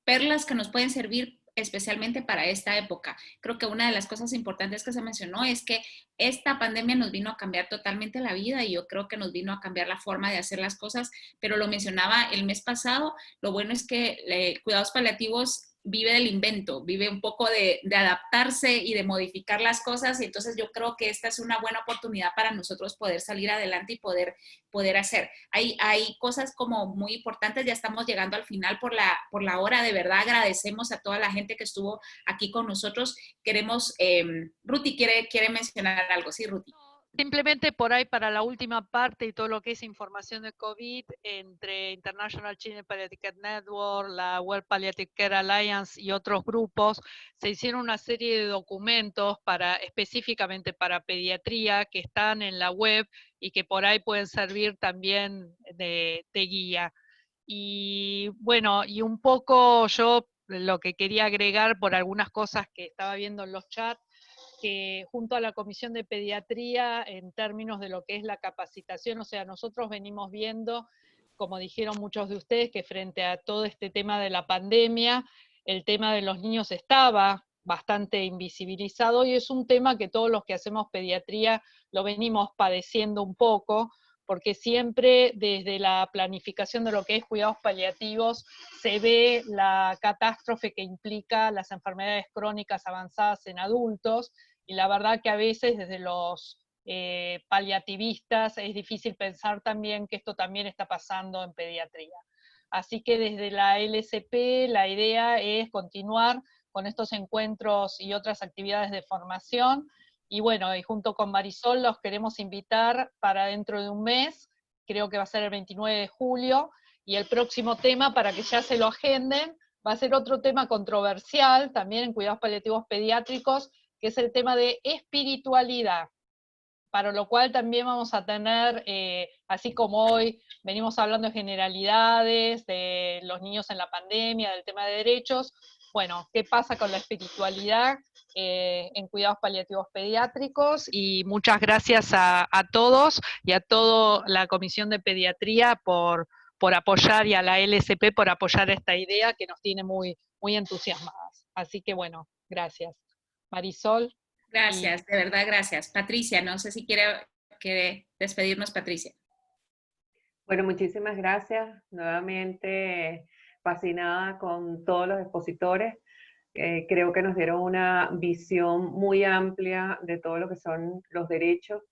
perlas que nos pueden servir especialmente para esta época. Creo que una de las cosas importantes que se mencionó es que esta pandemia nos vino a cambiar totalmente la vida y yo creo que nos vino a cambiar la forma de hacer las cosas, pero lo mencionaba el mes pasado, lo bueno es que Cuidados Paliativos vive del invento, vive un poco de adaptarse y de modificar las cosas y entonces yo creo que esta es una buena oportunidad para nosotros poder salir adelante y poder hacer. Hay cosas como muy importantes, ya estamos llegando al final por la hora, de verdad agradecemos a toda la gente que estuvo aquí con nosotros. Queremos, Ruti quiere mencionar algo, ¿sí, Ruti? Simplemente por ahí para la última parte y todo lo que es información de COVID, entre International Children Palliative Care Network, la World Palliative Care Alliance y otros grupos, se hicieron una serie de documentos específicamente para pediatría que están en la web y que por ahí pueden servir también de guía. Y bueno, y un poco yo lo que quería agregar por algunas cosas que estaba viendo en los chats, que junto a la Comisión de Pediatría, en términos de lo que es la capacitación, o sea, nosotros venimos viendo, como dijeron muchos de ustedes, que frente a todo este tema de la pandemia, el tema de los niños estaba bastante invisibilizado y es un tema que todos los que hacemos pediatría lo venimos padeciendo un poco, porque siempre desde la planificación de lo que es cuidados paliativos se ve la catástrofe que implica las enfermedades crónicas avanzadas en adultos, y la verdad que a veces desde los paliativistas es difícil pensar también que esto también está pasando en pediatría. Así que desde la LSP la idea es continuar con estos encuentros y otras actividades de formación, y bueno, y junto con Marisol los queremos invitar para dentro de un mes, creo que va a ser el 29 de julio, y el próximo tema, para que ya se lo agenden, va a ser otro tema controversial, también en cuidados paliativos pediátricos, que es el tema de espiritualidad, para lo cual también vamos a tener, así como hoy venimos hablando de generalidades, de los niños en la pandemia, del tema de derechos, bueno, ¿qué pasa con la espiritualidad en cuidados paliativos pediátricos? Y muchas gracias a todos y a toda la Comisión de Pediatría por apoyar, y a la LSP por apoyar esta idea que nos tiene muy, muy entusiasmadas. Así que bueno, gracias. Marisol. Gracias, de verdad, gracias. Patricia, no sé si quiere despedirnos, Patricia. Bueno, muchísimas gracias. Nuevamente fascinada con todos los expositores. Creo que nos dieron una visión muy amplia de todo lo que son los derechos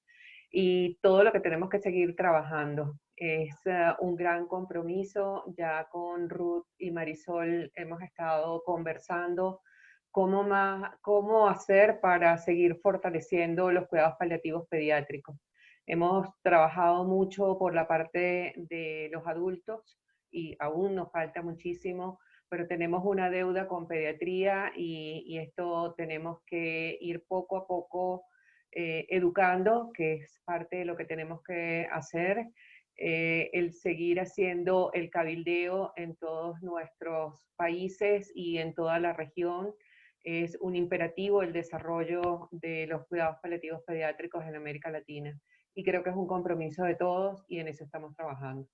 y todo lo que tenemos que seguir trabajando. Es un gran compromiso. Ya con Ruth y Marisol hemos estado conversando cómo hacer para seguir fortaleciendo los cuidados paliativos pediátricos. Hemos trabajado mucho por la parte de los adultos y aún nos falta muchísimo, pero tenemos una deuda con pediatría y esto tenemos que ir poco a poco educando, que es parte de lo que tenemos que hacer, el seguir haciendo el cabildeo en todos nuestros países y en toda la región. Es un imperativo el desarrollo de los cuidados paliativos pediátricos en América Latina. Y creo que es un compromiso de todos y en eso estamos trabajando.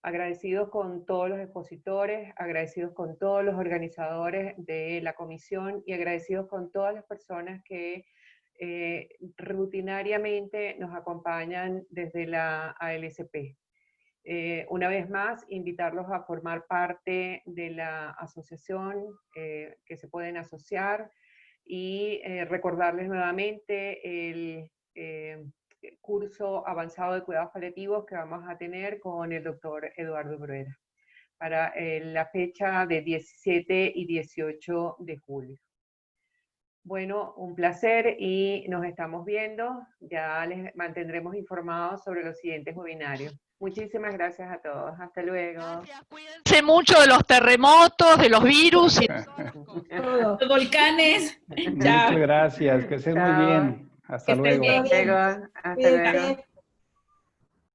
Agradecidos con todos los expositores, agradecidos con todos los organizadores de la comisión y agradecidos con todas las personas que rutinariamente nos acompañan desde la ALSP. Una vez más, invitarlos a formar parte de la asociación, que se pueden asociar, y recordarles nuevamente el curso avanzado de cuidados paliativos que vamos a tener con el doctor Eduardo Bruera para la fecha de 17 y 18 de julio. Bueno, un placer y nos estamos viendo. Ya les mantendremos informados sobre los siguientes webinarios. Muchísimas gracias a todos. Hasta luego. Gracias, cuídense mucho de los terremotos, de los virus y los volcanes. Muchas gracias, que estén muy bien. Hasta luego. Hasta luego.